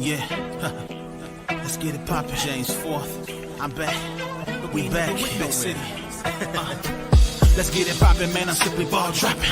Yeah, let's get it poppin'. James 4th, I'm back. We back, Big City. Let's get it poppin', man, I'm simply ball dropping.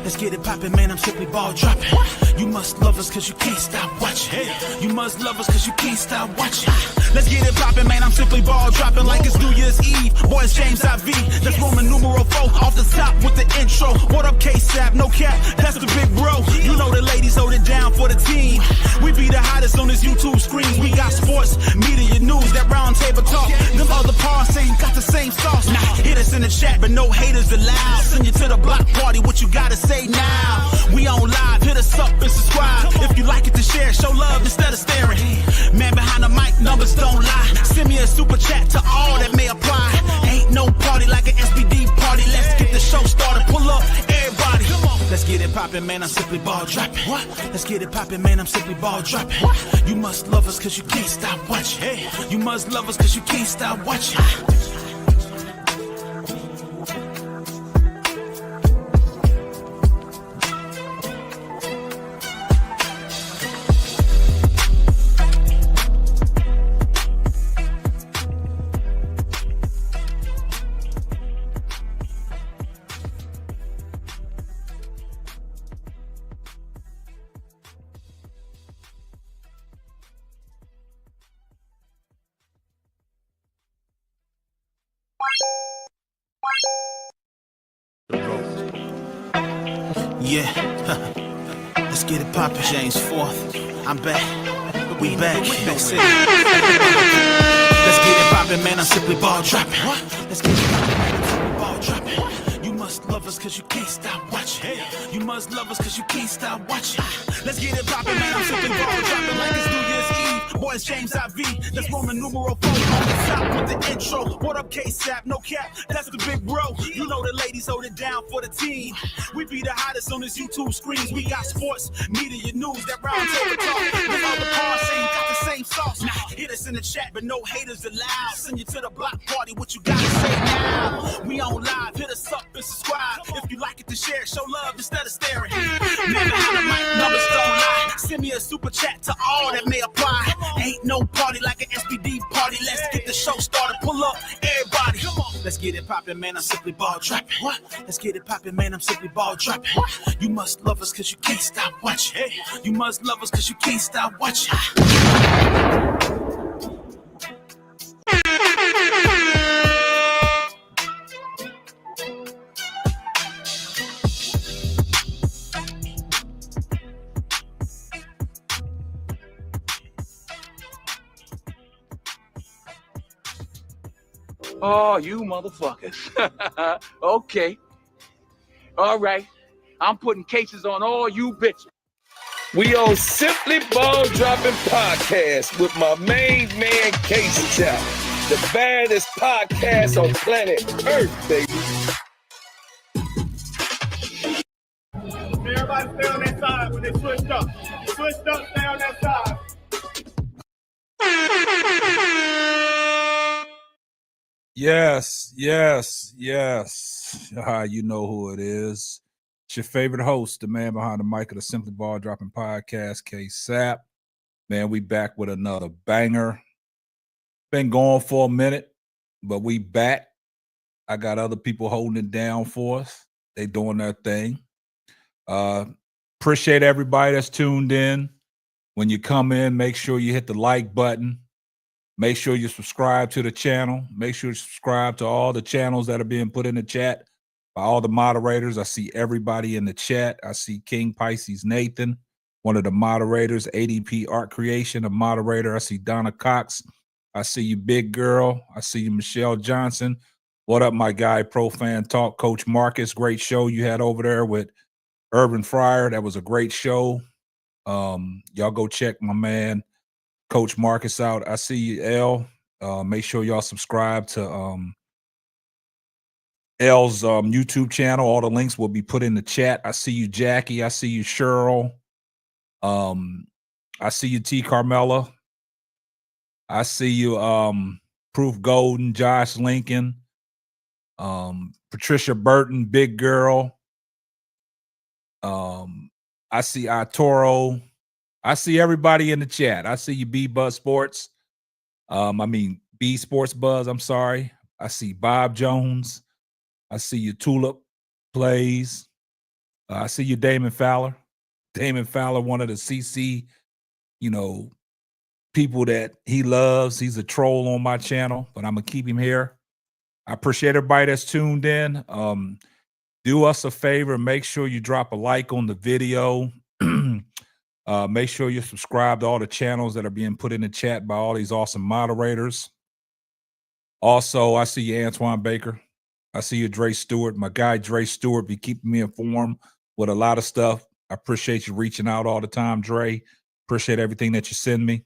Let's get it poppin', man, I'm simply ball dropping. You must love us cause you can't stop watching. You must love us cause you can't stop watching. Let's get it poppin', man, I'm simply ball dropping like it's New Year's Eve. Boys, James IV, that's Roman numeral 4 off the top with the intro. What up, K-Sap, no cap, that's the big bro. You know the ladies hold it down for the team. We be the hottest on this YouTube screens. We got sports, media, news, that round table talk. Them other parts ain't got the same sauce. Nah, hit us in the chat, but no haters allowed. Send you to the block party, what you gotta say now? We on live, hit us up and subscribe. If you like it to share, show love instead of staring. Man behind the mic, numbers don't lie. Send me a super chat to all that may apply. Ain't no party like an SPD party. Let's get the show started, pull up, everybody. Let's get it poppin', man, I'm simply ball dropping. Let's get it poppin', man, I'm simply ball dropping. You must love us cause you can't stop watching. You must love us cause you can't stop watching. Yeah, let's get it poppin'. James 4th, I'm back. We back, Big City. Let's get it poppin', man, I'm simply ball dropping. Let's get it poppin', man, I'm simply ball dropping. You must love us cause you can't stop watching. You must love us cause you can't stop watching. Let's get it poppin', man, I'm simply ball dropping like it's New Year's Eve. Boys, James IV, that's Roman numeral 4 on the top with the intro. What up, K-Sap, no cap, that's the big bro. You know the ladies hold it down for the team. We be the hottest on this YouTube screens. We got sports, media, news, that round table talk. Them other parts ain't got the same sauce. Nah, hit us in the chat, but no haters allowed. Send you to the block party, what you gotta say now? We on live, hit us up and subscribe. If you like it to share, show love instead of staring. Man behind the mic, numbers don't lie. Send me a super chat to all that may apply. Ain't no party like an SPD party. Let's get the show started, pull up, everybody. Let's get it poppin', man, I'm simply ball dropping. Let's get it poppin', man, I'm simply ball dropping. You must love us cause you can't stop watching. You must love us cause you can't stop watching. Oh, you motherfuckers. Okay. All right. I'm putting cases on all you bitches. We on Simply Ball Dropping Podcast with my main man, K-Sap. The baddest podcast on planet Earth, baby. Everybody stay on that side when they switched up. Switched up, stay on that side. Yes. You know who it is. It's your favorite host, the man behind the mic of the Simply Ball Dropping Podcast, K-Sap. Man, we back with another banger. Been going for a minute, but we back. I got other people holding it down for us. They doing their thing. Appreciate everybody that's tuned in. When you come in, make sure you hit the like button. Make sure you subscribe to the channel. Make sure you subscribe to all the channels that are being put in the chat by all the moderators. I see everybody in the chat. I see King Pisces Nathan, one of the moderators, ADP Art Creation, a moderator. I see Donna Cox. I see you, Big Girl. I see you, Michelle Johnson. What up, my guy, Pro Fan Talk, Coach Marcus. Great show you had over there with Urban Fryer. That was a great show. Y'all go check my man Coach Marcus out. I see you, L. Make sure y'all subscribe to L's YouTube channel. All the links will be put in the chat. I see you, Jackie. I see you, Cheryl. I see you, T. Carmella. I see you, Proof Golden, Josh Lincoln, Patricia Burton, Big Girl. I see Toro. I see everybody in the chat. I see you, B Buzz Sports. B Sports Buzz. I'm sorry. I see Bob Jones. I see you, Tulip Plays. I see you, Damon Fowler. Damon Fowler, one of the CC, people that he loves. He's a troll on my channel, but I'm gonna keep him here. I appreciate everybody that's tuned in. Do us a favor, make sure you drop a like on the video. Make sure you subscribe to all the channels that are being put in the chat by all these awesome moderators. Also, I see you, Antoine Baker. I see you, Dre Stewart. My guy, Dre Stewart, be keeping me informed with a lot of stuff. I appreciate you reaching out all the time, Dre. Appreciate everything that you send me.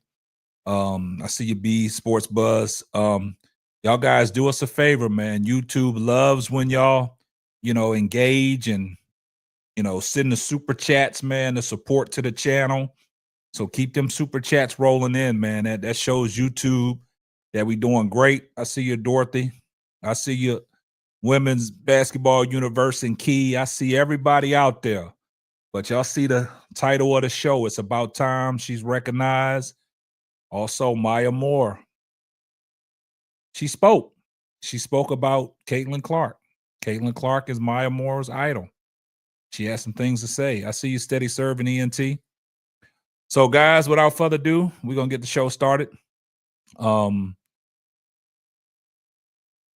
I see you, B Sports Buzz. Y'all guys, do us a favor, man. YouTube loves when y'all, engage and, send the super chats, man, the support to the channel. So keep them super chats rolling in, man. That shows YouTube that we doing great. I see you, Dorothy. I see you, Women's Basketball Universe and Key. I see everybody out there. But y'all see the title of the show. It's about time she's recognized. Also, Maya Moore. She spoke. She spoke about Caitlin Clark. Caitlin Clark is Maya Moore's idol. She has some things to say. I see you, Steady Serving ENT. So, guys, without further ado, we're going to get the show started. I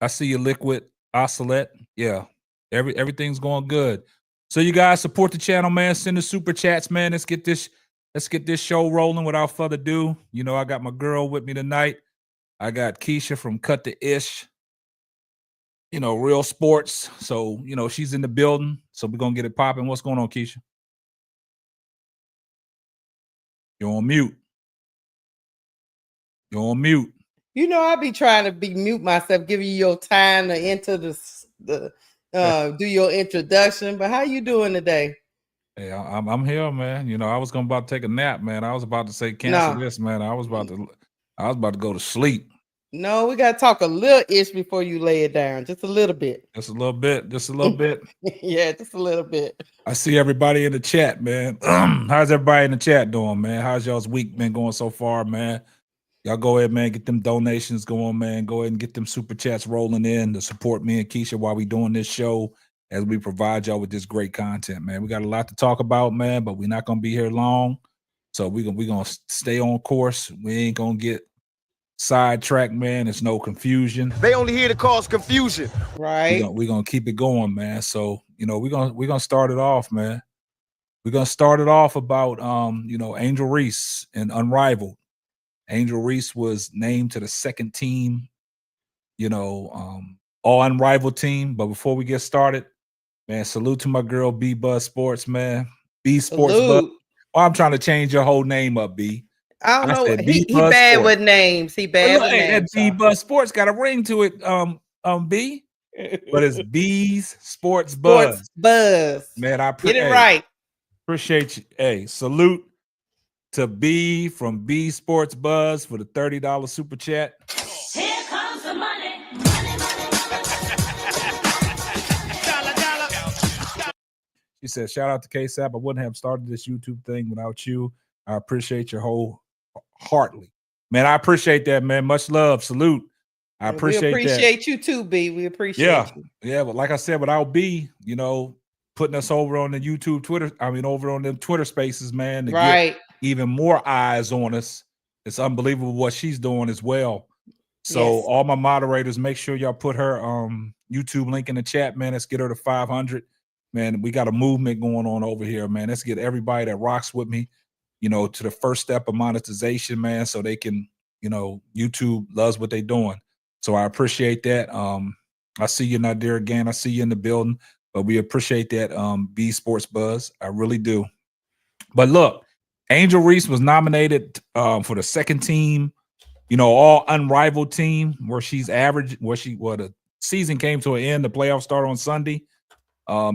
see you, Liquid Oscillate. Yeah, everything's going good. So, you guys support the channel, man. Send the super chats, man. Let's get this show rolling without further ado. I got my girl with me tonight. I got Keisha from Cut the Ish. Real sports. So, she's in the building. So we're going to get it popping. What's going on, Keisha? You're on mute. You're on mute. I be trying to mute myself, giving you your time to enter do your introduction. But how you doing today? Hey, I'm here, man. I was about to take a nap, man. I was about to say cancel this, man. I was about to go to sleep. No, we got to talk a little ish before you lay it down. Just a little bit. Just a little bit. Yeah, just a little bit. I see everybody in the chat, man. How's everybody in the chat doing, man? How's y'all's week been going so far, man? Y'all go ahead, man. Get them donations going, man. Go ahead and get them super chats rolling in to support me and Keisha while we doing this show as we provide y'all with this great content, man. We got a lot to talk about, man, but we're not going to be here long. So we're gonna stay on course. We ain't going to get sidetracked, man. There's no confusion. They only here to cause confusion. Right. We're gonna keep it going, man. So, we're gonna start it off, man. We're gonna start it off about Angel Reese and Unrivaled. Angel Reese was named to the second team, all Unrivaled team. But before we get started, man, salute to my girl B Buzz Sports, man. B Sports Buzz. Oh, I'm trying to change your whole name up, B. I don't know. He bad Sports. with names. He bad with names. That B Buzz Sports got a ring to it, B. But it's B's Sports Buzz. Man, I get it right. Appreciate you. Hey, salute to B from B Sports Buzz for the $30 super chat. Here comes the money. She said, shout out to KSAP. I wouldn't have started this YouTube thing without you. I appreciate your wholeheartedly. Man, I appreciate that, man. Much love. Salute. I appreciate that. You too, B. We appreciate you. Yeah, but like I said, without B, putting us over on the YouTube, over on them Twitter spaces, man, to get even more eyes on us. It's unbelievable what she's doing as well. So all my moderators, make sure y'all put her YouTube link in the chat, man. Let's get her to 500. Man, we got a movement going on over here, man. Let's get everybody that rocks with me, to the first step of monetization, man, so they can, YouTube loves what they're doing. So I appreciate that. I see you, Nadir, again. I see you in the building, but we appreciate that, B Sports Buzz. I really do. But look, Angel Reese was nominated for the second team, all Unrivaled team, where she's average, the season came to an end. The playoffs started on Sunday.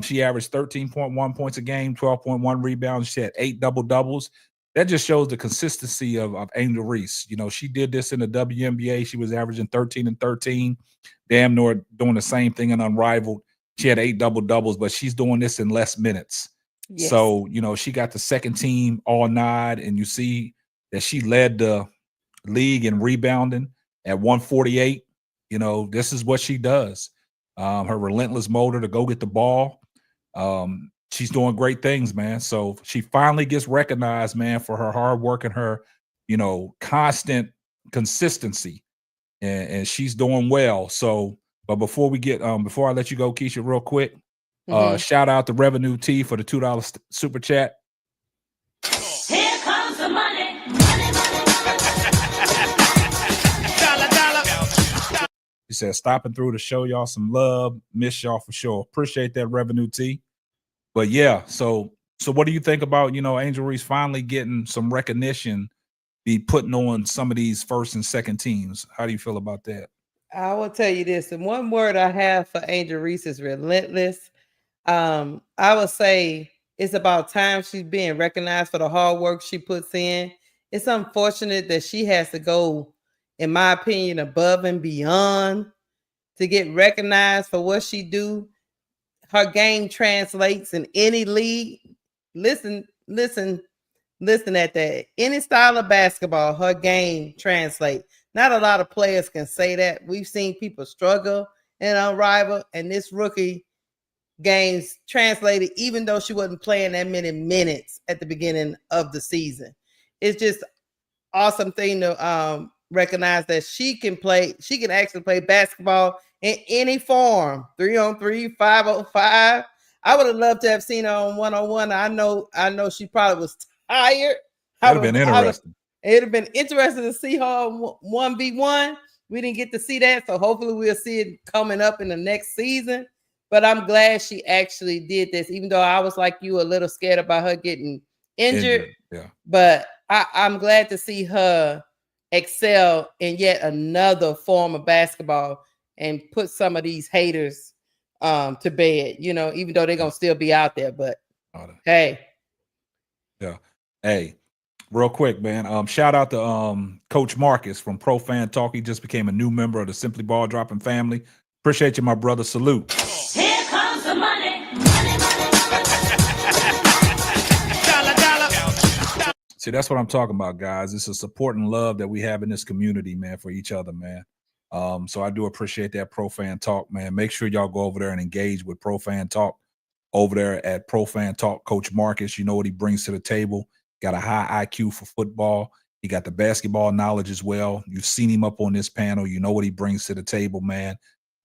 She averaged 13.1 points a game, 12.1 rebounds. She had 8 double-doubles. That just shows the consistency of Angel Reese. She did this in the WNBA. She was averaging 13 and 13. Damn near doing the same thing in Unrivaled. She had 8 double-doubles, but she's doing this in less minutes. Yes. So, you know, she got the second team all nod, and you see that she led the league in rebounding at 148. You know, this is what she does. Her relentless motor to go get the ball. She's doing great things, man. So she finally gets recognized, man, for her hard work and her, you know, constant consistency. And she's doing well. So, but before I let you go, Keisha, real quick, Mhm. shout out to Revenue T for the $2 super chat. Here comes the money. Money, money, Dollar, dollar. He said, stopping through to show y'all some love. Miss y'all for sure. Appreciate that, Revenue T. But yeah, so what do you think about, you know, Angel Reese finally getting some recognition, be putting on some of these first and second teams? How do you feel about that? I will tell you this, and one word I have for Angel Reese is relentless. I would say it's about time she's being recognized for the hard work she puts in. It's unfortunate that she has to go, in my opinion, above and beyond to get recognized for what she do. Her game translates in any league. Listen at that. Any style of basketball, her game translates. Not a lot of players can say that. We've seen people struggle and unrivaled, and this rookie games translated, even though she wasn't playing that many minutes at the beginning of the season. It's just awesome thing to recognize that she can actually play basketball in any form, 3-on-3, 5-on-5. I would have loved to have seen her on 1-on-1. I know she probably was tired. That'd have been interesting. It'd have been interesting to see her on 1v1. We didn't get to see that, so hopefully we'll see it coming up in the next season. But I'm glad she actually did this, even though I was like you, a little scared about her getting injured. Yeah. But I'm glad to see her excel in yet another form of basketball and put some of these haters to bed, you know, even though they're going to still be out there. But hey. Yeah. Hey, real quick, man. Shout out to Coach Marcus from Pro Fan Talk. He just became a new member of the Simply Ball Dropping family. Appreciate you, my brother. Salute. here comes the money. Money, money. Dollar, dollar. See, that's what I'm talking about, guys. It's a support and love that we have in this community, man, for each other, man. So I do appreciate that Pro Fan Talk, man. Make sure y'all go over there and engage with Pro Fan Talk over there at Pro Fan Talk. Coach Marcus, you know what he brings to the table. Got a high IQ for football. He got the basketball knowledge as well. You've seen him up on this panel. You know what he brings to the table, man.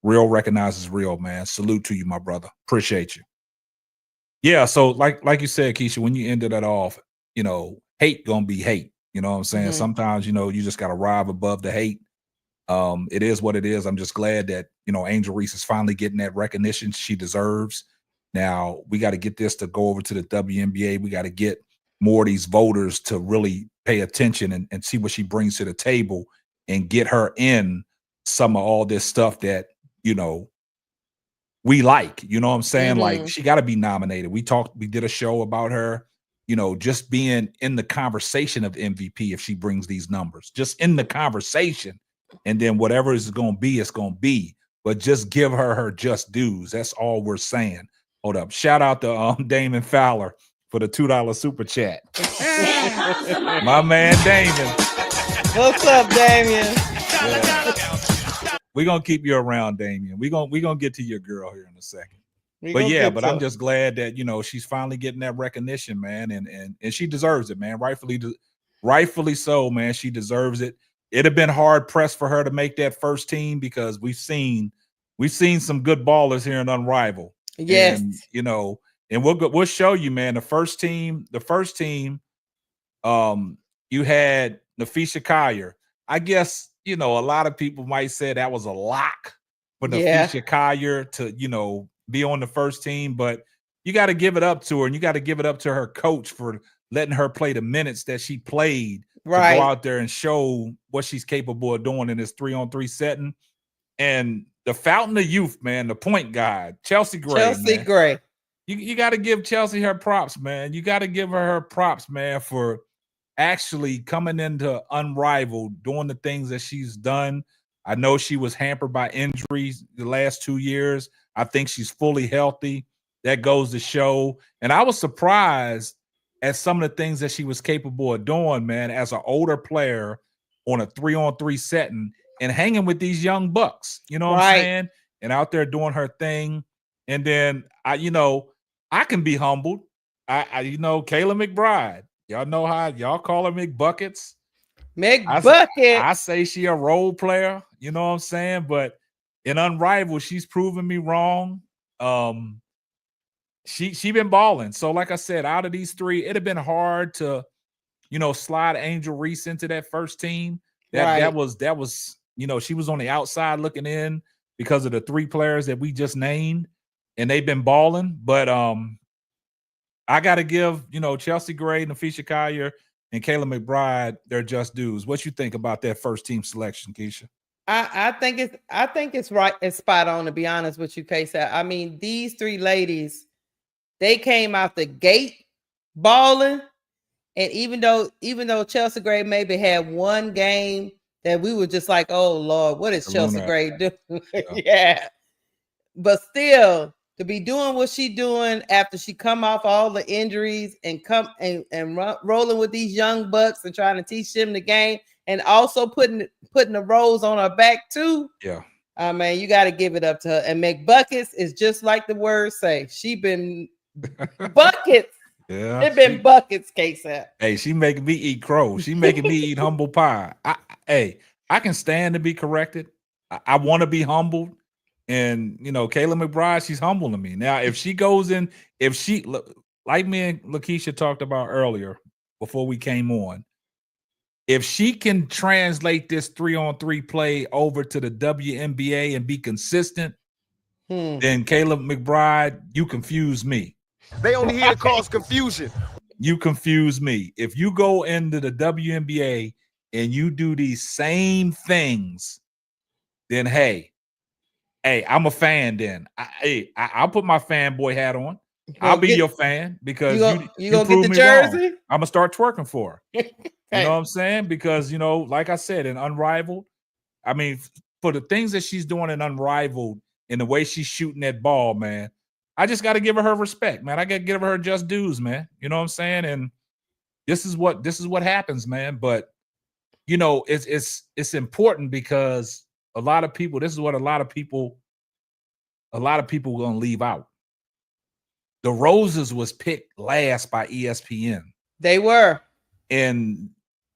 Real recognizes real, man. Salute to you, my brother. Appreciate you. Yeah, so like you said, Keisha, when you ended that off, you know, hate gonna be hate. You know what I'm saying? Mhm. Sometimes, you know, you just gotta rise above the hate. It is what it is. I'm just glad that, you know, Angel Reese is finally getting that recognition she deserves. Now we got to get this to go over to the WNBA. We got to get more of these voters to really pay attention and see what she brings to the table and get her in some of all this stuff that, you know, we like. You know what I'm saying? Like, she got to be nominated. We did a show about her, you know, just being in the conversation of MVP if she brings these numbers, just in the conversation. And then whatever it's going to be, it's going to be. But just give her just dues. That's all we're saying. Hold up. Shout out to Damon Fowler for the $2 super chat. My man Damon. What's up, Damien? We're gonna keep you around, Damien. We're gonna get to your girl here in a second. But I'm just glad that, you know, she's finally getting that recognition, man, and she deserves it, man. Rightfully so, man. She deserves it. It'd have been hard pressed for her to make that first team because we've seen some good ballers here in Unrivaled. Yes. And, you know, and we'll show you, man. The first team, you had Nafisha Kyer. I guess, you know, a lot of people might say that was a lock for Nafisha Kyer to, you know, be on the first team, but you got to give it up to her, and you got to give it up to her coach for letting her play the minutes that she played to go out there and show what she's capable of doing in this 3-on-3 setting. And the fountain of youth, man, the point guard, Chelsea Gray. You got to give Chelsea her props, man. You got to give her props, man, for actually coming into Unrivaled, doing the things that she's done. I know she was hampered by injuries the last 2 years. I think she's fully healthy. that goes to show. And I was surprised at some of the things that she was capable of doing, man, as an older player on a 3-on-3 setting and hanging with these young bucks. You know what I'm saying? And out there doing her thing. And then I can be humbled. Kayla McBride. Y'all know how y'all call her McBuckets. I say she a role player, you know what I'm saying? But in Unrivaled, she's proven me wrong. She been balling. So like I said, out of these three, it'd have been hard to, slide Angel Reese into that first team. That was, she was on the outside looking in because of the three players that we just named, and they've been balling. But I got to give, Chelsea Gray, Nafisha Collier, and Kayla McBride their just dues. What you think about that first team selection, Keisha? I think it's right. It's spot on, to be honest with you, Casey. I mean, these three ladies, they came out the gate balling. And even though Chelsea Gray maybe had one game that we were just like, oh Lord, what is Chelsea Gray doing? Yeah. But still, to be doing what she doing after she come off all the injuries and rolling with these young bucks and trying to teach them the game, and also putting the roles on her back too. Yeah. I mean, you got to give it up to her. And McBuckets is just like the words say. She been buckets. Yeah. It been buckets, K-Sap. Hey, she making me eat crow. She making me eat humble pie. I can stand to be corrected. I want to be humbled. And, Kayla McBride, she's humbling me. Now, if she goes in, like me and Lakeisha talked about earlier before we came on, if she can translate this 3-on-3 play over to the WNBA and be consistent, then Kayla McBride, you confuse me. They only here to cause confusion. You confuse me. If you go into the WNBA and you do these same things, then hey, I'm a fan. Then I'll put my fanboy hat on. I'll be your fan because you gonna get the jersey. Wrong. I'm gonna start twerking for her. You know what I'm saying? Because like I said, in Unrivaled, I mean, for the things that she's doing in Unrivaled and the way she's shooting that ball, man, I just got to give her respect, man. I got to give her just dues, man. You know what I'm saying? And this is what happens, man. But it's important because a lot of people, this is what a lot of people gonna leave out. The Roses was picked last by ESPN. They were. And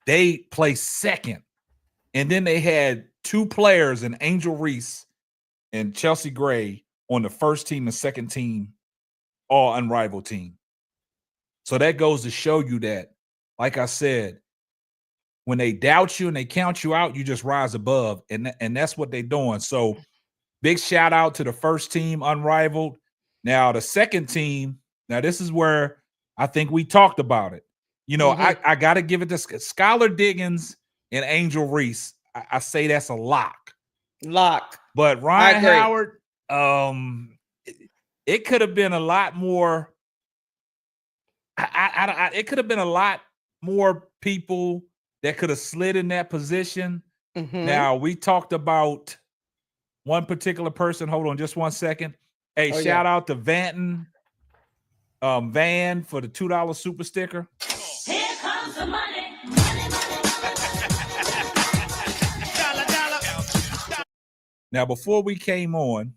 they placed second. And then they had two players, in Angel Reese and Chelsea Gray, on the first team and second team, all Unrivaled team. So that goes to show you that, like I said, when they doubt you and they count you out, you just rise above. And that's what they're doing. So big shout out to the first team, Unrivaled. Now, the second team, now this is where I think we talked about it. I got to give it to Skylar Diggins and Angel Reese. I say that's a lock. But Ryan Howard, it could have been a lot more. It could have been a lot more people that could have slid in that position. Now, we talked about one particular person. Hold on just one second. Hey, shout out to Van for the $2 super sticker. Here comes the money. Now, before we came on,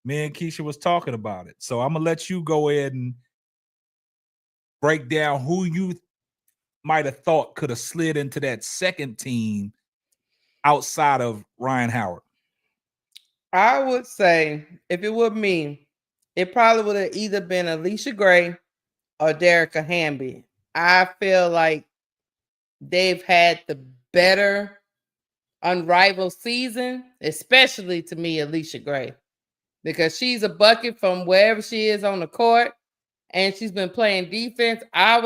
me and Keisha was talking about it. So I'm going to let you go ahead and break down who you might have thought could have slid into that second team outside of Ryan Howard. I would say, if it were me, it probably would have either been Alicia Gray or Derica Hamby. I feel like they've had the better Unrivaled season, especially to me, Alicia Gray, because she's a bucket from wherever she is on the court, and she's been playing defense. I'll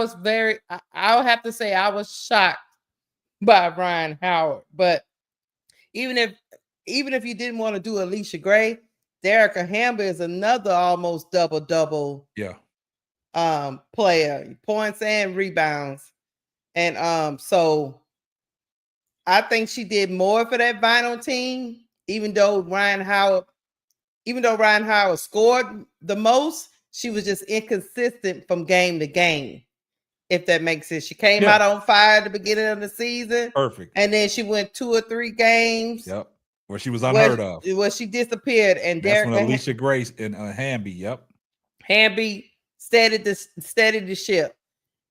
have to say I was shocked by Ryan Howard. But even if you didn't want to do Alicia Gray, Derica Hamby is another almost double-double player, points and rebounds. And so I think she did more for that vinyl team, even though Ryan Howard scored the most. She was just inconsistent from game to game, if that makes sense. She came out on fire at the beginning of the season. Perfect. And then she went 2 or 3 games. Yep. Where she was unheard of. Where she disappeared. And that's when Alicia Grace and Hamby. Yep. Hamby steadied the ship.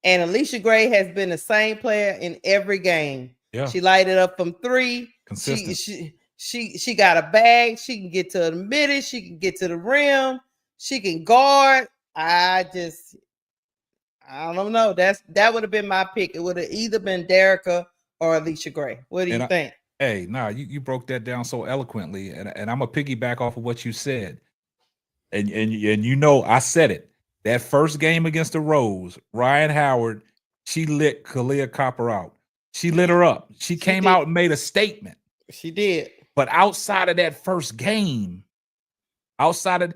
And Alicia Gray has been the same player in every game. Yeah. She lighted up from 3. Consistent. She got a bag. She can get to the middle. She can get to the rim. She can guard. I don't know. That would have been my pick. It would have either been Derica or Alicia Gray. What do you think? Hey, you broke that down so eloquently, and I'm gonna piggyback off of what you said. And you know, I said it. That first game against the Rose, Ryan Howard, she lit Kalia Copper out. She lit her up. She came out and made a statement. She did. But outside of that first game, outside of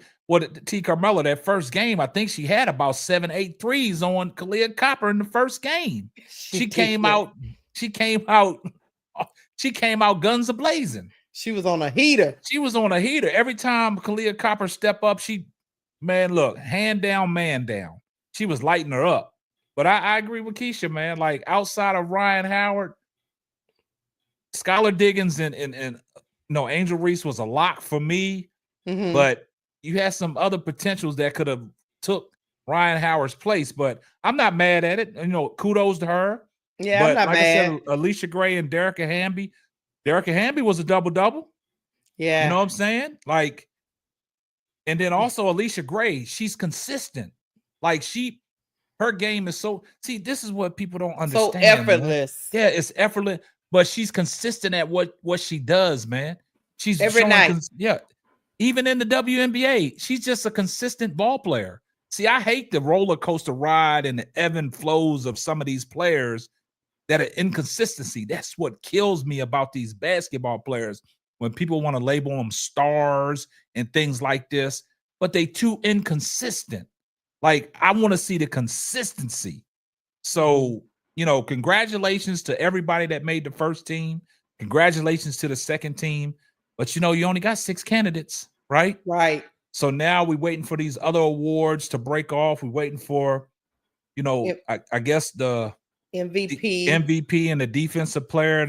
T. Carmella, that first game, I think she had about 7-8 threes on Kalia Copper in the first game. She came out guns a-blazing. She was on a heater. Every time Kalia Copper step up, look, hand down, man down. She was lighting her up. But I agree with Keisha, man. Like, outside of Ryan Howard, Skylar Diggins and Angel Reese was a lock for me. Mm-hmm. But you had some other potentials that could have took Ryan Howard's place. But I'm not mad at it. Kudos to her. Yeah, but I'm not like mad. I said, Alicia Gray and Derica Hamby. Derica Hamby was a double-double. Yeah. You know what I'm saying? Like, and then also Alicia Gray, she's consistent. Like, her game is this is what people don't understand. So effortless. Man. Yeah, it's effortless, but she's consistent at what she does, man. She's every night. Even in the WNBA, she's just a consistent ball player. See, I hate the roller coaster ride and the ebb and flows of some of these players that are inconsistency. That's what kills me about these basketball players when people want to label them stars and things like this, but they too inconsistent. Like, I want to see the consistency. So, congratulations to everybody that made the first team. Congratulations to the second team. But, you only got 6 candidates, right? Right. So now we're waiting for these other awards to break off. We're waiting for, I guess the MVP and the defensive player,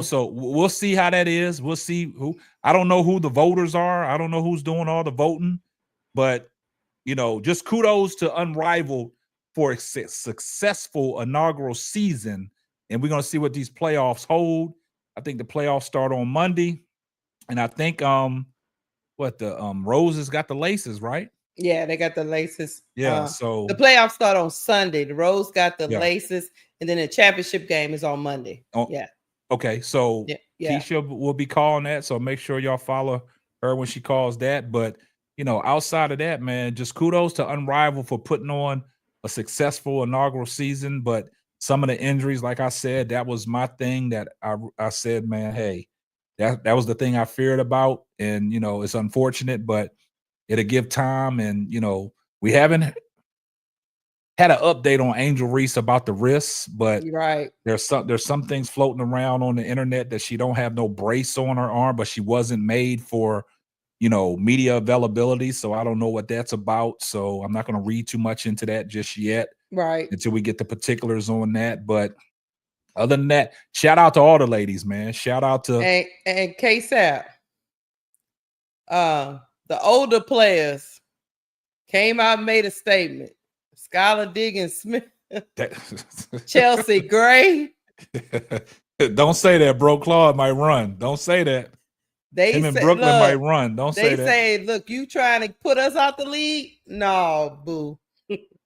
so we'll see how that is. We'll see I don't know who the voters are. I don't know who's doing all the voting, but just kudos to Unrivaled for a successful inaugural season. And we're going to see what these playoffs hold. I think the playoffs start on Monday. And I think Roses got the laces, right? Yeah, they got the laces. Yeah, so the playoffs start on Sunday. The Rose got the laces, and then the championship game is on Monday. Yeah. Okay, so Keisha will be calling that, so make sure y'all follow her when she calls that. But outside of that, man, just kudos to Unrivaled for putting on a successful inaugural season. But some of the injuries, like I said, that was my thing that I said, man, hey, that was the thing I feared about. And it's unfortunate, but it'll give time. And we haven't had an update on Angel Reese about the wrists, but there's some things floating around on the internet that she don't have no brace on her arm, but she wasn't made for media availability. So I don't know what that's about. So I'm not going to read too much into that just yet. Right. Until we get the particulars on that. But other than that, shout out to all the ladies, man. Shout out to and KSAP. The older players came out and made a statement. Skylar Diggins Smith, Chelsea Gray. Don't say that, bro. Claude might run. Don't say that. Him in Brooklyn might run. Don't say that. They say, look, you trying to put us out the league? No, boo.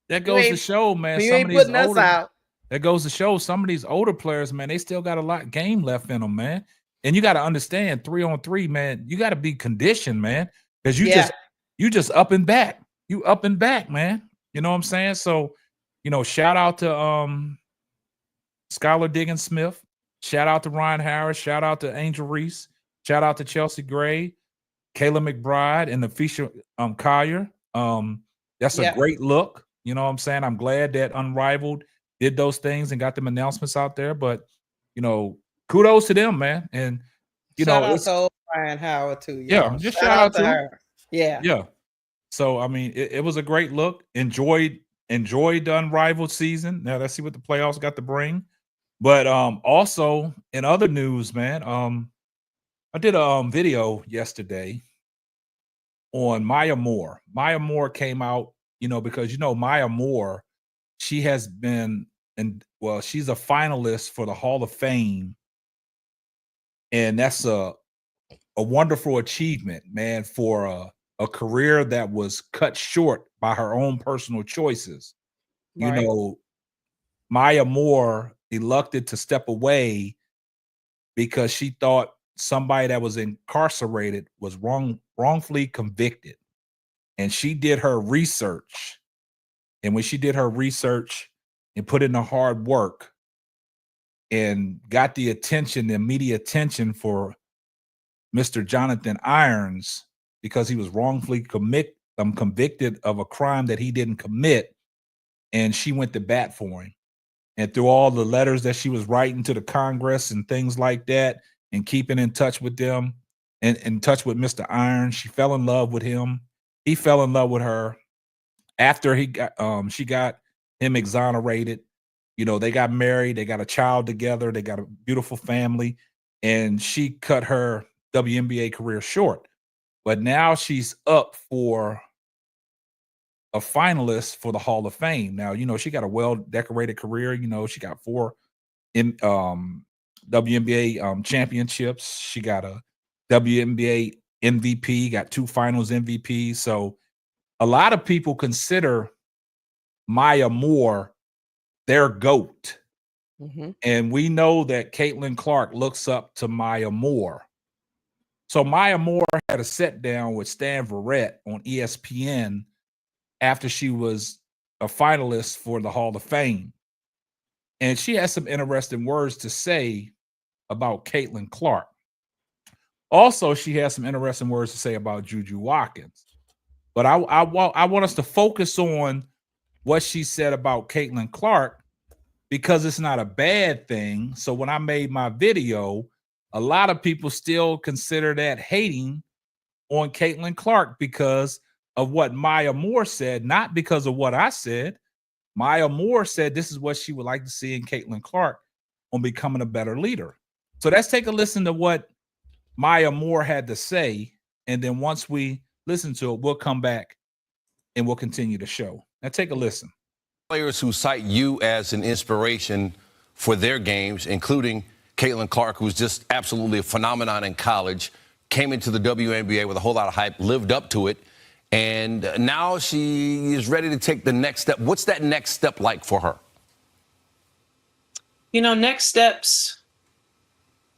That goes to show, man. You ain't putting us out. That goes to show some of these older players, man, they still got a lot of game left in them, man. And you got to understand 3-on-3, man, you got to be conditioned, man. Because you just up and back. You up and back, man. You know what I'm saying? So, shout out to Skylar Diggins Smith. Shout out to Ryan Harris. Shout out to Angel Reese. Shout out to Chelsea Gray, Kayla McBride, and the Fisher Collier. That's a great look. You know what I'm saying? I'm glad that Unrivaled did those things and got them announcements out there. But, kudos to them, man. And, shout out to Ryan Howard, too. Yeah, just shout out to her. Yeah. Yeah. So I mean, it was a great look. Enjoyed the Unrivaled season. Now let's see what the playoffs got to bring. But also in other news, man, I did a video yesterday on Maya Moore. Maya Moore came out, because Maya Moore, she has been she's a finalist for the Hall of Fame, and that's a wonderful achievement, man, for a career that was cut short by her own personal choices. You Right. know, Maya Moore elected to step away because she thought somebody that was incarcerated was wrongfully convicted. And she did her research. And when she did her research and put in the hard work and got the attention, the media attention for Mr. Jonathan Irons, because he was wrongfully convicted of a crime that he didn't commit, and she went to bat for him. And through all the letters that she was writing to the Congress and things like that, and keeping in touch with them and in touch with Mr. Irons, she fell in love with him. He fell in love with her. After she got him exonerated, they got married, they got a child together, they got a beautiful family, and she cut her WNBA career short. But now she's up for a finalist for the Hall of Fame. Now, she got a well-decorated career. She got 4 in WNBA championships. She got a WNBA MVP, got 2 finals MVPs. So a lot of people consider Maya Moore their GOAT. Mm-hmm. And we know that Caitlin Clark looks up to Maya Moore. So Maya Moore had a sit down with Stan Verrett on ESPN after she was a finalist for the Hall of Fame. And she has some interesting words to say about Caitlin Clark. Also, she has some interesting words to say about Juju Watkins. But I want us to focus on what she said about Caitlin Clark, because it's not a bad thing. So when I made my video, a lot of people still consider that hating on Caitlin Clark because of what Maya Moore said, not because of what I said. Maya Moore said this is what she would like to see in Caitlin Clark on becoming a better leader. So let's take a listen to what Maya Moore had to say. And then once we listen to it, we'll come back and we'll continue the show. Now take a listen. Players who cite you as an inspiration for their games, including Caitlin Clark, who's just absolutely a phenomenon in college, came into the WNBA with a whole lot of hype, lived up to it, and now she is ready to take the next step. What's that next step like for her? Next steps,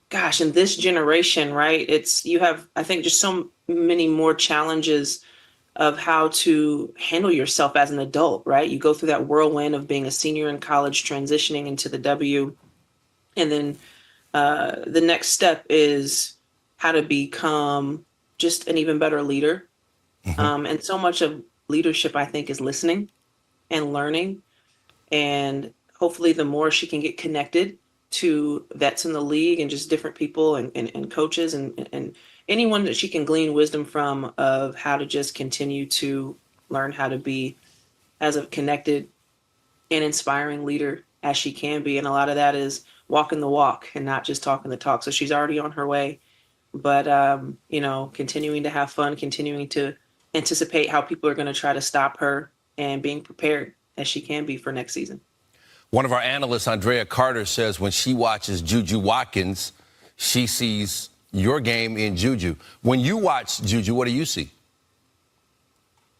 gosh, in this generation, right? You have, I think, just so many more challenges of how to handle yourself as an adult, right? You go through that whirlwind of being a senior in college, transitioning into the W. And then the next step is how to become just an even better leader. Mm-hmm. And so much of leadership, I think, is listening and learning. And hopefully the more she can get connected to vets in the league and just different people and coaches and anyone that she can glean wisdom from of how to just continue to learn how to be as a connected and inspiring leader as she can be. And a lot of that is walking the walk and not just talking the talk. So she's already on her way, but, continuing to have fun, continuing to anticipate how people are going to try to stop her and being prepared as she can be for next season. One of our analysts, Andrea Carter, says when she watches Juju Watkins, she sees your game in Juju. When you watch Juju, what do you see?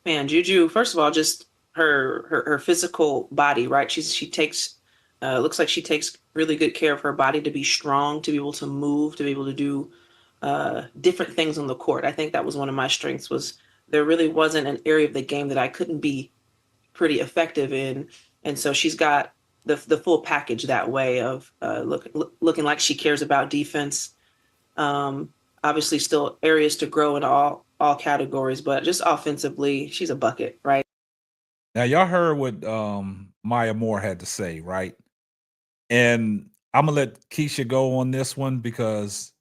Man, Juju, first of all, just her physical body, right? She takes, looks like she takes really good care of her body to be strong, to be able to move, to be able to do different things on the court. I think that was one of my strengths, was there really wasn't an area of the game that I couldn't be pretty effective in. And so she's got the full package that way of looking like she cares about defense. Obviously still areas to grow in all categories, but just offensively, she's a bucket, right? Now, y'all heard what Maya Moore had to say, right? And I'm going to let Keisha go on this one because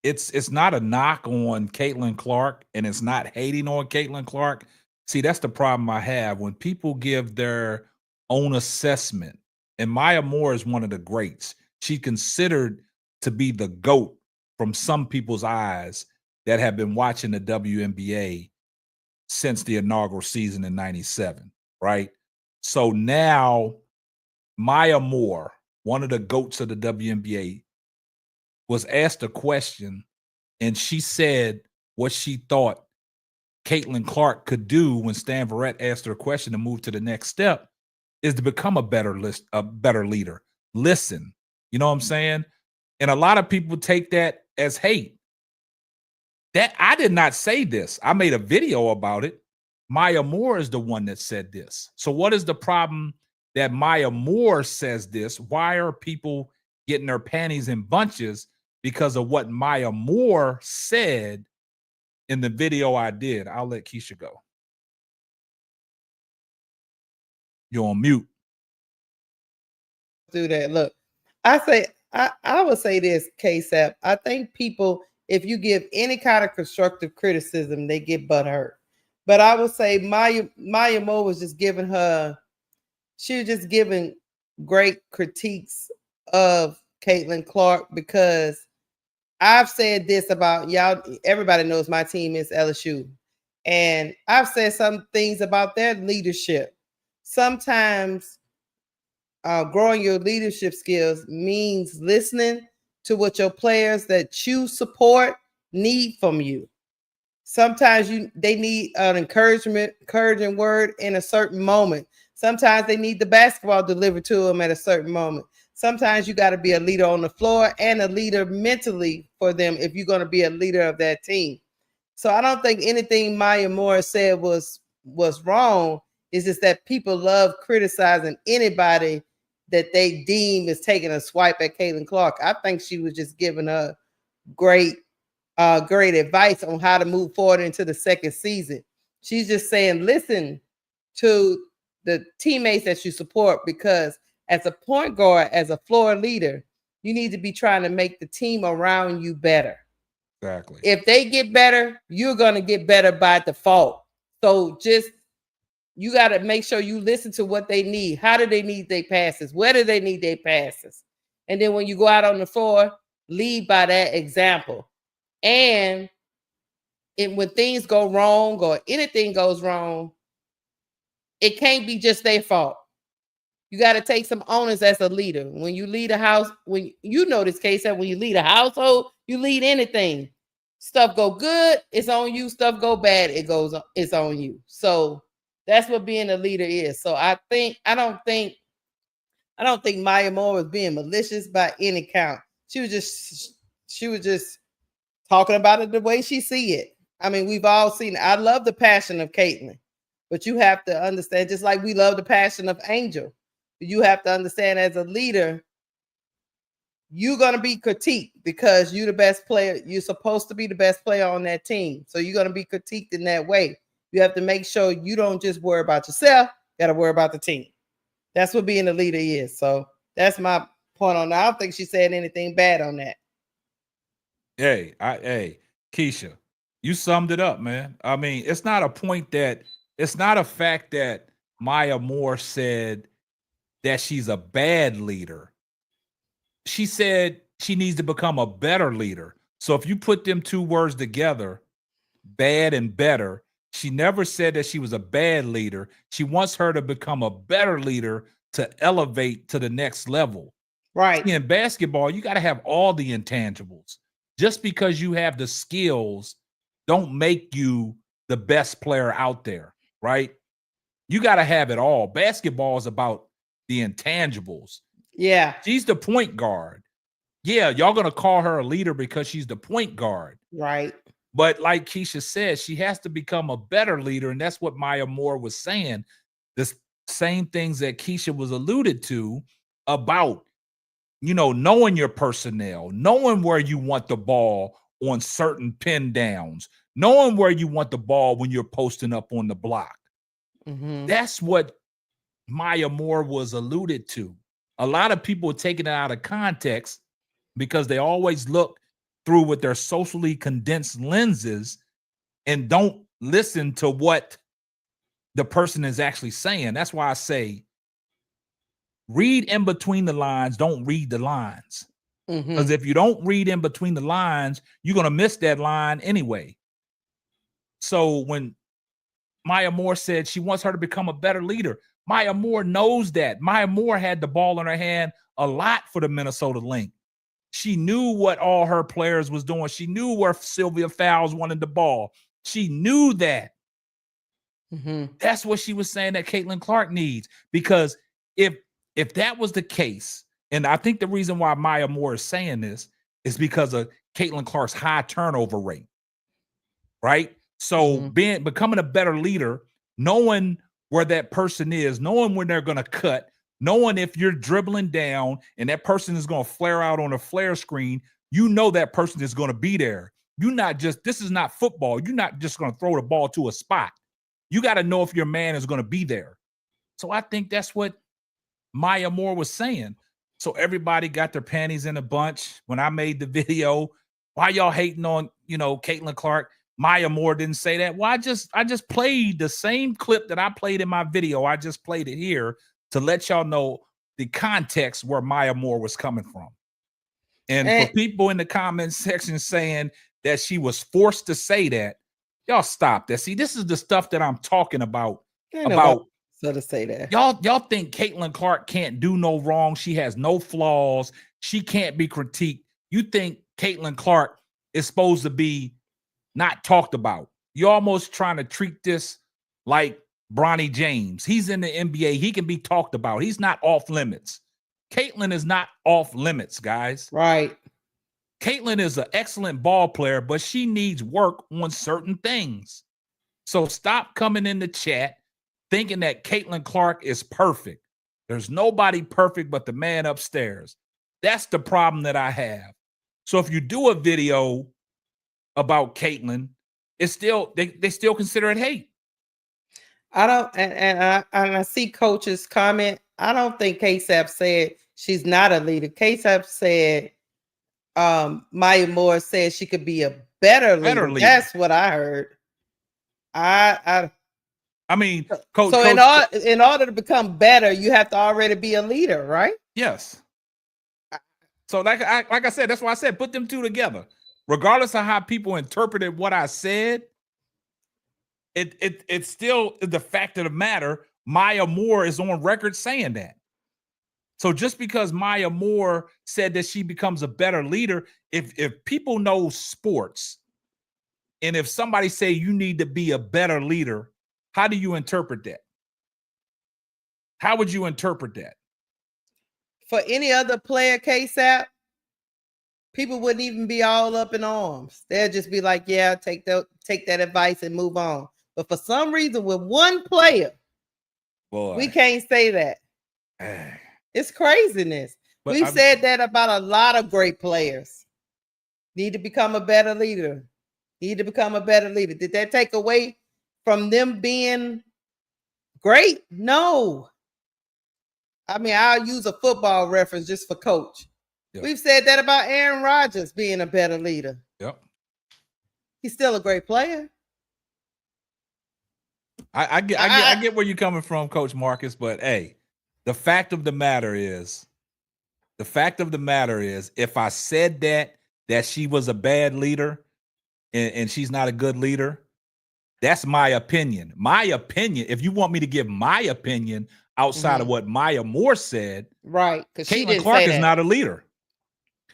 it's not a knock on Caitlin Clark, and it's not hating on Caitlin Clark. See, that's the problem I have when people give their own assessment. And Maya Moore is one of the greats. She's considered to be the GOAT from some people's eyes that have been watching the WNBA since the inaugural season in 97, right? So now Maya Moore, one of the GOATs of the WNBA, was asked a question, and she said what she thought Caitlin Clark could do when Stan Verrett asked her a question to move to the next step is to become a better leader. Listen, you know what I'm saying? And a lot of people take that as hate. That I did not say this. I made a video about it. Maya Moore is the one that said this. So what is the problem that Maya Moore says this? Why are people getting their panties in bunches because of what Maya Moore said in the video I did? I'll let Keisha go. You're on mute. Do that. Look, I would say this, KSAP. I think people, if you give any kind of constructive criticism, they get butthurt. But I would say Maya Moore was just giving she was just giving great critiques of Caitlin Clark, because I've said this about y'all. Everybody knows my team is LSU. And I've said some things about their leadership. Sometimes growing your leadership skills means listening to what your players that you support need from you. Sometimes they need an encouraging word in a certain moment. Sometimes they need the basketball delivered to them at a certain moment. Sometimes you got to be a leader on the floor and a leader mentally for them if you're going to be a leader of that team. So I don't think anything Maya Moore said was wrong. It's just that people love criticizing anybody that they deem is taking a swipe at Caitlin Clark. I think she was just giving her great advice on how to move forward into the second season. She's just saying, listen to the teammates that you support, because as a point guard, as a floor leader, you need to be trying to make the team around you better. Exactly. If they get better, you're going to get better by default. So just, you got to make sure you listen to what they need. How do they need their passes? Where do they need their passes? And then when you go out on the floor, lead by that example. And when things go wrong or anything goes wrong, it can't be just their fault. You got to take some onus as a leader. When you lead a house, when you know this case, that when you lead a household, you lead anything. Stuff go good, it's on you. Stuff go bad, it's on you. So that's what being a leader is. So I don't think Maya Moore was being malicious by any count. She was just talking about it the way she see it. I mean, we've all seen it. I love the passion of Caitlin, but you have to understand, just like we love the passion of Angel, you have to understand as a leader, you're going to be critiqued because you're the best player. You're supposed to be the best player on that team. So you're going to be critiqued in that way. You have to make sure you don't just worry about yourself. You got to worry about the team. That's what being a leader is. So that's my point on that. I don't think she said anything bad on that. Hey, Keisha, you summed it up, man. I mean, it's not a fact that Maya Moore said that she's a bad leader. She said she needs to become a better leader. So if you put them two words together, bad and better, she never said that she was a bad leader. She wants her to become a better leader to elevate to the next level. Right. In basketball, you got to have all the intangibles. Just because you have the skills don't make you the best player out there, right? You got to have it all. Basketball is about the intangibles. Yeah. She's the point guard. Yeah, y'all going to call her a leader because she's the point guard. Right. But like Keisha said, she has to become a better leader. And that's what Maya Moore was saying. The same things that Keisha was alluded to about, knowing your personnel, knowing where you want the ball on certain pin downs, knowing where you want the ball when you're posting up on the block. Mm-hmm. That's what Maya Moore was alluded to. A lot of people are taking it out of context because they always look through with their socially condensed lenses and don't listen to what the person is actually saying. That's why I say read in between the lines, don't read the lines. Because if you don't read in between the lines, you're going to miss that line anyway. So when Maya Moore said she wants her to become a better leader, Maya Moore knows that. Maya Moore had the ball in her hand a lot for the Minnesota Lynx. She knew what all her players was doing. She knew where Sylvia Fowles wanted the ball. She knew that. That's what she was saying that Caitlin Clark needs. Because if that was the case, and I think the reason why Maya Moore is saying this is because of Caitlin Clark's high turnover rate, right? So becoming a better leader, knowing where that person is, knowing when they're going to cut, knowing if you're dribbling down and that person is going to flare out on a flare screen, you know that person is going to be there. You're not just, this is not football. You're not just going to throw the ball to a spot. You got to know if your man is going to be there. So I think that's what Maya Moore was saying. So everybody got their panties in a bunch. When I made the video, why y'all hating on, Caitlin Clark? Maya Moore didn't say that. Well, I just played the same clip that I played in my video. I just played it here to let y'all know the context where Maya Moore was coming from. And for people in the comment section saying that she was forced to say that, y'all stop that. See, this is the stuff that I'm talking about. So to say that y'all think Caitlin Clark can't do no wrong. She has no flaws. She can't be critiqued. You think Caitlin Clark is supposed to be not talked about. You're almost trying to treat this like Bronny James. He's in the NBA. He can be talked about. He's not off limits. Caitlin is not off limits, guys. Right. Caitlin is an excellent ball player, but she needs work on certain things. So stop coming in the chat thinking that Caitlin Clark is perfect. There's nobody perfect but the man upstairs. That's the problem that I have. So if you do a video about Caitlin, it's still they still consider it hate. I don't, and I see Coach's comment. I don't think KSAP said she's not a leader. KSAP said Maya Moore said she could be a better leader. That's what I heard. I mean, Coach. So in order to become better, you have to already be a leader, right? Yes. So like I said, that's why I said put them two together. Regardless of how people interpreted what I said, it's still the fact of the matter. Maya Moore is on record saying that. So just because Maya Moore said that she becomes a better leader, if people know sports, and if somebody say you need to be a better leader, how do you interpret that? How would you interpret that? For any other player, KSAP, people wouldn't even be all up in arms. They'll just be like, yeah, take that advice and move on. But for some reason, with one player, we can't say that. It's craziness. We've said that about a lot of great players. Need to become a better leader. Need to become a better leader. Did that take away from them being great? No. I mean, I'll use a football reference just for Coach. Yep. We've said that about Aaron Rodgers being a better leader. Yep. He's still a great player. I get where you're coming from, Coach Marcus, but hey, the fact of the matter is, if I said that she was a bad leader and she's not a good leader, that's my opinion. My opinion, if you want me to give my opinion outside of what Maya Moore said, right? Because Caitlin Clark is not a leader.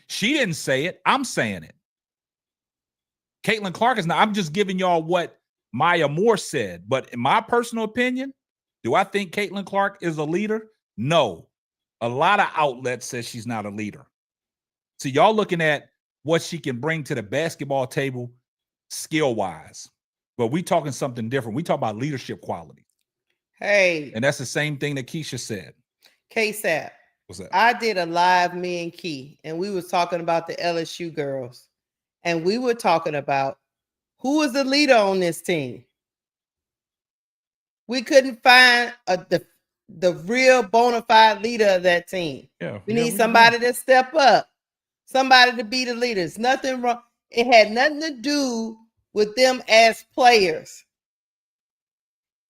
She didn't say it. I'm saying it. Caitlin Clark is not. I'm just giving y'all what Maya Moore said. But in my personal opinion, do I think Caitlin Clark is a leader? No. A lot of outlets says she's not a leader. So y'all looking at what she can bring to the basketball table skill-wise. But we talking something different. We talk about leadership quality. Hey. And that's the same thing that Keisha said. KSAP. What's that? I did a live me and Key, and we was talking about the LSU girls. And we were talking about who was the leader on this team. We couldn't find the real bona fide leader of that team. Yeah, we need somebody to step up, somebody to be the leaders. Nothing wrong. It had nothing to do with them as players.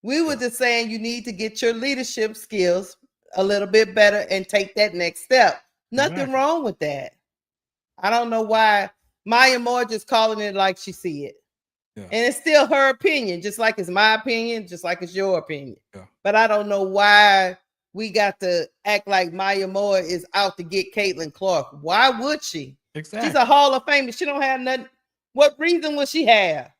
We were just saying you need to get your leadership skills a little bit better and take that next step. Nothing Exactly. wrong with that. I don't know why Maya Moore just calling it like she see it. Yeah. And it's still her opinion, just like it's my opinion, just like it's your opinion. Yeah. But I don't know why we got to act like Maya Moore is out to get Caitlin Clark. Why would she? Exactly. She's a Hall of Famer. She don't have nothing. What reason would she have?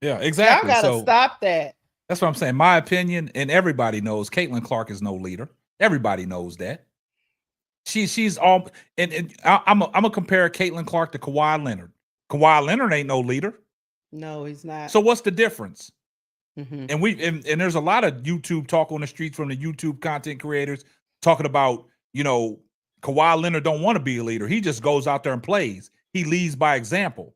Yeah, exactly. Y'all gotta So stop that. that's what I'm saying. My opinion, and everybody knows Caitlin Clark is no leader. Everybody knows that. She's all and I'm gonna compare Caitlin Clark to Kawhi Leonard. Kawhi Leonard ain't no leader. No, he's not. So what's the difference? Mhm. And there's a lot of YouTube talk on the streets from the YouTube content creators talking about, Kawhi Leonard don't want to be a leader. He just goes out there and plays. He leads by example.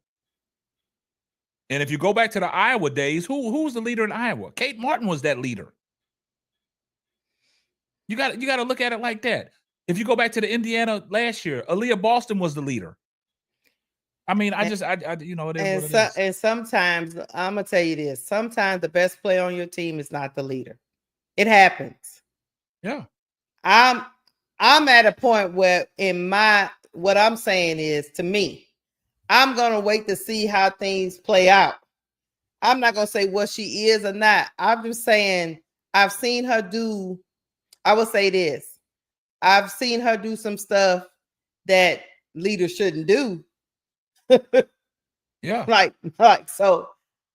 And if you go back to the Iowa days, who was the leader in Iowa? Kate Martin was that leader. You got to look at it like that. If you go back to the Indiana last year, Aaliyah Boston was the leader. I mean, it is what it is. And sometimes I'm gonna tell you this: sometimes the best player on your team is not the leader. It happens. Yeah, I'm at a point where what I'm saying is, to me, I'm gonna wait to see how things play out. I'm not gonna say what she is or not. I'm just saying I've seen her do. I will say this: I've seen her do some stuff that leaders shouldn't do. Yeah. Like so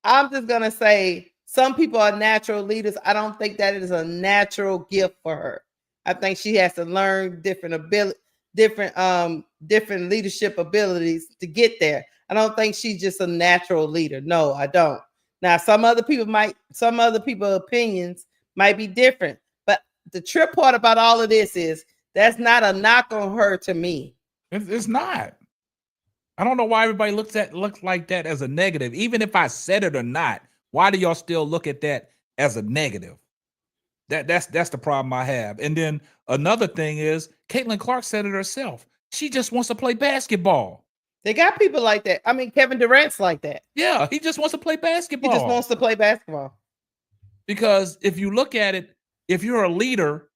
I'm just gonna say some people are natural leaders. I don't think that is a natural gift for her. I think she has to learn different leadership abilities to get there. I don't think she's just a natural leader. No, I don't. Now, some other people's opinions might be different, but the trip part about all of this is that's not a knock on her to me. It's not. I don't know why everybody looks like that as a negative. Even if I said it or not, why do y'all still look at that as a negative? That's the problem I have. And then another thing is Caitlin Clark said it herself. She just wants to play basketball. They got people like that. I mean, Kevin Durant's like that. Yeah, he just wants to play basketball. He just wants to play basketball. Because if you look at it, if you're a leader,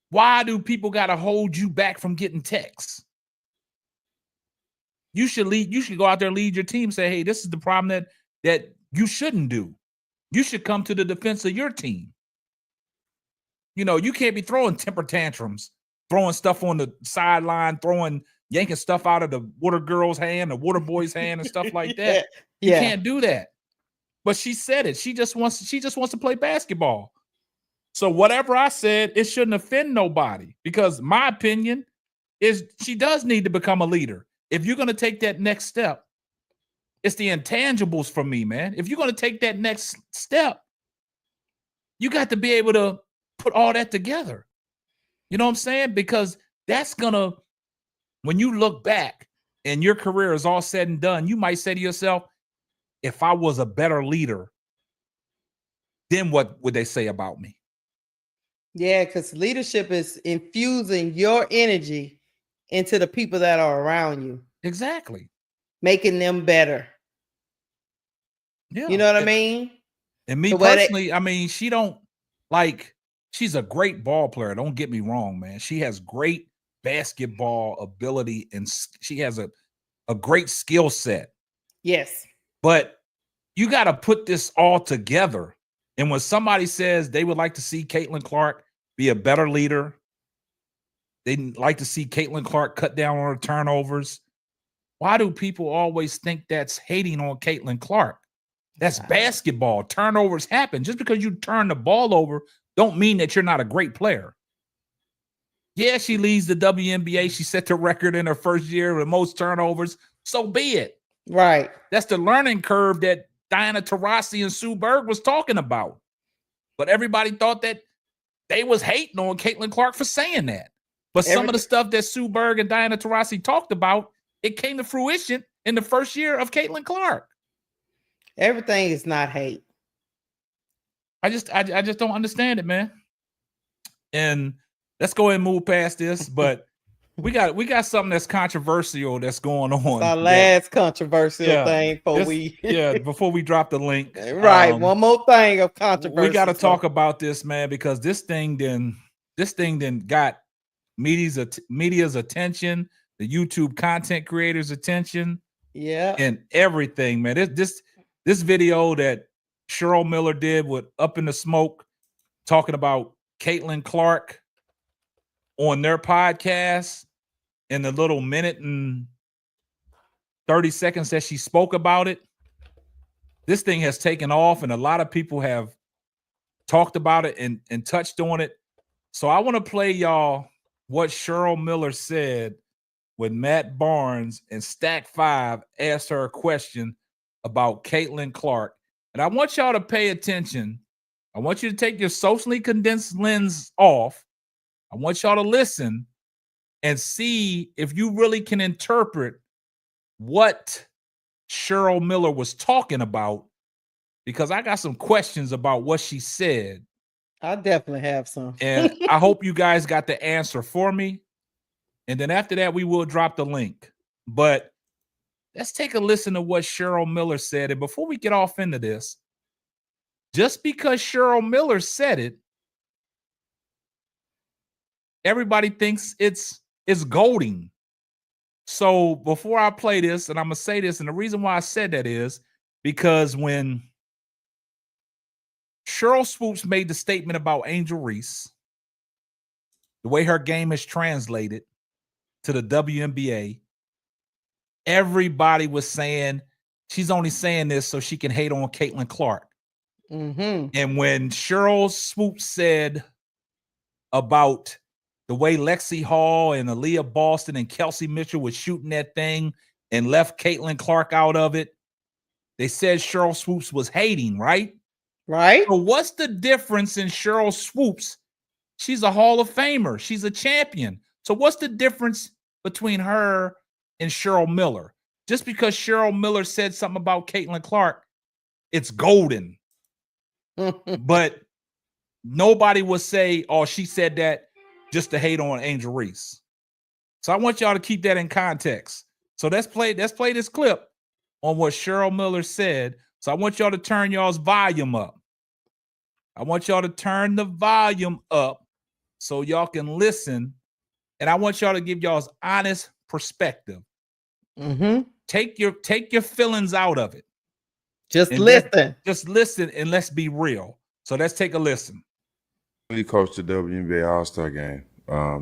why do people got to hold you back from getting texts? You should lead. You should go out there and lead your team. Say, hey, this is the problem that you shouldn't do. You should come to the defense of your team. You can't be throwing temper tantrums, throwing stuff on the sideline, yanking stuff out of the water girl's hand, the water boy's hand, and stuff like that. You can't do that. But she said it. She just wants to play basketball. So whatever I said, it shouldn't offend nobody, because my opinion is she does need to become a leader. If you're going to take that next step, it's the intangibles for me, man. If you're going to take that next step, you got to be able to put all that together. You know what I'm saying? Because that's going to, when you look back and your career is all said and done, you might say to yourself, if I was a better leader, then what would they say about me? Yeah, because leadership is infusing your energy into the people that are around you. Exactly. Making them better. Yeah. You know what I mean? And me personally, I mean, she's a great ball player. Don't get me wrong, man. She has great basketball ability and she has a great skill set. Yes. But you got to put this all together. And when somebody says they would like to see Caitlin Clark be a better leader, they'd like to see Caitlin Clark cut down on her turnovers, why do people always think that's hating on Caitlin Clark? That's basketball. Turnovers happen. Just because you turn the ball over don't mean that you're not a great player. Yeah, she leads the WNBA. She set the record in her first year with most turnovers. So be it. Right. That's the learning curve that Diana Taurasi and Sue Bird was talking about. But everybody thought that they was hating on Caitlin Clark for saying that. But some of the stuff that Sue Bird and Diana Taurasi talked about, it came to fruition in the first year of Caitlin Clark. Everything is not hate. I just don't understand it, man. And let's go ahead and move past this. But we got something that's controversial that's going on. Our last controversial thing before we drop the link. Right. One more thing of controversy. We got to talk about this, man, because this thing then got media's attention, the YouTube content creators' attention, and everything, man. This video that Cheryl Miller did with Up in the Smoke, talking about Caitlin Clark on their podcast, in the little minute and 30 seconds that she spoke about it, this thing has taken off, and a lot of people have talked about it and touched on it. So I want to play y'all what Cheryl Miller said when Matt Barnes and Stack 5 asked her a question about Caitlin Clark. And I want y'all to pay attention. I want you to take your socially condensed lens off. I want y'all to listen and see if you really can interpret what Cheryl Miller was talking about, because I got some questions about what she said. I definitely have some. And I hope you guys got the answer for me. And then after that, we will drop the link. But let's take a listen to what Cheryl Miller said. And before we get off into this, just because Cheryl Miller said it, everybody thinks it's golding. So before I play this, and I'm going to say this, and the reason why I said that is because when Cheryl Swoops made the statement about Angel Reese, the way her game is translated to the WNBA, everybody was saying she's only saying this so she can hate on Caitlin Clark. And when Cheryl Swoops said about the way Lexi Hall and Aaliyah Boston and Kelsey Mitchell was shooting that thing and left Caitlin Clark out of it, they said Cheryl Swoops was hating, right? Right. So what's the difference in Cheryl Swoops? She's a Hall of Famer. She's a champion. So what's the difference between her and Cheryl Miller? Just because Cheryl Miller said something about Caitlin Clark, it's golden. But nobody would say, oh, she said that just to hate on Angel Reese. So I want y'all to keep that in context. So let's play this clip on what Cheryl Miller said. So I want y'all to turn y'all's volume up. I want y'all to turn the volume up so y'all can listen. And I want y'all to give y'all's honest perspective. Take your feelings out of it. Just listen. Just listen, and let's be real. So let's take a listen. You coached the WNBA All-Star game.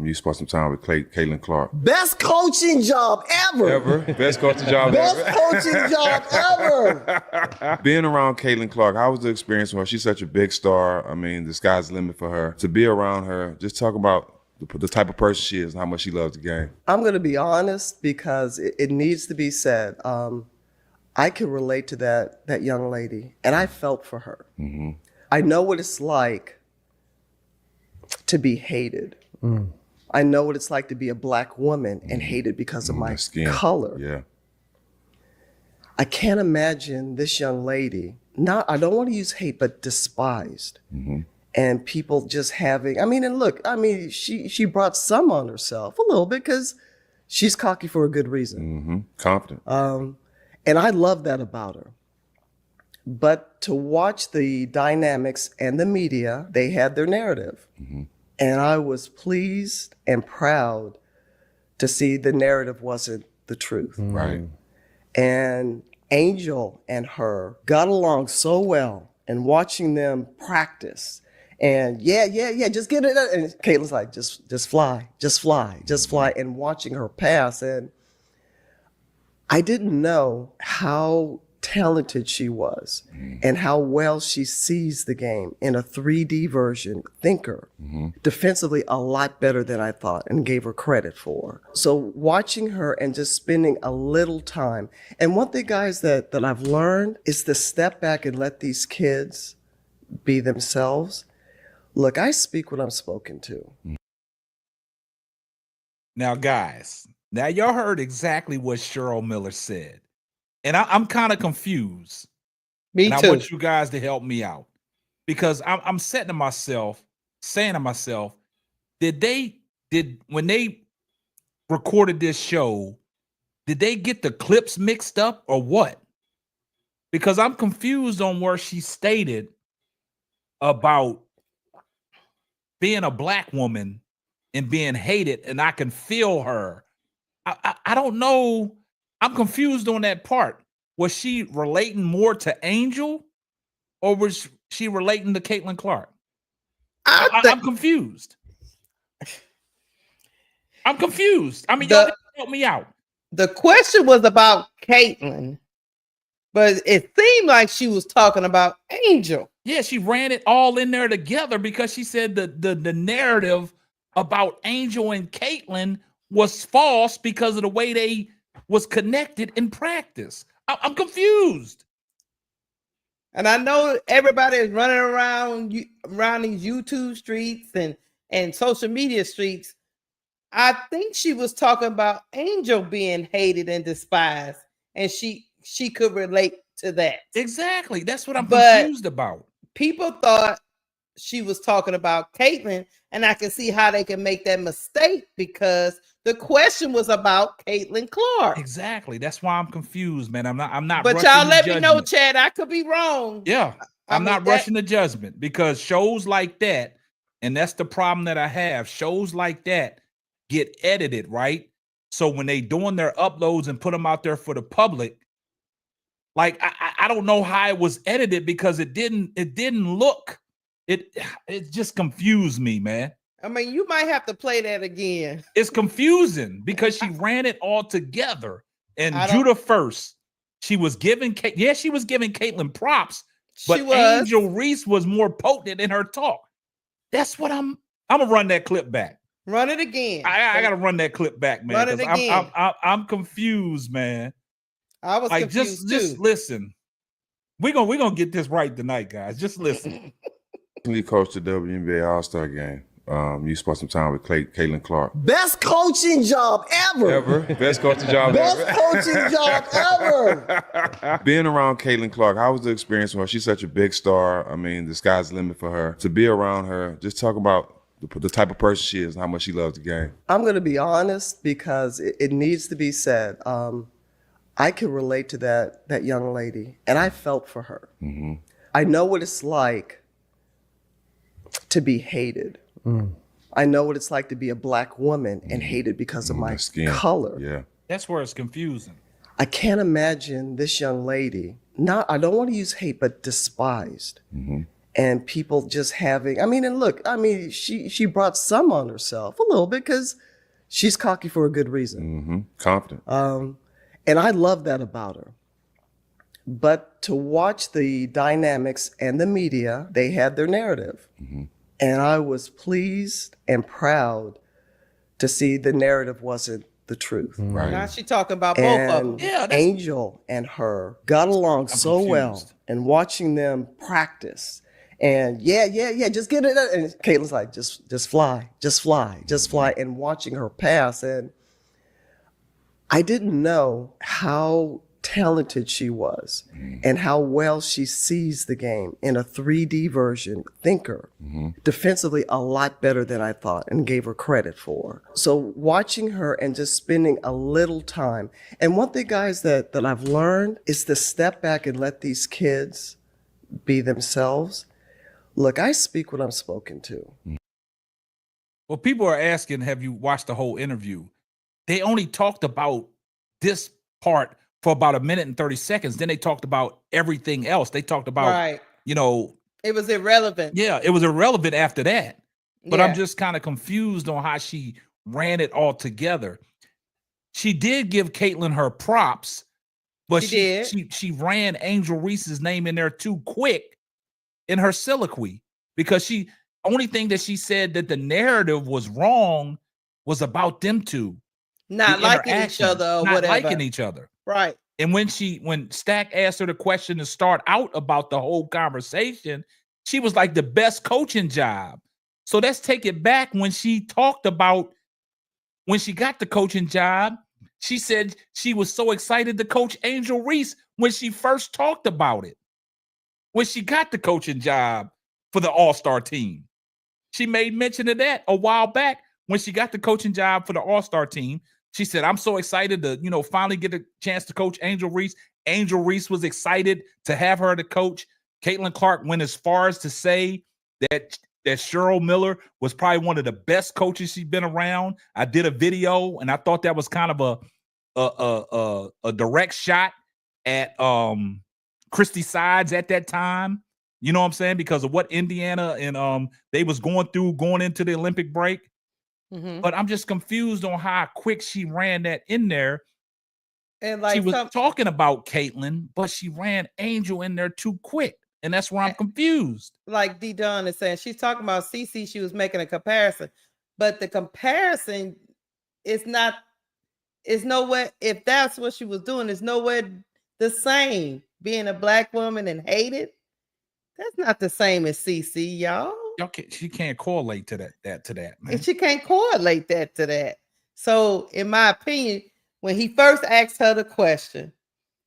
You spent some time with Caitlin Clark. Best coaching job ever. Best coaching job Best ever. coaching job ever. Being around Caitlin Clark, how was the experience with her? She's such a big star. I mean, the sky's the limit for her. To be around her, just talk about the type of person she is and how much she loves the game. I'm going to be honest because it needs to be said. I can relate to that young lady, and I felt for her. I know what it's like to be hated. I know what it's like to be a Black woman and hated because of my skin. color. Yeah. I can't imagine this young lady, I don't want to use hate, but despised. And people just having, she brought some on herself a little bit because she's cocky for a good reason. Confident. And I love that about her. But to watch the dynamics and the media, they had their narrative. And I was pleased and proud to see the narrative wasn't the truth. Right. And Angel and her got along so well, and watching them practice and just get it. And Caitlin's like, just fly. And watching her pass. And I didn't know how talented she was and how well she sees the game in a 3D version, thinker, defensively a lot better than I thought and gave her credit for. So watching her and just spending a little time. And one thing, guys, that I've learned is to step back and let these kids be themselves. Look, I speak what I'm spoken to. Now, guys, y'all heard exactly what Cheryl Miller said. And I'm kind of confused. Me too. I want you guys to help me out, because I'm saying to myself, when they recorded this show, did they get the clips mixed up or what? Because I'm confused on where she stated about being a black woman and being hated, and I can feel her. I don't know. I'm confused on that part. Was she relating more to Angel, or was she relating to Caitlin Clark? I'm confused. I'm confused. I mean, y'all help me out. The question was about Caitlin, but it seemed like she was talking about Angel. Yeah, she ran it all in there together because she said the narrative about Angel and Caitlin was false because of the way they was connected in practice. I'm confused. And I know everybody is running around these YouTube streets and social media streets. I think she was talking about Angel being hated and despised, and she could relate to that. Exactly. That's what I'm confused about. People thought she was talking about Caitlin, and I can see how they can make that mistake because the question was about Caitlin Clark. Exactly. That's why I'm confused, man. I'm not. But y'all let me know, Chad. I could be wrong. Yeah, I'm not rushing the judgment because shows like that, and that's the problem that I have. Shows like that get edited, right? So when they doing their uploads and put them out there for the public, like I don't know how it was edited because it didn't look. It just confused me, man. I mean, you might have to play that again. It's confusing because she ran it all together. And Judah first, she was giving Caitlin props, but Angel Reese was more potent in her talk. That's what I'm gonna run that clip back. Run it again. I gotta run that clip back, man. Run it again. I'm confused, man. I was confused too. Just listen. We're gonna get this right tonight, guys. Just listen. He coached the WNBA All-Star game. You spent some time with Caitlin Clark. Best coaching job ever. Best coaching job Best ever. coaching job ever. Being around Caitlin Clark, how was the experience for her? She's such a big star. I mean, the sky's the limit for her. To be around her, just talk about the type of person she is and how much she loves the game. I'm going to be honest because it needs to be said. I can relate to that young lady, and I felt for her. Mm-hmm. I know what it's like to be hated. I know what it's like to be a black woman and hated because of my skin. Color. Yeah. That's where it's confusing. I can't imagine this young lady, I don't want to use hate, but despised. Mm-hmm. And people just having, she brought some on herself a little bit because she's cocky for a good reason. Mm-hmm. Confident. And I love that about her. But to watch the dynamics and the media, they had their narrative. Mm-hmm. And I was pleased and proud to see the narrative wasn't the truth. Right. Now she talking about both of them. Yeah, Angel and her got along so well, and watching them practice. And just get it. And Caitlin's like, just fly, and watching her pass. And I didn't know how talented she was and how well she sees the game in a 3D version, thinker, defensively a lot better than I thought and gave her credit for. So watching her and just spending a little time. And one thing, guys, that I've learned is to step back and let these kids be themselves. Look, I speak what I'm spoken to. Well, people are asking, have you watched the whole interview? They only talked about this part for about 1 minute and 30 seconds. Then they talked about everything else. They talked about, it was irrelevant. Yeah, it was irrelevant after that. But I'm just kind of confused on how she ran it all together. She did give Caitlin her props, but she ran Angel Reese's name in there too quick in her soliloquy because only thing that she said that the narrative was wrong was about them two. Not liking each other or not whatever. liking each other. Right. And when Stack asked her the question to start out about the whole conversation, she was like the best coaching job. So let's take it back when she talked about when she got the coaching job. She said she was so excited to coach Angel Reese when she first talked about it. When she got the coaching job for the All-Star team. She made mention of that a while back when she got the coaching job for the All-Star team, she said, I'm so excited to, finally get a chance to coach Angel Reese. Angel Reese was excited to have her to coach. Caitlin Clark went as far as to say that Cheryl Miller was probably one of the best coaches she's been around. I did a video, and I thought that was kind of a direct shot at Christy Sides at that time. You know what I'm saying? Because of what Indiana and they was going through going into the Olympic break. Mhm. But I'm just confused on how quick she ran that in there. And like She was talking about Caitlin, but she ran Angel in there too quick. And that's where I'm confused. like D Don is saying, she's talking about CC, she was making a comparison, but the comparison is nowhere. If that's what she was doing, is nowhere the same. Being a black woman and hated, that's not the same as CC, y'all. She can't correlate to that, man. And she can't correlate that to that. So, in my opinion, when he first asked her the question,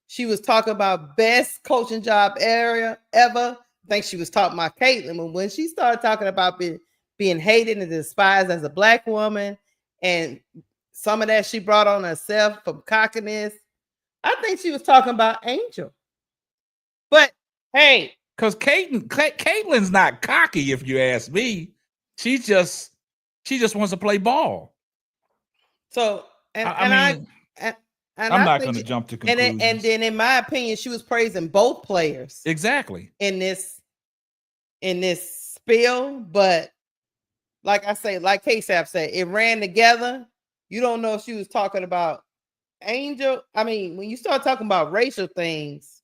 she was talking about best coaching job area ever. I think she was talking about Caitlin. But when she started talking about being hated and despised as a black woman, and some of that she brought on herself from cockiness, I think she was talking about Angel. But hey, because Caitlin's not cocky, if you ask me. She just wants to play ball. So I'm not going to jump to conclusions. And then, in my opinion, she was praising both players exactly in this spiel. But like I say, like K-Sap said, it ran together. You don't know if she was talking about Angel. I mean, when you start talking about racial things,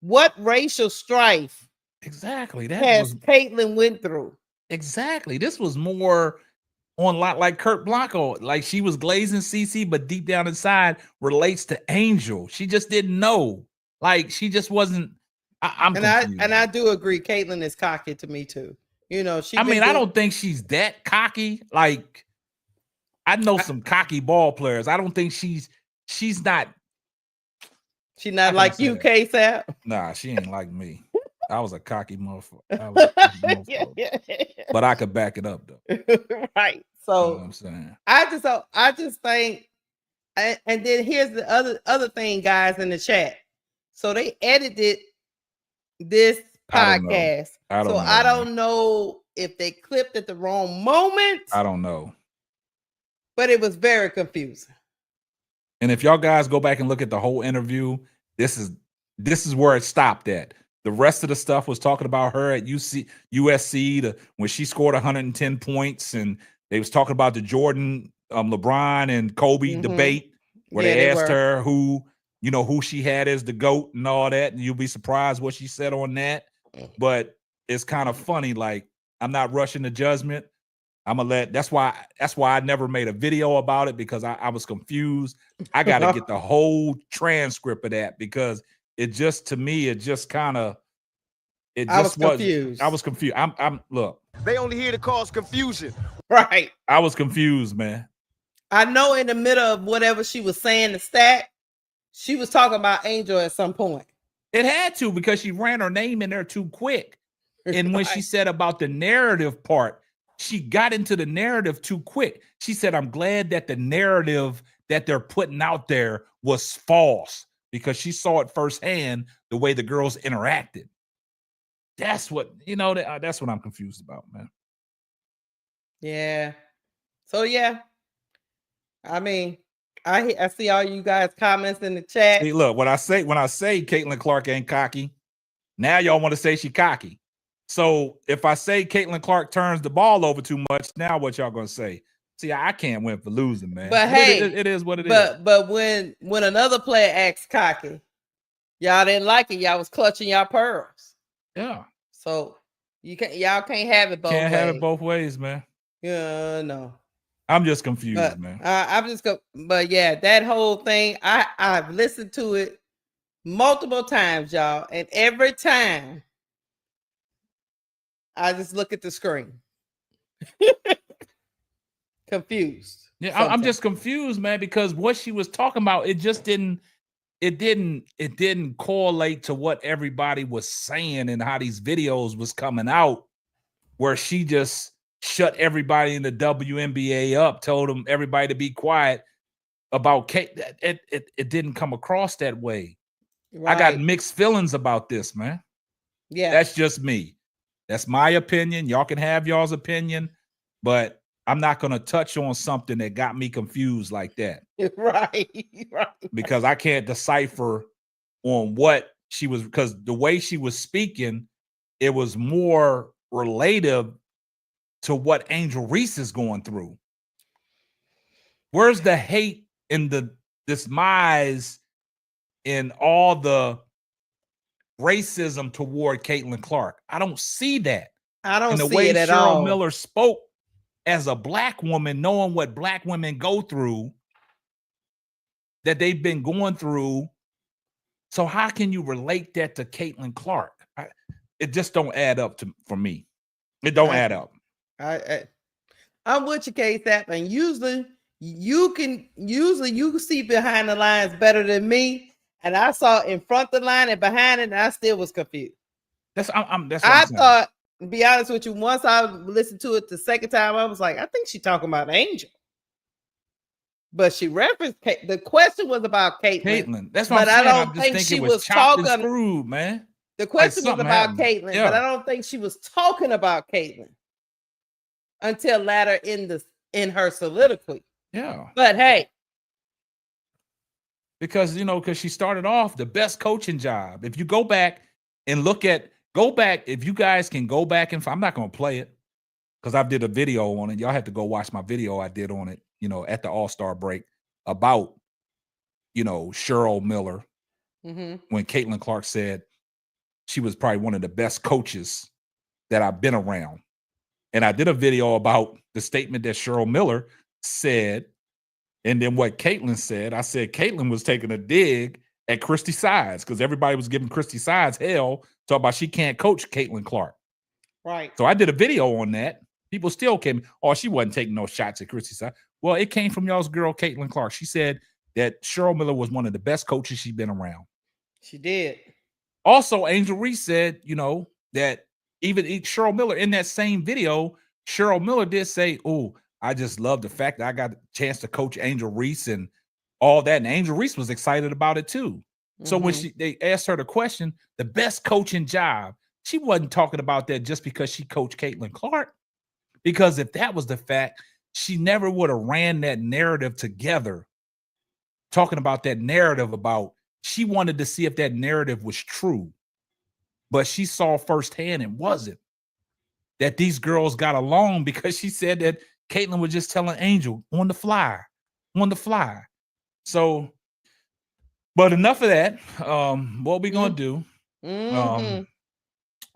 what racial strife exactly has Caitlin went through? Exactly. This was more on like Kurt Blanco, like she was glazing CC, but deep down inside relates to Angel. She just didn't know. Like she just wasn't. I do agree. Caitlin is cocky to me too. I don't think she's that cocky. Like I know some cocky ball players. I don't think she's not. She's not like you, K-Sap. Nah, she ain't like me. I was a cocky motherfucker. Yeah. But I could back it up though. Right. So you know what I'm saying, I just think, and then here's the other thing, guys, in the chat. So they edited this podcast. I don't know if they clipped at the wrong moment. I don't know. But it was very confusing. And if y'all guys go back and look at the whole interview, this is where it stopped at. The rest of the stuff was talking about her at USC when she scored 110 points, and they was talking about the Jordan, LeBron, and Kobe debate where they asked her who she had as the GOAT and all that, and you'll be surprised what she said on that. But it's kind of funny. Like, I'm not rushing to judgment. That's why I never made a video about it, because I was confused. I got to get the whole transcript of that, because I was confused. Look. They only here to cause confusion. Right. I was confused, man. I know in the middle of whatever she was saying, the stat, she was talking about Angel at some point. It had to, because she ran her name in there too quick. And when she said about the narrative part, she got into the narrative too quick. She said, I'm glad that the narrative that they're putting out there was false, because she saw it firsthand, the way the girls interacted. That's what, that's what I'm confused about, man. Yeah. So, yeah. I mean, I see all you guys' comments in the chat. See, look, when I say Caitlin Clark ain't cocky, now y'all want to say she cocky. So if I say Caitlin Clark turns the ball over too much, now what y'all gonna say? See, I can't win for losing, man. But hey, it is what it is. But when another player acts cocky, y'all didn't like it. Y'all was clutching y'all pearls. Yeah. So y'all can't have it both ways. Can't have it both ways, man. Yeah, no. I'm just confused, man. But yeah, that whole thing, I've listened to it multiple times, y'all, and every time I just look at the screen. Confused. Yeah, I'm just confused, man, because what she was talking about, it didn't correlate to what everybody was saying and how these videos was coming out, where she shut everybody in the WNBA up, told them everybody to be quiet about Kate. It didn't come across that way. Right. I got mixed feelings about this, man. Yeah. That's just me. That's my opinion. Y'all can have y'all's opinion, but I'm not going to touch on something that got me confused like that. Right. Because I can't decipher on what she was, because the way she was speaking, it was more relative to what Angel Reese is going through. Where's the hate and the demise and all the racism toward Caitlin Clark? I don't see that. I don't and the see way it at Cheryl all. Miller spoke as a black woman, knowing what black women go through, that they've been going through. So how can you relate that to Caitlin Clark? It just don't add up for me. It don't add up. I'm with you, K-Sap, and usually you can see behind the lines better than me. And I saw in front of the line and behind it, and I still was confused. That's what I'm thought, to be honest with you, once I listened to it the second time, I was like, I think she's talking about Angel. But she referenced the question was about Caitlin. That's what but I'm saying. I don't think she was talking. Screwed, man. The question was about Caitlin, yeah. but I don't think she was talking about Caitlin until later in her soliloquy. Yeah. But hey, because she started off the best coaching job. If you go back and if you guys can go back and I'm not going to play it because I did a video on it. Y'all have to go watch my video I did on it, at the All-Star break about, Cheryl Miller when Caitlin Clark said she was probably one of the best coaches that I've been around. And I did a video about the statement that Cheryl Miller said. And then what Caitlin said, I said Caitlin was taking a dig at Christy Sides because everybody was giving Christy Sides hell, talking about she can't coach Caitlin Clark. Right. So I did a video on that. People still came, she wasn't taking no shots at Christy Sides. Well, it came from y'all's girl, Caitlin Clark. She said that Cheryl Miller was one of the best coaches she's been around. She did. Also, Angel Reese said, that even Cheryl Miller in that same video, Cheryl Miller did say, "Oh, I just love the fact that I got a chance to coach Angel Reese and all that." And Angel Reese was excited about it too. So when they asked her the question, the best coaching job, she wasn't talking about that just because she coached Caitlin Clark. Because if that was the fact, she never would have ran that narrative together, talking about that narrative about she wanted to see if that narrative was true. But she saw firsthand it wasn't. That these girls got along because she said that Caitlin was just telling Angel on the fly. So, but enough of that. What we gonna do?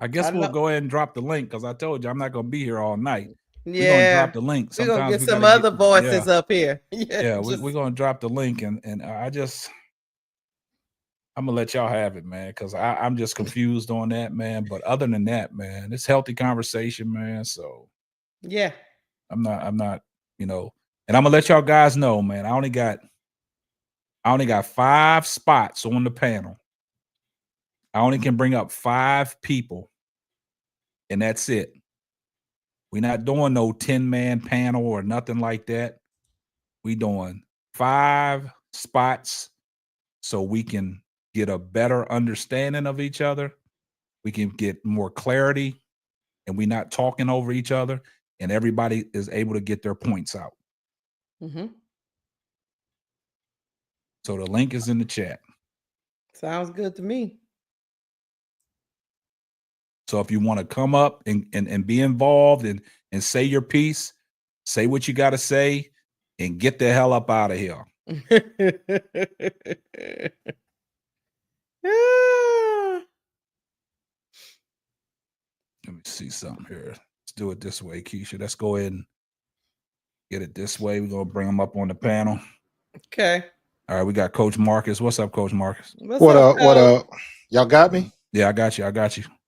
I guess we'll go ahead and drop the link because I told you I'm not gonna be here all night. Yeah, we're gonna drop the link. We're gonna get some other voices up here. We're gonna drop the link, and I'm gonna let y'all have it, man, because I'm just confused on that, man. But other than that, man, it's healthy conversation, man. So yeah, I'm not, and I'm gonna let y'all guys know, man. I only got 5 spots on the panel. I only can bring up 5 people, and that's it. We're not doing no 10-man panel or nothing like that. We doing 5 spots so we can get a better understanding of each other. We can get more clarity, and we're not talking over each other, and everybody is able to get their points out. So the link is in the chat. Sounds good to me. So if you want to come up and be involved and say your piece, say what you got to say, and get the hell up out of here. Let me see something here. Let's do it this way, Keisha. Let's go ahead and get it this way. We're going to bring them up on the panel. Okay. All right, we got Coach Marcus. What's up, Coach Marcus? What up? Y'all got me? Yeah, I got you.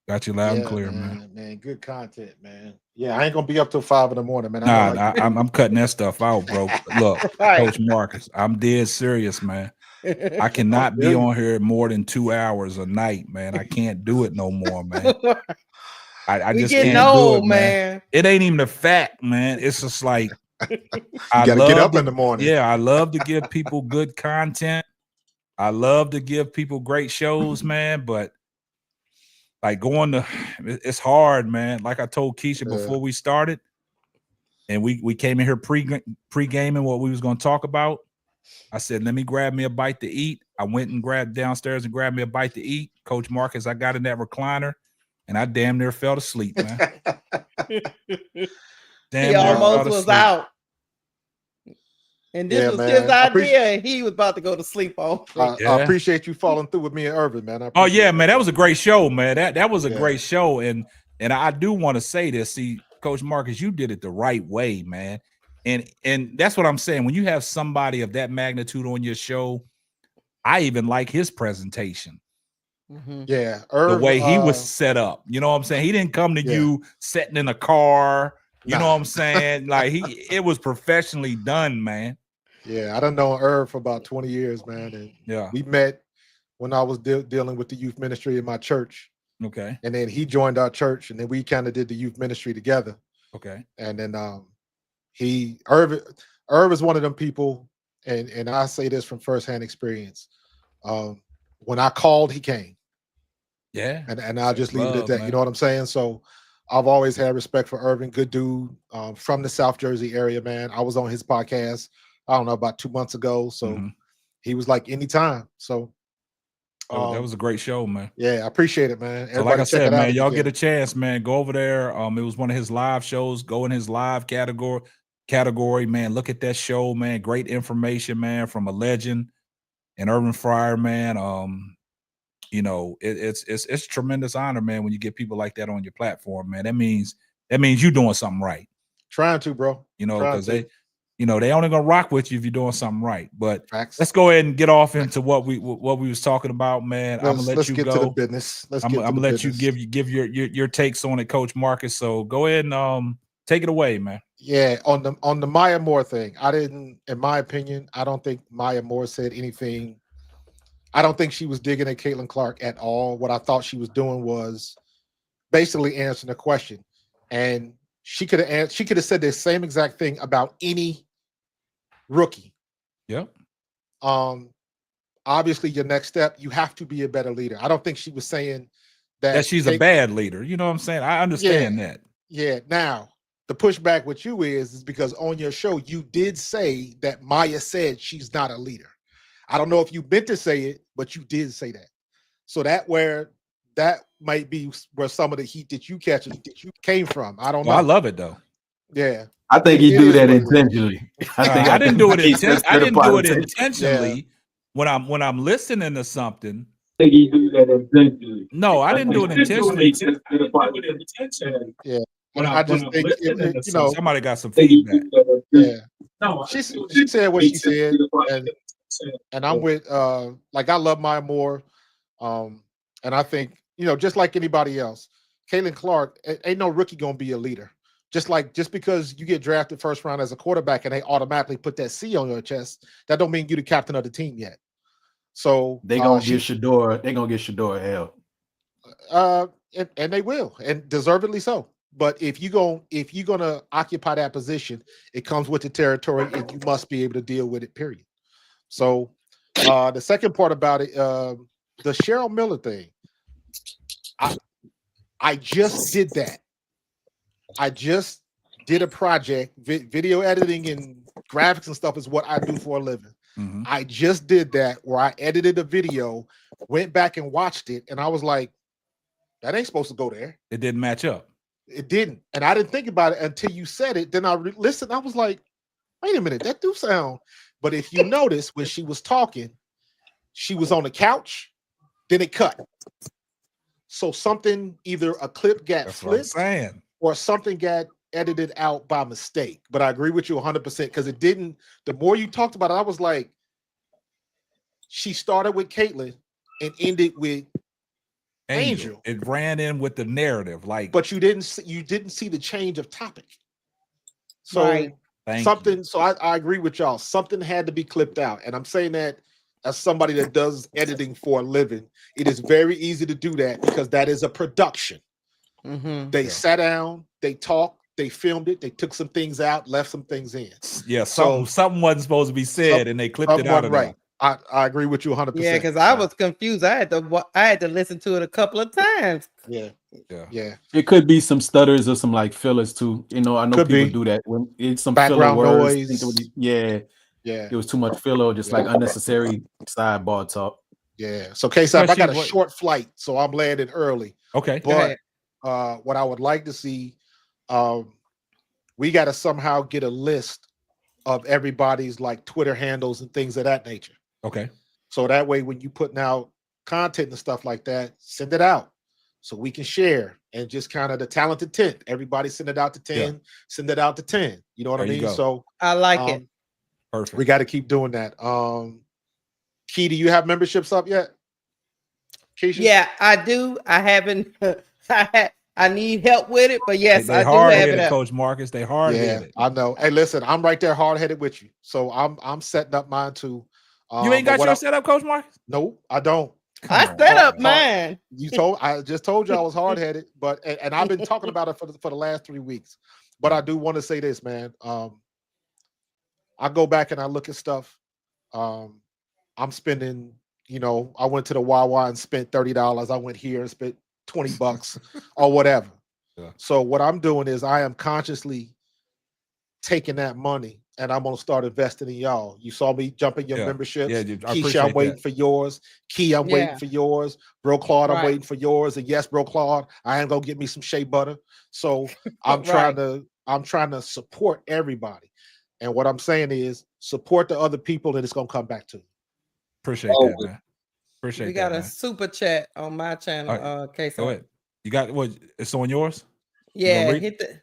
Got you loud and clear, man. Good content, man. Yeah, I ain't gonna be up till 5 a.m, man. I'm cutting that stuff out, bro. Look, Coach Marcus, I'm dead serious, man. I cannot be on here more than 2 hours a night, man. I can't do it no more, man. I We just getting can't do old, it, man. man. It ain't even a fact, man. It's just like You got to get up in the morning. Yeah, I love to give people good content. I love to give people great shows, man. But like it's hard, man. Like I told Keisha before we started, and we came in here pre-gaming what we was going to talk about. I said, let me grab me a bite to eat. I went and grabbed downstairs and grabbed me a bite to eat. Coach Marcus, I got in that recliner, and I damn near fell asleep, man. He almost was out. And this was his idea, and he was about to go to sleep on. I appreciate you falling through with me and Irvin, man. Oh yeah, man, that was a great show, man. That was a great show, and I do want to say this. See, Coach Marcus, you did it the right way, man. And that's what I'm saying. When you have somebody of that magnitude on your show, I even like his presentation. Yeah, the way he was set up. You know what I'm saying? He didn't come to you sitting in a car. You know what I'm saying? Like it was professionally done, man. Yeah, I done known Irv for about 20 years, man. And we met when I was dealing with the youth ministry in my church. Okay. And then he joined our church, and then we kind of did the youth ministry together. Okay. And then Irv is one of them people, and I say this from firsthand experience. When I called, he came. Yeah. And I'll just leave it at that. Man. You know what I'm saying? So I've always had respect for Irvin, good dude, from the South Jersey area, man. I was on his podcast, I don't know, about 2 months ago. So he was like, anytime. So that was a great show, man. Yeah, I appreciate it, man. So like I said, man, y'all get a chance, man. Go over there. It was one of his live shows. Go in his live category, man. Look at that show, man. Great information, man, from a legend and Irvin Fryer, man. You know, it's a tremendous honor, man, when you get people like that on your platform, man. That means you're doing something right. Trying to, bro. You know, because they only gonna rock with you if you're doing something right. But let's go ahead and get off into what we was talking about, man. I'm gonna let you go. Let's get to the business. I'm gonna let you give your takes on it, Coach Marcus. So go ahead and take it away, man. Yeah, on the Maya Moore thing, in my opinion, I don't think Maya Moore said anything. I don't think she was digging at Caitlin Clark at all. What I thought she was doing was basically answering a question, and she could have said the same exact thing about any rookie. Yep. Obviously, your next step, you have to be a better leader. I don't think she was saying that she's a bad leader. You know what I'm saying? I understand that. Yeah. Now, the pushback with you is because on your show, you did say that Maya said she's not a leader. I don't know if you meant to say it, but you did say that. So that might be where some of the heat that you came from. I don't know. I love it though. Yeah. I think he do that intentionally. I didn't do it intentionally. When I'm listening to something. I think he do that intentionally. No, I didn't do it intentionally. Yeah. I just think somebody got some feedback. Yeah. She said what she said, and I'm with like I love Maya Moore. And I think, just like anybody else, Caitlin Clark, ain't no rookie gonna be a leader. Just because you get drafted first round as a quarterback and they automatically put that C on your chest, that don't mean you're the captain of the team yet. So they gonna give Shador hell. And they will, and deservedly so. But if you're gonna occupy that position, it comes with the territory, and you must be able to deal with it. Period. So the second part about it, the Cheryl Miller thing, I just did that. I just did a project. Video editing and graphics and stuff is what I do for a living. Mm-hmm. I just did that where I edited a video, went back and watched it, and I was like, that ain't supposed to go there. It didn't match up. It didn't. And I didn't think about it until you said it. Then I listened. I was like, wait a minute, that do sound. But if you notice, when she was talking, she was on the couch, then it cut. So something, either a clip got flipped or something got edited out by mistake. But I agree with you 100% because it didn't. The more you talked about it, I was like, she started with Caitlin and ended with Angel. It ran in with the narrative, but you didn't see the change of topic. So So I agree with y'all. Something had to be clipped out, and I'm saying that as somebody that does editing for a living, it is very easy to do that because that is a production. They sat down, they talked, they filmed it, they took some things out, left some things in. Yeah, something wasn't supposed to be said, and they clipped it out of there. I agree with you 100%. Yeah, because I was confused. I had to listen to it a couple of times. Yeah. It could be some stutters or some like fillers too. You know, I know Could people be. do that when it's some Background filler words. noise. Yeah. It was too much filler, just like unnecessary sidebar talk. Yeah. So K-Sap, I got a short flight, so I'm landing early. Okay. But what I would like to see, we got to somehow get a list of everybody's like Twitter handles and things of that nature. Okay. So that way, when you putting out content and stuff like that, send it out so we can share and just kind of the talented 10. Everybody send it out to 10, send it out to 10. You know what I mean? So I like it. Perfect. We got to keep doing that. Key, do you have memberships up yet? Keisha? Yeah, I do. I haven't. I need help with it, but yes, they I do hard have it headed, up. Coach Marcus. They hard headed. I know. Hey, listen, I'm right there hard headed with you. So I'm setting up mine too. You ain't got your set up, Coach Marcus? No, I don't. I set up mine. I just told you I was hard headed, but and I've been talking about it for the last 3 weeks. But I do want to say this, man. I go back and I look at stuff. I'm spending, I went to the Wawa and spent $30. I went here and spent $20 or whatever. Yeah. So what I'm doing is I am consciously taking that money and I'm gonna start investing in y'all. You saw me jumping your memberships. Yeah, Keisha, I'm waiting for yours. Key, I'm waiting for yours. Bro Claude, I'm waiting for yours. And yes, Bro Claude, I am gonna get me some shea butter. So I'm trying to support everybody. And what I'm saying is support the other people and it's gonna come back to you. Appreciate that, man. Appreciate we that. got a super chat on my channel. Go ahead. You got what? It's on yours? Yeah, hit the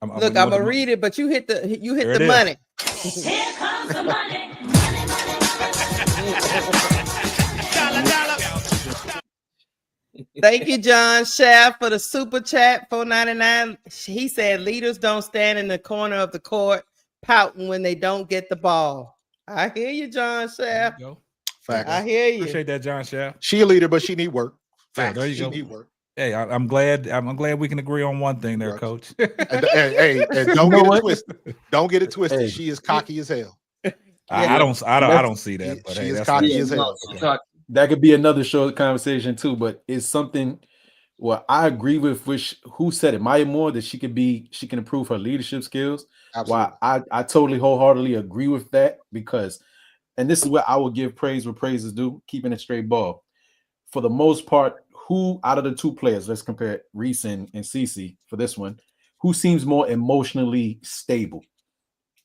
I'm gonna read it, but you hit the money. Here comes the money. Thank you, John Shaft, for the super chat, $4.99. He said leaders don't stand in the corner of the court pouting when they don't get the ball. I hear you, John Shaft. Facts. I hear you. Appreciate that, John Shaft. She a leader, but she need work. Yeah, there you she go. Need work. Hey, I'm glad we can agree on one thing there, Coach. and don't get it twisted. Don't get it twisted. Hey. She is cocky as hell. I don't see that. But she is cocky as hell. That could be another short conversation too. But it's something. Well, I agree with who said it. Maya Moore, that she can improve her leadership skills. Absolutely. Well, I totally wholeheartedly agree with that because, and this is where I will give praise where praise is due. Keeping it straight ball. For the most part, who out of the two players, let's compare Reese and Cece for this one, who seems more emotionally stable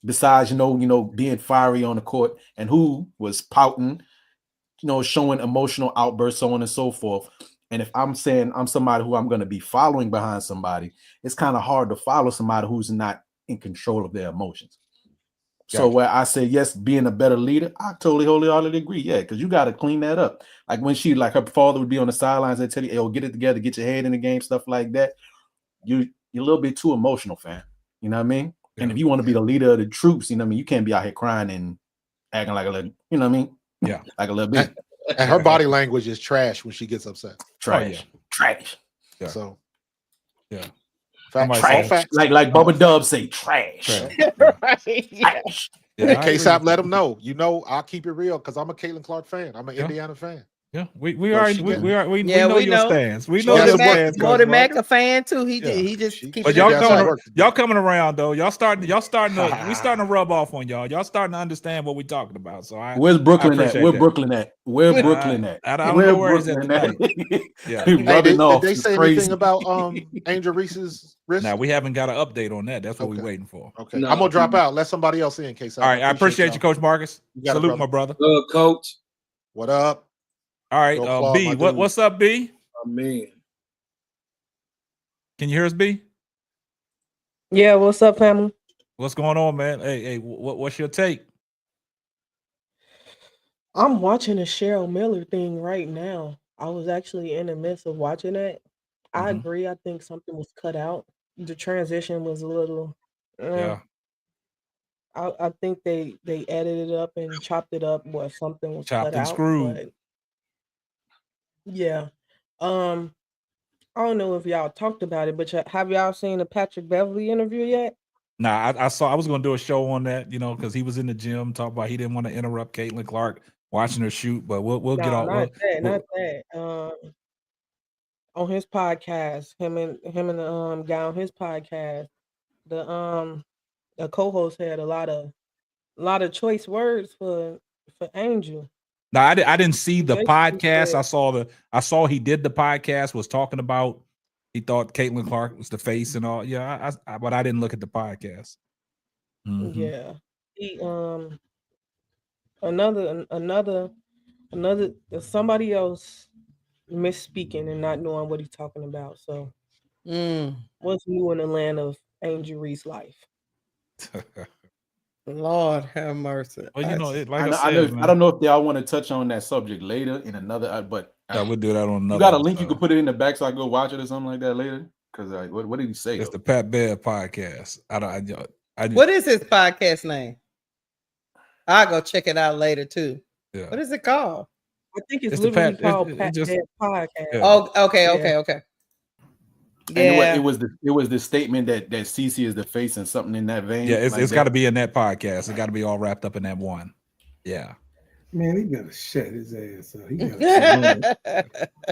besides, being fiery on the court, and who was pouting, showing emotional outbursts, so on and so forth. And if I'm saying I'm somebody who I'm going to be following behind somebody, it's kind of hard to follow somebody who's not in control of their emotions. So where I say, yes, being a better leader, I totally, wholeheartedly agree. Yeah, because you got to clean that up. Like when her father would be on the sidelines and tell you, hey, get it together, get your head in the game, stuff like that. You're a little bit too emotional, fam. You know what I mean? Yeah. And if you want to be the leader of the troops, you know what I mean? You can't be out here crying and acting like a little, you know what I mean? Yeah. Like a little bit. And her body language is trash when she gets upset. Trash. Trash. Yeah. So, yeah. Trash. Like Bubba Dub say, trash. Trash. Yeah, K-Sap, let them know. I'll keep it real because I'm a Caitlin Clark fan. I'm an Indiana fan. Yeah, we know your stance. We know your stance. Morty Mac a fan too. He just keeps. But y'all coming around though. We starting to rub off on y'all. Y'all starting to understand what we're talking about. So where's Brooklyn at? Where Brooklyn at? Where Brooklyn at? I don't know where he's at tonight. Yeah. Did they say anything about Angel Reese's wrist? Now we haven't got an update on that. That's what we're waiting for. Okay, I'm gonna drop out. Let somebody else in, case. All right, I appreciate you, Coach Marcus. Salute, my brother. Coach. What up? All right, B. What's up, B? Man. Can you hear us, B? Yeah, what's up, family? What's going on, man? Hey, what's your take? I'm watching the Cheryl Miller thing right now. I was actually in the midst of watching that. I agree. I think something was cut out. The transition was a little. Yeah. I think they edited it up and chopped it up where something was chopped cut and out. Screwed. But yeah. I don't know if y'all talked about it, but have y'all seen the Patrick Beverly interview yet? Nah, I saw. I was going to do a show on that, because he was in the gym talking about he didn't want to interrupt Caitlin Clark watching her shoot. But we'll get No, all. not that, We'll, not that. On his podcast, him and the guy on his podcast, the co-host had a lot of choice words for Angel. no, I didn't see the Basically podcast. said, I saw he did the podcast. Was talking about he thought Caitlin Clark was the face and all. Yeah, but I didn't look at the podcast. Mhm. yeah, he another somebody else misspeaking and not knowing what he's talking about. So, what's new in the land of Angel Reese life? Lord have mercy. Well, like I I said, man. don't know if y'all want to touch on that subject later in another, but Yeah, we'll do that on another. You got a link you could put it in the back so I go watch it or something like that later. Because what did he say? It's the Pat Bear podcast. What is his podcast name? I'll go check it out later too. Yeah. What is it called? I think it's literally called Pat Bear Podcast. Yeah. Oh, okay. And it was the statement that Cece is the face and something in that vein. Yeah, it's like got to be in that podcast. It got to be all wrapped up in that one. Yeah. Man, he gotta shut his ass up. He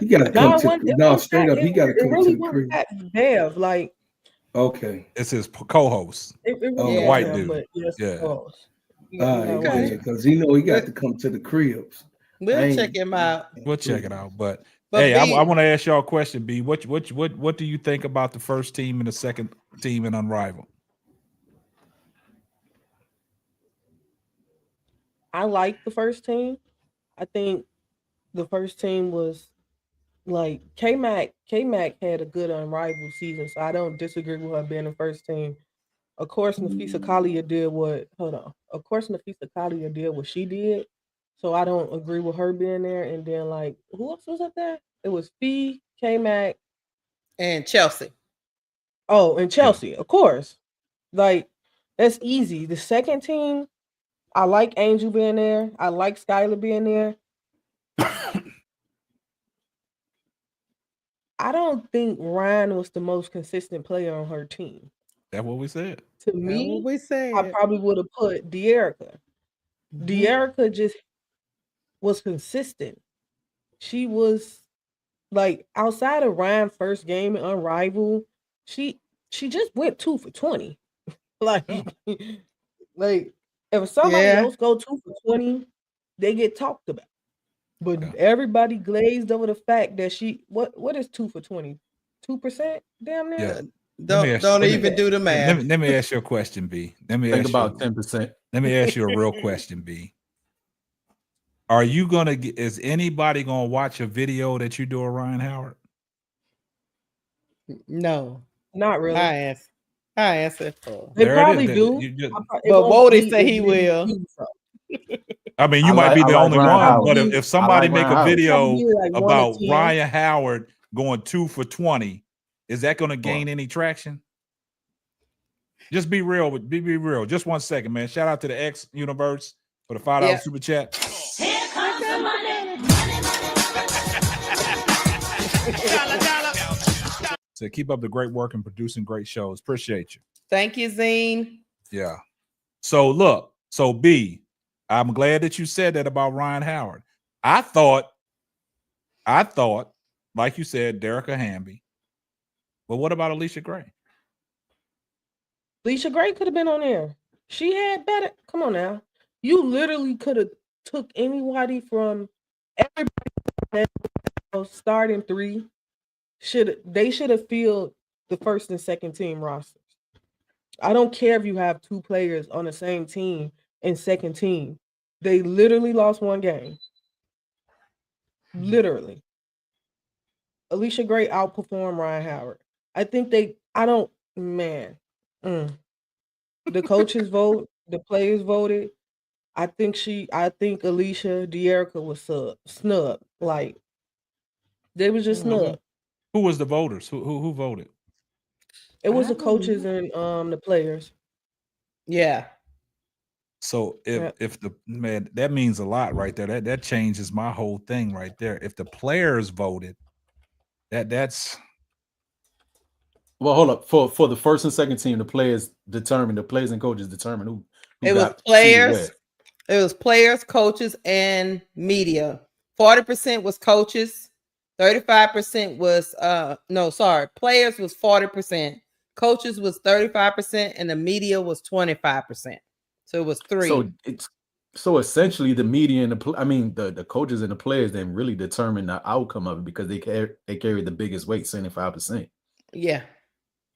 gotta come to straight up. He gotta come to the crib. Bev, like, okay, it's his co-host. The white dude. But yes, yeah. Because he got to come to the cribs. We'll check him out. We'll check it out. But hey, I want to ask y'all a question, B. What do you think about the first team and the second team in Unrivaled? I like the first team. I think the first team was like K-Mac had a good Unrivaled season, so I don't disagree with her being the first team. Of course, Nafisa Kalia did what she did. So I don't agree with her being there. And then like who else was up there? It was Fee, K-Mac, and Chelsea. Oh, and Chelsea, of course. Like that's easy. The second team, I like Angel being there. I like Skylar being there. I don't think Ryan was the most consistent player on her team. That's what we said. To me, I probably would have put De'Erica. De'Erica just was consistent. She was like outside of Ryan's first game in Unrivaled, she just went 2 for 20. like if somebody else go 2 for 20, they get talked about. But everybody glazed over the fact that she what is 2 for 20? 2%? Damn near. Yeah. Don't even do the math. Let me ask you a question, B. Think about 10%. Let me ask you a real question, B. Are you gonna is anybody gonna watch a video that you do of Ryan Howard? No, not really. I answer for. They probably do. But Wody say he will. I mean, you might be the only one, but if somebody make a video like about Ryan Howard going 2 for 20, is that going to gain any traction? Just be real. Be real. Just 1 second, man. Shout out to the X Universe for the $5 super chat. Here comes the money. So keep up the great work and producing great shows. Appreciate you. Thank you, Zine. Yeah. So look, B, I'm glad that you said that about Ryan Howard. I thought, like you said, De'Erica Hamby. But what about Alicia Gray? Alicia Gray could have been on there. She had better. Come on now. You literally could have took anybody from everybody starting 3. They should have filled the first and second team rosters. I don't care if you have 2 players on the same team and second team. They literally lost 1 game. Literally. Alicia Gray outperformed Ryan Howard. I think the coaches vote, the players voted. I think Alicia De'Erica was snubbed. Like they was just snubbed. Who was the voters? Who voted? It was the coaches and the players. Yeah. So if the man, that means a lot right there. That changes my whole thing right there. If the players voted, that's Well, hold up. For the first and second team, the players and coaches determine who It was got seated where. players. It was players, coaches, and media. 40% was coaches. 35% was players was 40%. Coaches was 35%, and the media was 25%. So it was 3. So essentially the media and the coaches and the players then really determine the outcome of it because they carry the biggest weight, 75%. Yeah.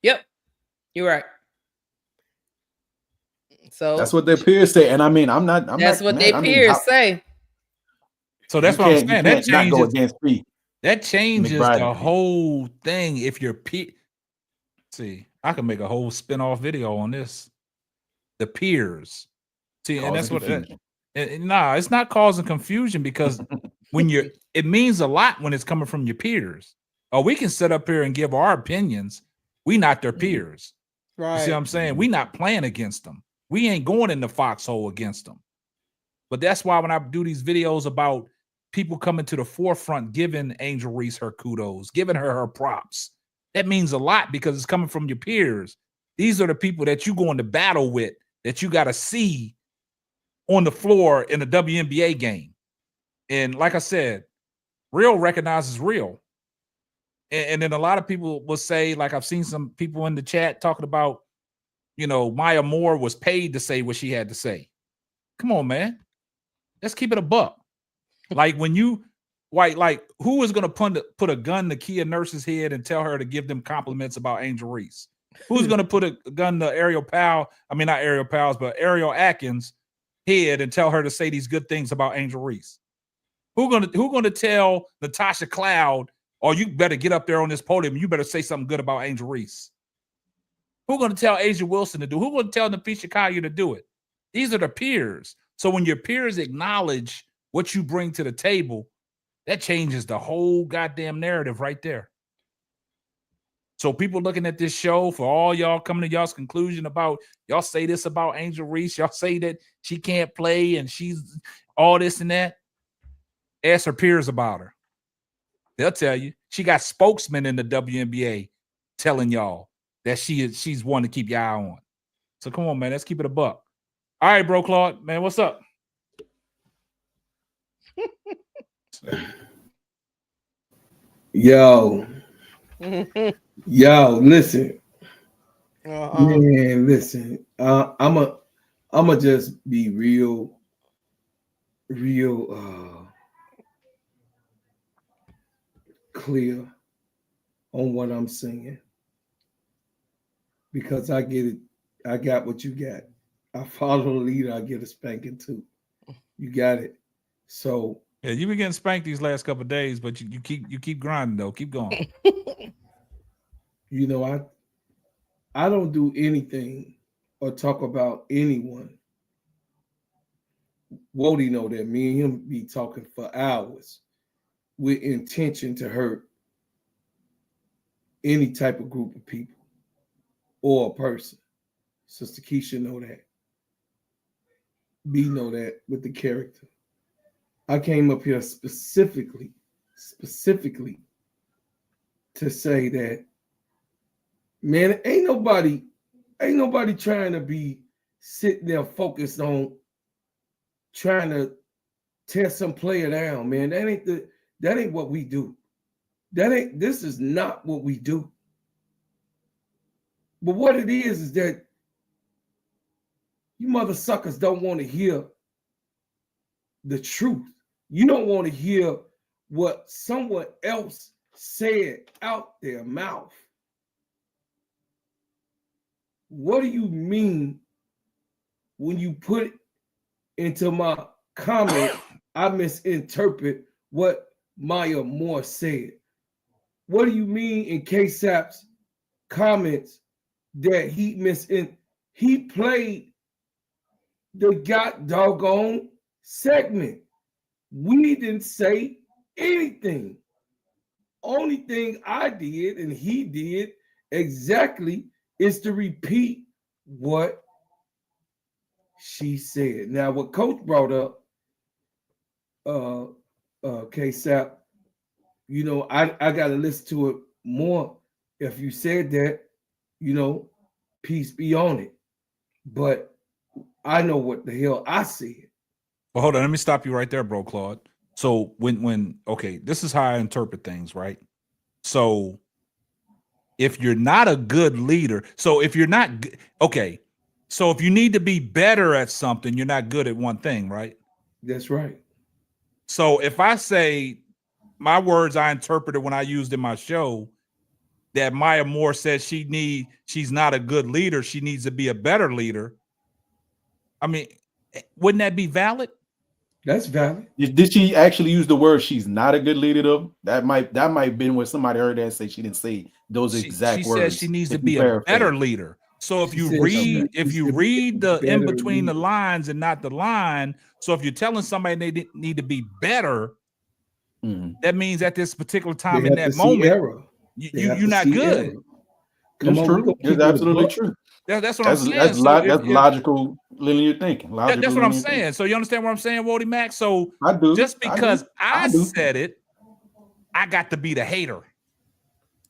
Yep. You're right. So that's what their peers say. And I'm not that's what their peers say. So that's what I'm saying. That changes, go against me. That changes McBride. the whole thing. If you're see, I can make a whole spin-off video on this. The peers. See, and that's what it's not causing confusion because when it means a lot when it's coming from your peers. Oh, we can sit up here and give our opinions. We not their peers. Right. You see what I'm saying? We not playing against them. We ain't going in the foxhole against them. But that's why when I do these videos about people coming to the forefront, giving Angel Reese her kudos, giving her props, that means a lot because it's coming from your peers. These are the people that you go into battle with, that you got to see on the floor in the WNBA game. And like I said, real recognizes real. And then a lot of people will say, like I've seen some people in the chat talking about, Maya Moore was paid to say what she had to say. Come on, man. Let's keep it a buck. Like when who is going to put a gun to Kia Nurse's head and tell her to give them compliments about Angel Reese? Who's going to put a gun to Ariel Atkins' head and tell her to say these good things about Angel Reese? Who going to tell Natasha Cloud, oh, you better get up there on this podium, you better say something good about Angel Reese? Who's going to tell Asia Wilson to do? Who's going to tell Nafisha Collier to do it? These are the peers. So when your peers acknowledge what you bring to the table, that changes the whole goddamn narrative right there. So people looking at this show, for all y'all coming to y'all's conclusion about, y'all say this about Angel Reese, y'all say that she can't play and she's all this and that. Ask her peers about her. They'll tell you. She got spokesmen in the WNBA telling y'all that she's one to keep your eye on. So come on, man. Let's keep it a buck. All right, bro, Claude, man, what's up? Yo, listen. Man, listen. I'ma just be real clear on what I'm saying. Because I get it. I got what you got. I follow the leader, I get a spanking too. You got it. So yeah, you've been getting spanked these last couple of days, but you keep grinding though. Keep going. I don't do anything or talk about anyone. Wody know that me and him be talking for hours with intention to hurt any type of group of people or a person. Sister Keisha know that. B know that with the character. I came up here specifically to say that, man, ain't nobody trying to be sitting there focused on trying to tear some player down, man. That ain't what we do. This is not what we do. But what it is that you mother suckers don't want to hear the truth. You don't want to hear what someone else said out their mouth. What do you mean when you put into my comment, I misinterpret what Maya Moore said? What do you mean in K-Sap's comments that he played the doggone segment? We didn't say anything. Only thing I did and he did exactly is to repeat what she said. Now, what Coach brought up, K-Sap, I got to listen to it more if you said that, you know, peace be on it. But I know what the hell I said. Well, hold on. Let me stop you right there, bro, Claude. So when okay, this is how I interpret things, right? So if you're not a good leader, so if you're not okay, so if you need to be better at something, you're not good at one thing, right? That's right. So if I say my words I interpreted when I used in my show that Maya Moore said she's not a good leader, she needs to be a better leader. I mean, wouldn't that be valid? That's valid. Did she actually use the word she's not a good leader though? That might have been what somebody heard that and say she didn't say those exact She words. says she needs to If you be a paraphrase. better leader. So if you read the in between the lines and not the line, so if you're telling somebody they need to be better, that means at this particular time They in have that to see moment, error. They have you're to not see good. error. Come That's on, we true. gonna That's keep it a absolutely buck. true. That's what I'm saying. So That's logical linear thinking. that's what I'm saying. So you understand what I'm saying, Wody Mac? So I do. Just because I do. said it, I got to be the hater.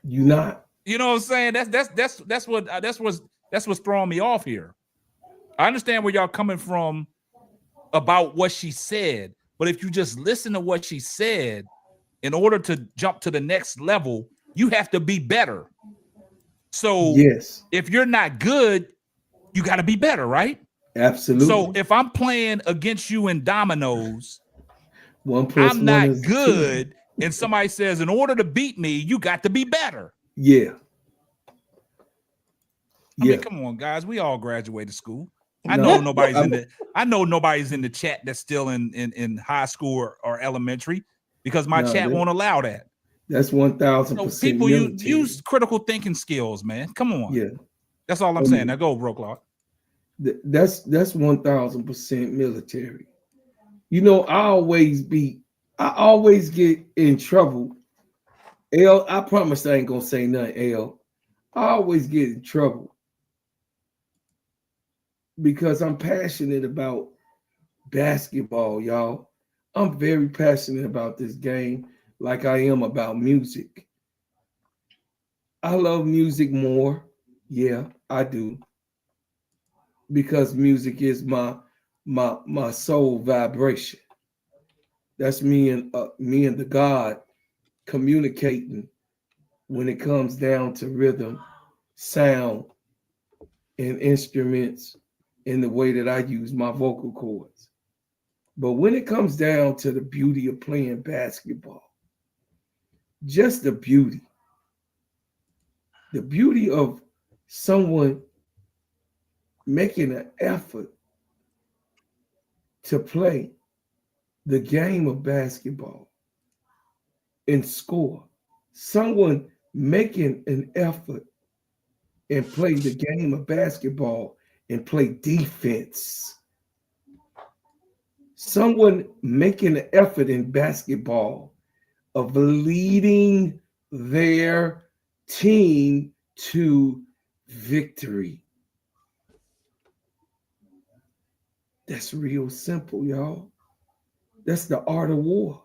You not. You know what I'm saying? That's what's throwing me off here. I understand where y'all coming from about what she said, but if you just listen to what she said, in order to jump to the next level, you have to be better. So yes, if you're not good, you got to be better, right? Absolutely. So if I'm playing against you in dominoes, 1 + I'm 1 not is 2. good, and somebody says, in order to beat me, you got to be better. Yeah. I mean, come on, guys. We all graduated school. I No, know nobody's in the chat that's still in high school or elementary because my chat won't allow that. That's 1,000% So people military. use critical thinking skills, man. Come on. Yeah. That's all I'm saying. Now go, bro, Clark. That's 1,000% military. You know, I always get in trouble. L, I promise I ain't gonna say nothing, L. I always get in trouble because I'm passionate about basketball, y'all. I'm very passionate about this game, like I am about music. I love music more. Yeah, I do. Because music is my soul vibration. That's me and the God communicating when it comes down to rhythm, sound, and instruments in the way that I use my vocal cords. But when it comes down to the beauty of playing basketball, just the beauty of someone making an effort to play the game of basketball and score. Someone making an effort and play the game of basketball and play defense. Someone making an effort in basketball of leading their team to victory. That's real simple, y'all. That's the art of war.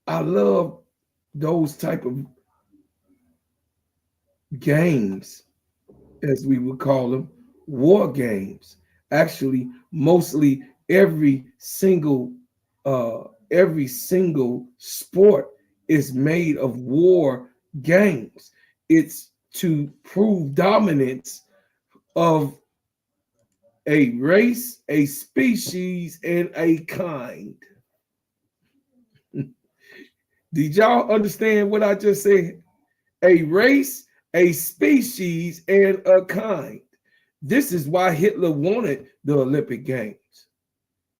I love those type of games, as we would call them, war games. Actually, mostly every single sport is made of war games. It's to prove dominance of a race, a species, and a kind. Did y'all understand what I just said? A race, a species, and a kind. This is why Hitler wanted the Olympic Games.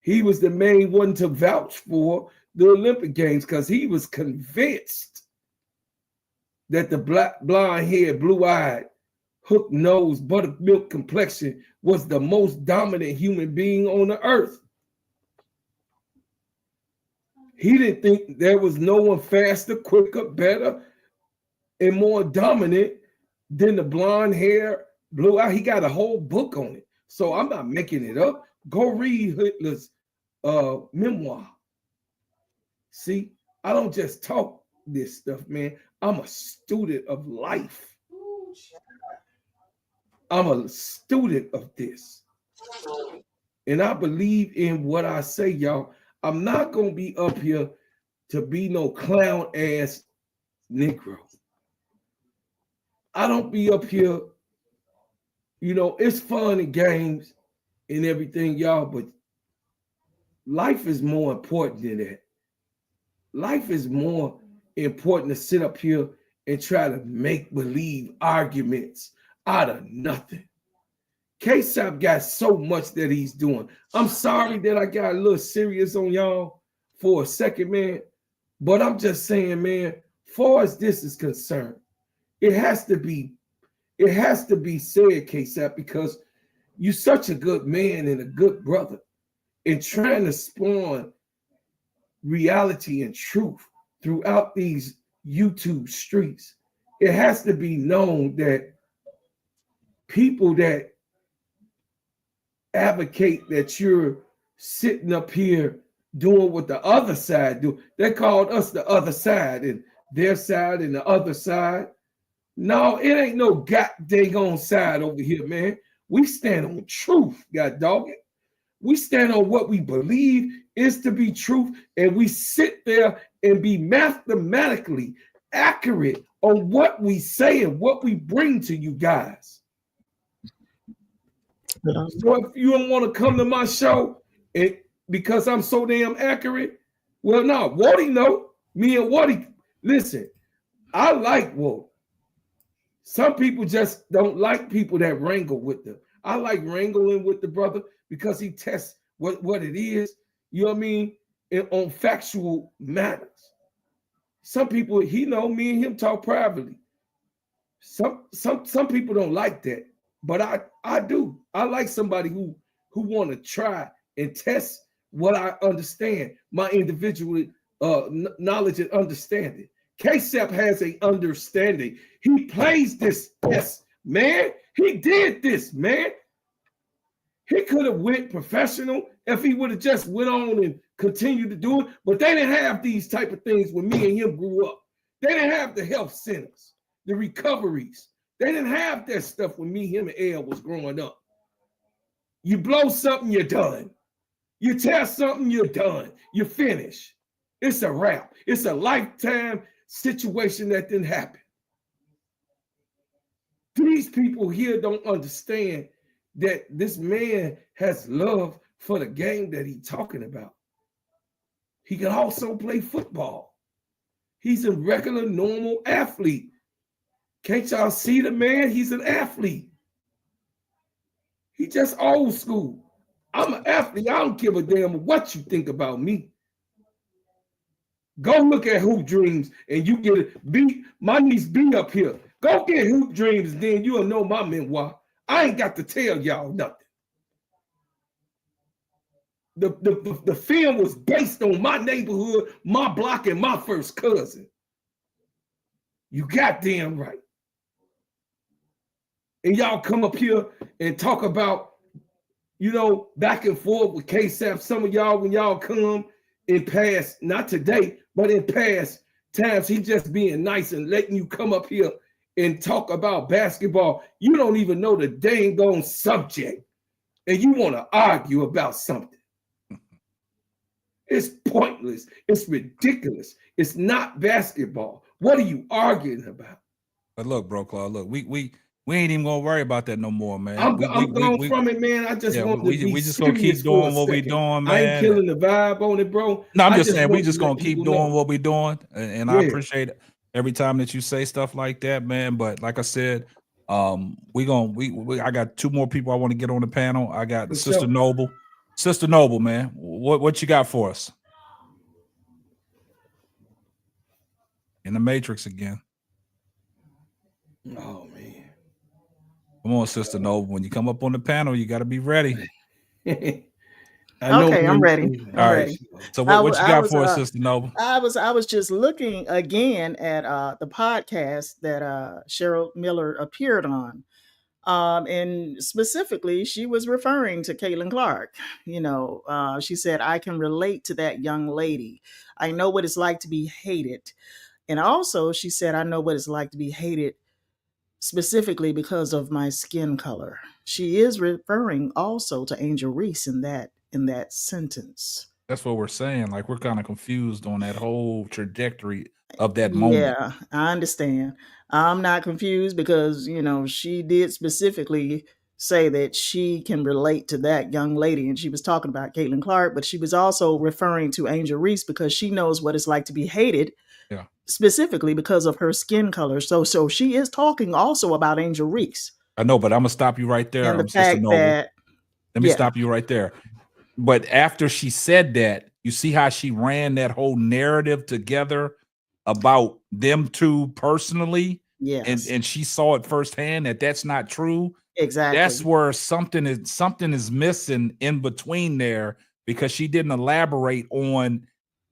He was the main one to vouch for the Olympic Games because he was convinced that the black, blonde-haired, blue-eyed, hook-nosed, buttermilk complexion was the most dominant human being on the earth. He didn't think there was no one faster, quicker, better, and more dominant than the blonde hair, blue eye. He got a whole book on it. So I'm not making it up. Go read Hitler's memoir. See, I don't just talk this stuff, man. I'm a student of life. I'm a student of this. And I believe in what I say, y'all. I'm not going to be up here to be no clown ass Negro. I don't be up here, it's fun and games and everything, y'all, but life is more important than that. Life is more important to sit up here and try to make believe arguments out of nothing. K-Sap got so much that he's doing. I'm sorry that I got a little serious on y'all for a second, man. But I'm just saying, man, far as this is concerned, it has to be said, K-Sap, because you're such a good man and a good brother. And trying to spawn reality and truth throughout these YouTube streets, it has to be known that people that advocate that you're sitting up here doing what the other side do, they called us the other side and their side and the other side. No, it ain't no goddamn side over here, man. We stand on truth, god dog it. We stand on what we believe is to be truth, and we sit there and be mathematically accurate on what we say and what we bring to you guys. So if you don't want to come to my show because I'm so damn accurate, well, no, Wardy know. Me and Wardy, listen, I like Wardy. Some people just don't like people that wrangle with them. I like wrangling with the brother because he tests what it is, you know what I mean, on factual matters. Some people, me and him talk privately. Some people don't like that, but I do. I like somebody who want to try and test what I understand, my individual knowledge and understanding. K-Sap has an understanding. He plays this test, man. He did this, man. He could have went professional if he would have just went on and continued to do it, but they didn't have these type of things when me and him grew up. They didn't have the health centers, the recoveries. They didn't have that stuff when me, him, and Elle was growing up. You blow something, you're done. You tear something, you're done. You finish. It's a wrap. It's a lifetime situation that didn't happen. These people here don't understand that this man has love for the game that he's talking about. He can also play football. He's a regular, normal athlete. Can't y'all see the man? He's an athlete. He just old school. I'm an athlete. I don't give a damn what you think about me. Go look at Hoop Dreams and you get it. B, my niece B up here. Go get Hoop Dreams, then you'll know my memoir. I ain't got to tell y'all nothing. The film was based on my neighborhood, my block, and my first cousin. You goddamn right. And y'all come up here and talk about, back and forth with K-Sap. Some of y'all, when y'all come in past, not today, but in past times, he just being nice and letting you come up here and talk about basketball. You don't even know the dang on subject, and you want to argue about something. It's pointless. It's ridiculous. It's not basketball. What are you arguing about? But look, bro, Claude, look, we ain't even gonna worry about that no more, man. I'm going from it, man. I just want to be we just gonna keep doing what we doing, man. I ain't killing the vibe on it, bro. No, I'm just saying we just gonna keep doing what we doing, and I appreciate it every time that you say stuff like that, man. But like I said, I got two more people I want to get on the panel. I got Sister Noble. Sister Noble, man, what you got for us? In the Matrix again. Oh man. Come on, Sister Noble. When you come up on the panel, you got to be ready. Okay, I'm ready. All right. So what you got for us, Sister Noble? I was just looking again at the podcast that Cheryl Miller appeared on. And specifically, she was referring to Caitlin Clark. She said, I can relate to that young lady. I know what it's like to be hated. And also, she said, I know what it's like to be hated specifically because of my skin color. She is referring also to Angel Reese in that sentence. That's what we're saying. Like we're kind of confused on that whole trajectory of that moment. Yeah, I understand. I'm not confused because, she did specifically say that she can relate to that young lady. And she was talking about Caitlin Clark, but she was also referring to Angel Reese because she knows what it's like to be hated, Yeah. specifically because of her skin color. So she is talking also about Angel Reese. I know, but I'm gonna stop you right there. And the Sister fact Nova. that, Let me yeah. stop you right there. But after she said that, you see how she ran that whole narrative together about them two personally. Yes. And she saw it firsthand that that's not true. Exactly. That's where something is missing in between there, because she didn't elaborate on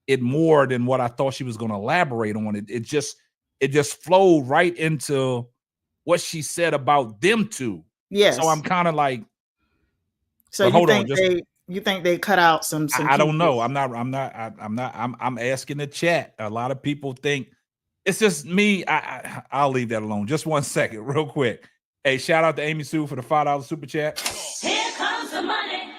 it more than what I thought she was going to elaborate on. It just flowed right into what she said about them two. Yes. So I'm kind of like, so but you hold on, think you think they cut out some I don't pieces? know. I'm asking the chat. A lot of people think it's just me. I'll leave that alone. Just 1 second, real quick. Hey, shout out to Amy Sue for the $5 super chat. Here comes the money.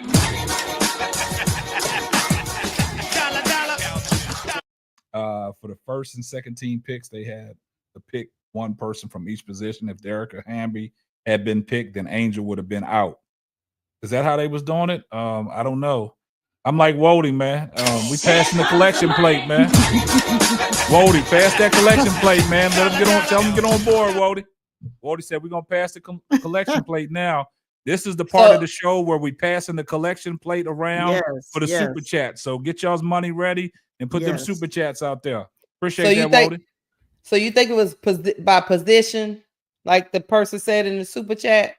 For the first and second team picks, they had to pick one person from each position. If Derek Hamby had been picked, then Angel would have been out. Is that how they was doing it? I don't know. I'm like Wody, man. We passing the collection plate, man. Wody, pass that collection plate, man. Let them get on. Tell them to get on board, Wody. Wody said we're gonna pass the collection plate now. This is the part of the show where we passing the collection plate around for the super chat. So get y'all's money ready and put them super chats out there. Appreciate that, Wody. So you think it was by position, like the person said in the super chat?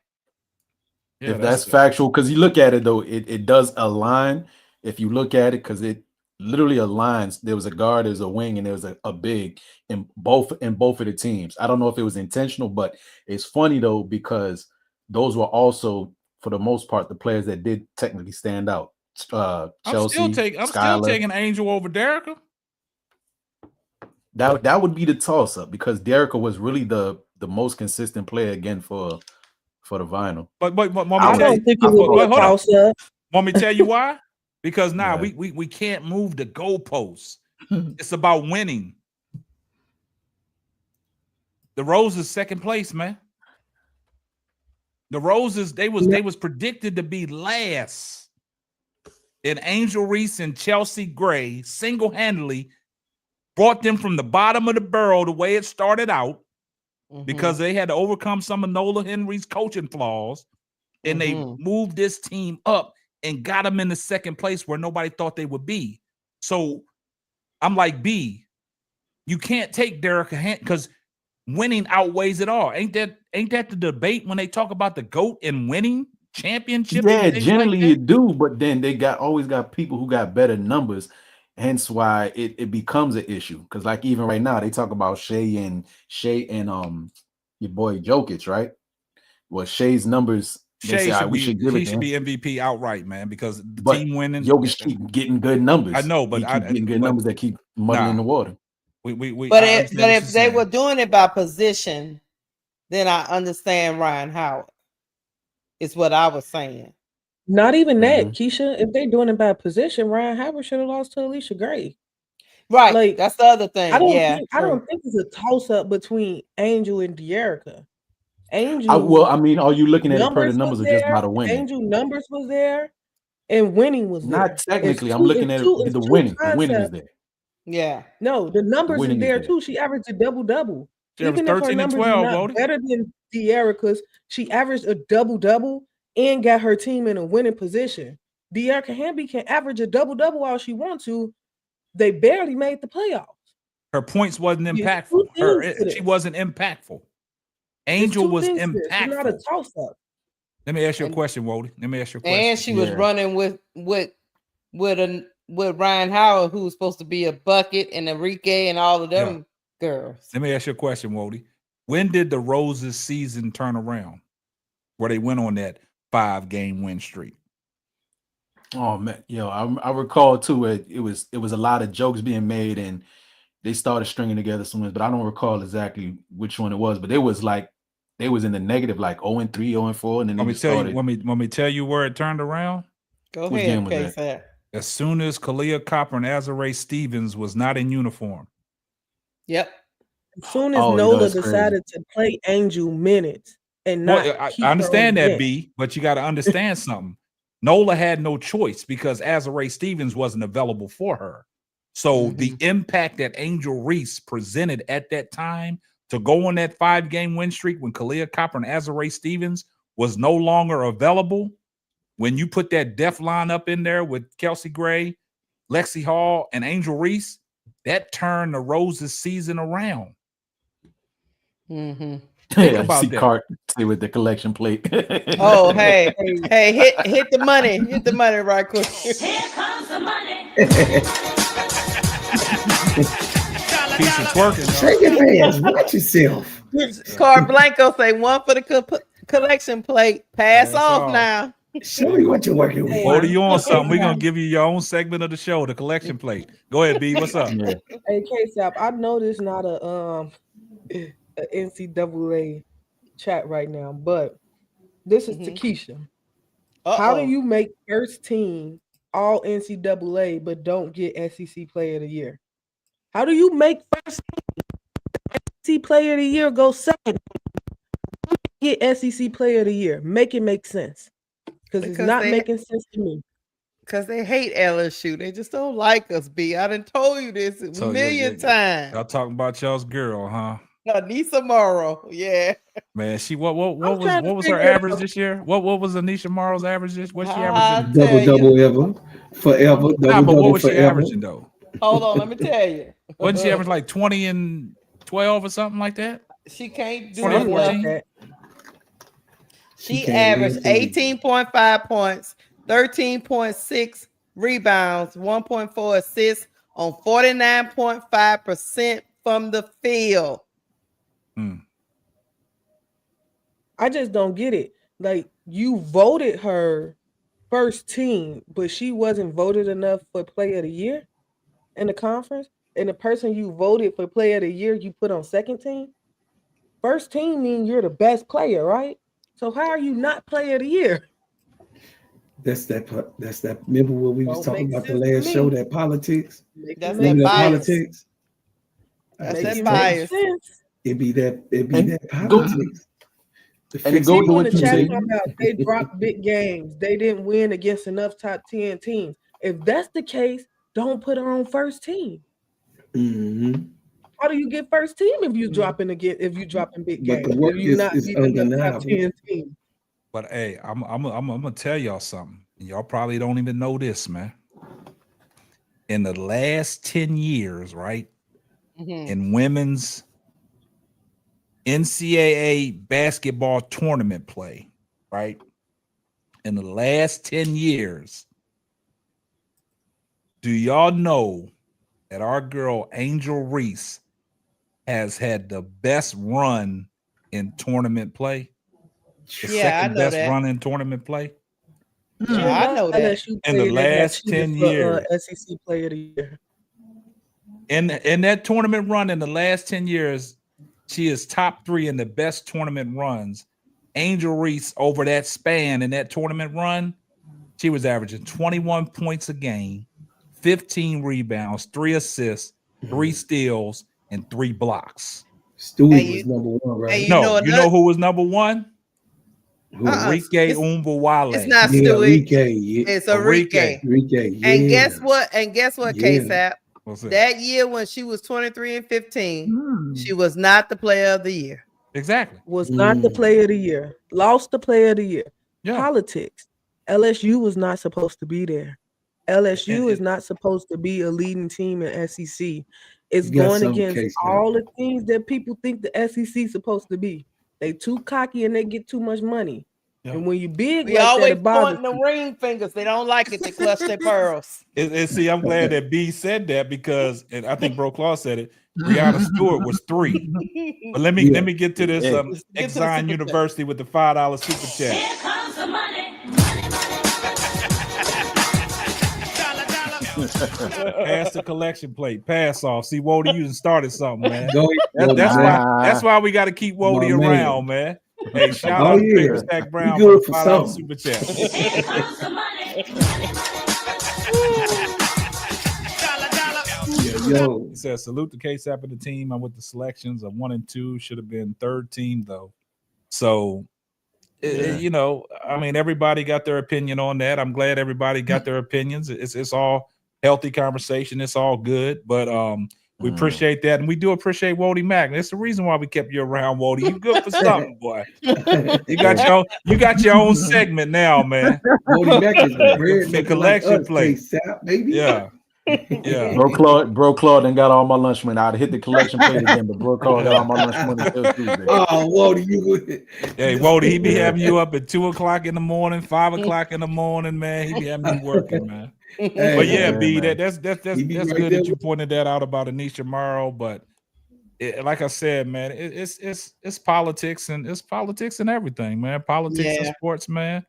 Yeah, if that's factual, because you look at it though, it does align. If you look at it, because it literally aligns. There was a guard, there's a wing, and there was a big in both of the teams. I don't know if it was intentional, but it's funny though because those were also, for the most part, the players that did technically stand out. Chelsea, I'm still taking Angel over Derica. That would be the toss up because Derica was really the most consistent player again for the vinyl. But I don't think it would be a toss up. Want me to tell you why? Because now we can't move the goalposts. It's about winning. The Roses second place, man. The Roses, they was predicted to be last. And Angel Reese and Chelsea Gray single-handedly brought them from the bottom of the barrel the way it started out, because they had to overcome some of Nola Henry's coaching flaws, and they moved this team up and got them in the second place where nobody thought they would be. So I'm like, B, you can't take Derek because winning outweighs it all. Ain't that the debate when they talk about the GOAT and winning championship? Yeah, generally you do, but then they always got people who got better numbers. Hence why it becomes an issue. Because like even right now, they talk about Shea and your boy Jokic, right? Well, Shea's numbers, Shea should be MVP outright, man, because the team winning. Jokic keep getting good numbers. I know, but getting good numbers that keep muddying the water. But if they were doing it by position, then I understand Ryan Howard. Is what I was saying. Not even that, Keisha. If they're doing it by position, Ryan Howard should have lost to Alicia Gray. Right. Like that's the other thing. I don't think it's a toss up between Angel and De'Erica. Angel. Are you looking at it per the numbers or just by the winning? Angel numbers was there, and winning was there. Not technically. I'm looking at it. The winning. The winning is there. Yeah. No, the numbers are there too. She averaged a double-double. Even if her numbers are not better than De'Erica's, she averaged a double-double and got her team in a winning position. De'Erica Hamby can average a double-double all she wants to. They barely made the playoffs. Her points wasn't impactful. She wasn't impactful. Angel was impactful. It's not a toss-up. Let me ask you a question, Wody. Let me ask you a question. And she was running with Ryan Howard, who was supposed to be a bucket, and Enrique and all of them girls. Let me ask you a question, Wody. When did the Roses season turn around where they went on that 5-game win streak? Oh man, I recall too. It was a lot of jokes being made, and they started stringing together some wins, but I don't recall exactly which one it was. But it was like they was in the negative, like 0-3, 0-4, and then they Let me just tell you. started. Let me tell you where it turned around. Go Which ahead, game was that? K-Sap. As soon as Kalia Copper and Azare Stevens was not in uniform. Yep. As soon as Oh, Nola that's crazy. decided to play Angel minutes and not Well, I keep her on understand the that, bench. B, but you got to understand something. Nola had no choice because Azare Stevens wasn't available for her. So the impact that Angel Reese presented at that time to go on that 5-game win streak when Kalia Copper and Azare Stevens was no longer available, when you put that def line up in there with Kelsey Gray, Lexi Hall, and Angel Reese, that turned the Roses season around. Think about that. Cart stay with the collection plate. Oh, hey, hit the money right quick. Here comes the money. Piece of twerking. Shake your hands. Watch yourself. Car Blanco say one for the collection plate. Pass off off. now. Show me what you're working with. What are you on something? We're going to give you your own segment of the show, the collection plate. Go ahead, B. What's up? Hey, K-Sap, I know this not a NCAA chat right now, but this is to Keisha. How do you make first team all NCAA but don't get SEC Player of the Year? How do you make first team SEC Player of the Year go second? Get SEC Player of the Year. Make it make sense. Because it's not making sense to me. Because they hate LSU. They just don't like us, B. I done told you this a million times. Y'all talking about y'all's girl, huh? Anisha Morrow, yeah. Man, she what was her average this year? What was Anisha Morrow's average this? What she averaging? Double ever, forever. Nah, but what was she forever. averaging though? Hold on, let me tell you. Wasn't she average like 20 and 12 or something like that? She can't do 2014? that. She averaged 18.5 points, 13.6 rebounds, 1.4 assists on 49.5% from the field. I just don't get it. Like, you voted her first team, but she wasn't voted enough for Player of the Year in the conference. And the person you voted for Player of the Year, you put on second team. First team means you're the best player, right? So how are you not Player of the Year? That's that. Remember what we was talking about the last show? That politics. That's Remember that bias. politics. That's that bias. It be that politics. And it go to the chat about they dropped big games. They didn't win against enough top 10 teams. If that's the case, don't put her on first team. How do you get first team if you dropping big games? But the work is undeniable. Team? But hey, I'm gonna tell y'all something. Y'all probably don't even know this, man. In the last 10 years, right? In women's NCAA basketball tournament play, right? In the last 10 years, do y'all know that our girl Angel Reese has had the best run in tournament play? The second best run in tournament play? Yeah, I know that. In the last 10 years. SEC Player of the Year. In that tournament run in the last 10 years, she is top 3 in the best tournament runs. Angel Reese, over that span in that tournament run, she was averaging 21 points a game, 15 rebounds, 3 assists, 3 steals, and 3 blocks. Stewie was number 1, right? You know who was number 1? Enrique Umbawale. It's not Stewie. It's Enrique. And guess what? K-Sap? That year when she was 23 and 15, she was not the Player of the Year. Exactly. Was not the Player of the Year. Lost the Player of the Year. Yeah. Politics. LSU was not supposed to be there. LSU is not supposed to be a leading team in SEC. It's going against all the things that people think the SEC is supposed to be. They too cocky and they get too much money. Yeah. And when you big, we always pointing the ring fingers. They don't like it. They clutch their pearls. And see, I'm glad that B said that because, and I think Bro Claw said it. Brianna Stewart was 3. But let me get to this Exxon University with the $5 super chat. Here comes the money. Pass the collection plate. Pass off. See, Wody, you started something, man. That's why we got to keep Wody around, man. Hey, shout Oh out to yeah, Baker Stack we Brown for good the for $5 something. super chat. Here comes the money. Yeah, yo. He says, salute to KSAP and the team. I'm with the selections of 1 and 2. Should have been third team, though. So, you know, I mean, everybody got their opinion on that. I'm glad everybody got their opinions. It's all healthy conversation. It's all good. But we appreciate that. And we do appreciate Wody Mack. That's the reason why we kept you around, Wody. You good for something, boy. You got your own segment now, man. Wody Mack is a bread The looking like collection us, plate. K-Sap, baby. Yeah. Yeah. Bro Claude done got all my lunch money. I'd hit the collection plate again, but Bro Claude got all my lunch money till Tuesday. Oh, Wody, you Hey, Wody, he be having you up at 2 o'clock in the morning, 5 o'clock in the morning, man. He be having you working, man. But yeah, B, that's right good there that you pointed that out about Anisha Morrow. But like I said, man, it's politics and it's politics and everything, man. Politics and sports, man.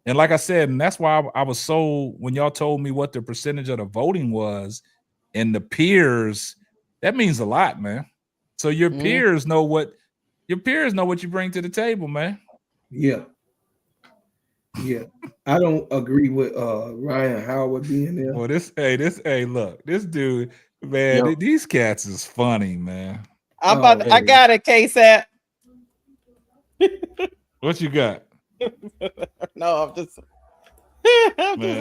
And like I said, and that's why I was so, when y'all told me what the percentage of the voting was and the peers, that means a lot, man. So your peers know what you bring to the table, man. Yeah. Yeah. I don't agree with Ryan Howard being there. Well, look, this dude, man, these cats is funny, man. I got it, KSAP. What you got? No, I'm just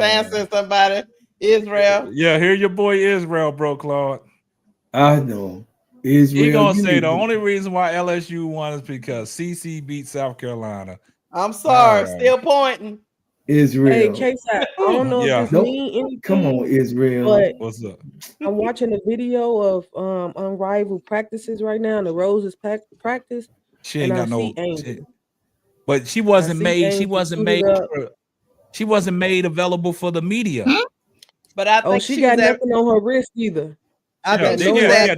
answering somebody. Israel. Yeah, here your boy Israel, bro, Claude. I know. Israel. He gonna say the only reason why LSU won is because CC beat South Carolina. I'm sorry, All right. still pointing. Israel. Hey, KSAP, I don't know if this mean anything. Come on, Israel. But what's up? I'm watching a video of Unrivaled practices right now, and the Roses practice. She ain't got no. Angel. But she wasn't made. She wasn't made available for the media. But I think she got nothing on her wrist either. I think she was at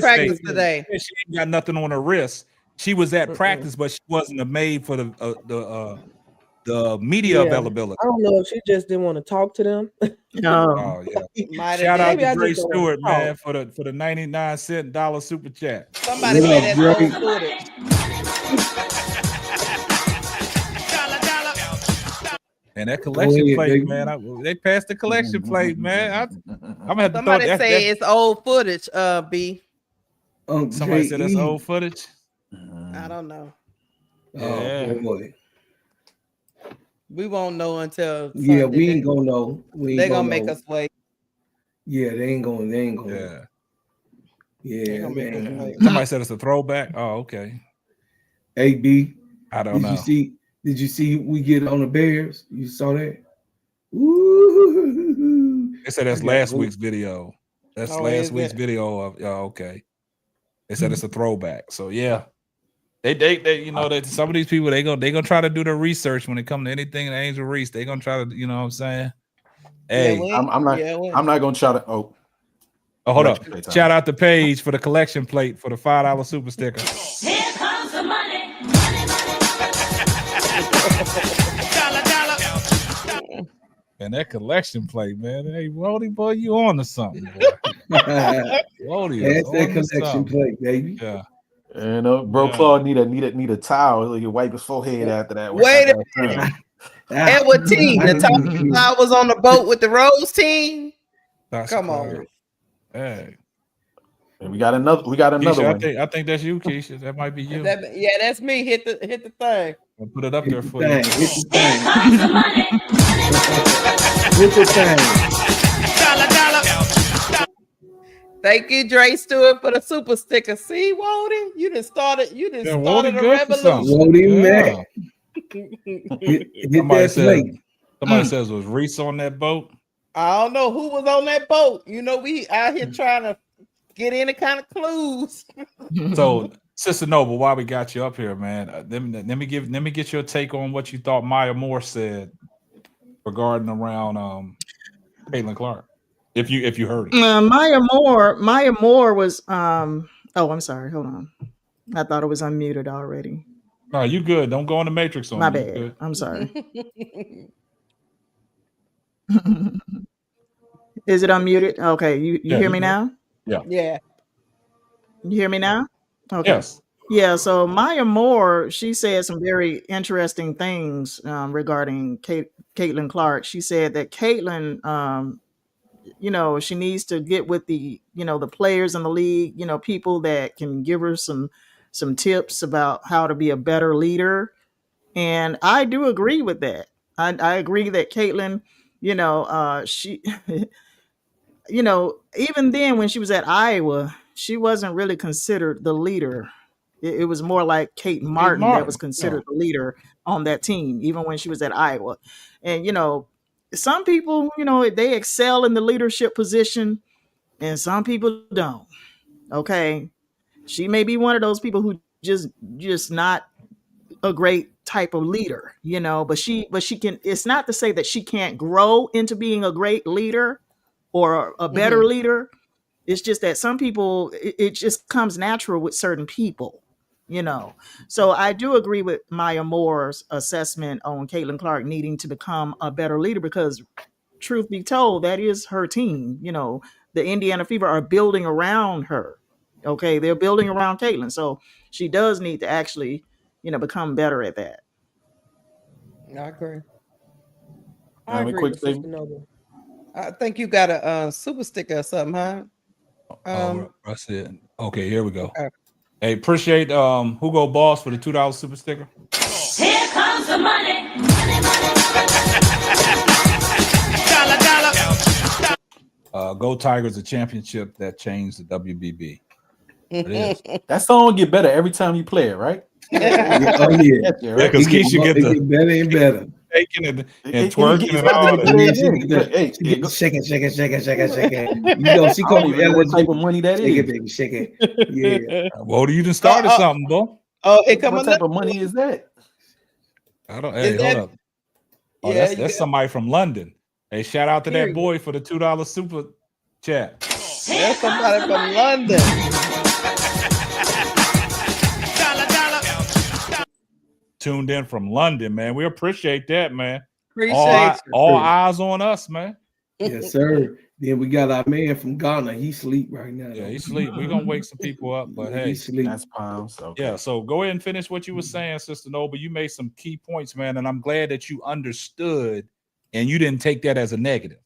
practice today. She ain't got nothing on her wrist. She was at practice, but she wasn't made for the media availability. I don't know if she just didn't want to talk to them. Oh yeah. Shout out to Dre Stewart, man, for the 99-cent dollar super chat. Somebody said that's old footage. And that collection plate, man. They passed the collection plate, man. I'm gonna have to Somebody say it's old footage, B. Somebody said that's old footage. I don't know. Oh boy. We won't know until Sunday. We ain't gonna know. They're gonna make us wait. Yeah, they ain't gonna. Yeah. Somebody said it's a throwback. Oh, okay. Hey, B. I don't know. Did you see we get on the Bears? You saw that? Ooh. They said that's last week's video. That's last week's video of okay. They said it's a throwback. So yeah. They you know that some of these people they gonna try to do the research when it comes to anything in Angel Reese. They gonna try to, you know what I'm saying? Hey, I'm not gonna try to hold up. Shout out to Paige for the collection plate for the $5 super sticker. Here comes the money. And that collection plate, man. Hey, Wody, boy, you on to something, boy. Wody, that's that collection plate, baby. Yeah. And Bro Claude need a towel. So he can wipe his forehead after that. Wait a minute. Edward T. The time I was on the boat with the Rose team. Come on. Hey. And we got another Keisha, one. I think that's you, Keisha. That might be you. That's me. Hit the thing. I'll put it up there for you. Hit the thing. Hit the thing. Thank you, Dre Stewart, for the super sticker. See, Wody, you done started a revolution. Wody Mack. Hit Somebody says was Reese on that boat. I don't know who was on that boat. You know, we out here trying to get any kind of clues. So, Sister Noble, while we got you up here, man, let me get your take on what you thought Maya Moore said regarding around Caitlin Clark. If you heard it. Maya Moore was oh, I'm sorry. Hold on. I thought it was unmuted already. No, you good. Don't go in the matrix on My me. bad. Good. I'm sorry. Is it unmuted? Okay, you hear me now? Yeah. Yeah. You hear me now? Okay. Yes. Yeah, so Maya Moore, she said some very interesting things regarding Caitlin Clark. She said that Caitlin, she needs to get with the players in the league, people that can give her some tips about how to be a better leader. And I do agree with that. I agree that Caitlin, she, even then when she was at Iowa, she wasn't really considered the leader. It was more like Kate Kate Martin that was Martin. Yeah. considered the leader on that team, even when she was at Iowa. And some people, they excel in the leadership position, and some people don't. Okay, she may be one of those people who just not a great type of leader, but she can. It's not to say that she can't grow into being a great leader or a better leader. It's just that some people, it just comes natural with certain people, So I do agree with Maya Moore's assessment on Caitlin Clark needing to become a better leader because, truth be told, that is her team. The Indiana Fever are building around her. Okay, they're building around Caitlin, so she does need to actually, become better at that. I agree. I mean, quick statement. Noble. I think you got a super sticker or something, huh? That's it. Okay, here we go. Okay. Hey, appreciate Hugo Boss for the $2 super sticker. Here comes the money. Go Tigers, a championship that changed the WBB. It is. That song get better every time you play it, right? Yeah, oh yeah, because Keisha get the better and better. shaking and twerking and all that. Shaking. You know, she called me what type of money that shake is. it, baby, shake it. Yeah. Well, you done started something, bro. Oh, here come What type of money is that? I don't. Hey, Is hold that- up. Oh, Yeah, that's somebody from London. Hey, shout out to that Period. boy for the $2 super chat. There's somebody from London. Tuned in from London, man. We appreciate that, man. Appreciate all eyes on us, man. Yes, sir. Then we got our man from Ghana. He sleep right now. Yeah, he sleep. We're gonna wake some people up, but hey, he sleep. That's pounds. Okay. yeah. So go ahead and finish what you were saying, Sister Noble. You made some key points, man, and I'm glad that you understood and you didn't take that as a negative.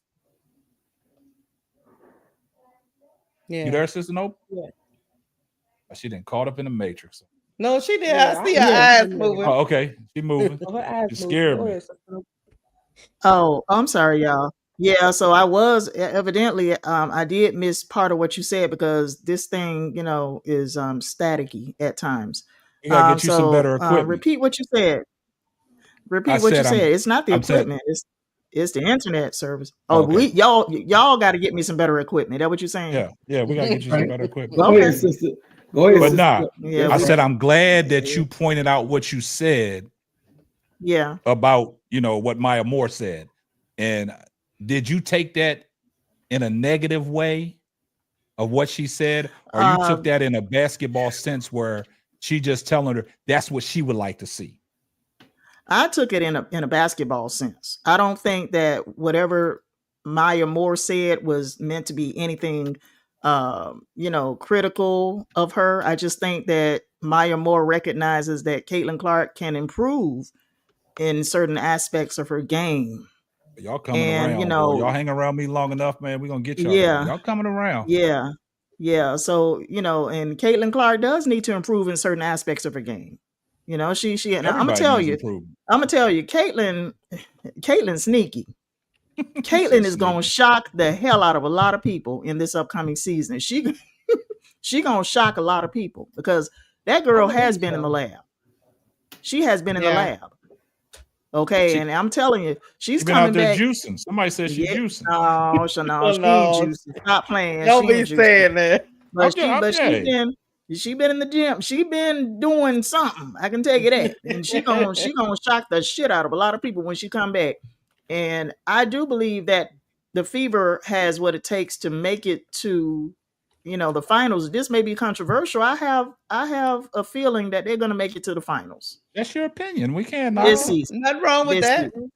Yeah. You there, Sister Noble? Yeah. She didn't caught up in the matrix. No, she did. Yeah, I see her yeah. eyes moving. Oh, okay. She moving. Her eyes You moved. scared Go me. ahead, Sister Noble. Oh, I'm sorry, y'all. Yeah, so I was evidently I did miss part of what you said because this thing, is staticky at times. We gotta get you some better equipment. Repeat what you said. Repeat I what you said said. It's not the I'm saying- equipment. It's the internet service. Oh, Okay. y'all got to get me some better equipment. That what you're saying? Yeah, we gotta get you some better equipment. Go ahead, sister. Go ahead, But sister. nah, Yeah, I we- said I'm glad that you pointed out what you said Yeah. about what Maya Moore said. And did you take that in a negative way of what she said, or you took that in a basketball sense where she just telling her that's what she would like to see? I took it in a basketball sense. I don't think that whatever Maya Moore said was meant to be anything, critical of her. I just think that Maya Moore recognizes that Caitlin Clark can improve in certain aspects of her game. Y'all coming And, around, boy. Y'all hang around me long enough, man. We're gonna get y'all. Yeah. Y'all coming around. Yeah. Yeah. So, and Caitlin Clark does need to improve in certain aspects of her game. She and I'm gonna Everybody tell needs you, improvement. Caitlin's sneaky. Caitlin is gonna shock the hell out of a lot of people in this upcoming season. She gonna shock a lot of people because that girl has been in the lab. She has been in the lab. Okay, and I'm telling you, she's been out coming there back. juicing. Somebody said she's juicing. No, she ain't juicing. Stop playing. Don't She be ain't juicing. saying that. But I'm she been in the gym. She been doing something. I can tell you that. And she gonna shock the shit out of a lot of people when she come back. And I do believe that the Fever has what it takes to make it to, the finals. This may be controversial. I have a feeling that they're gonna make it to the finals That's your opinion. We can't this knock it. season. Nothing wrong with This that. season.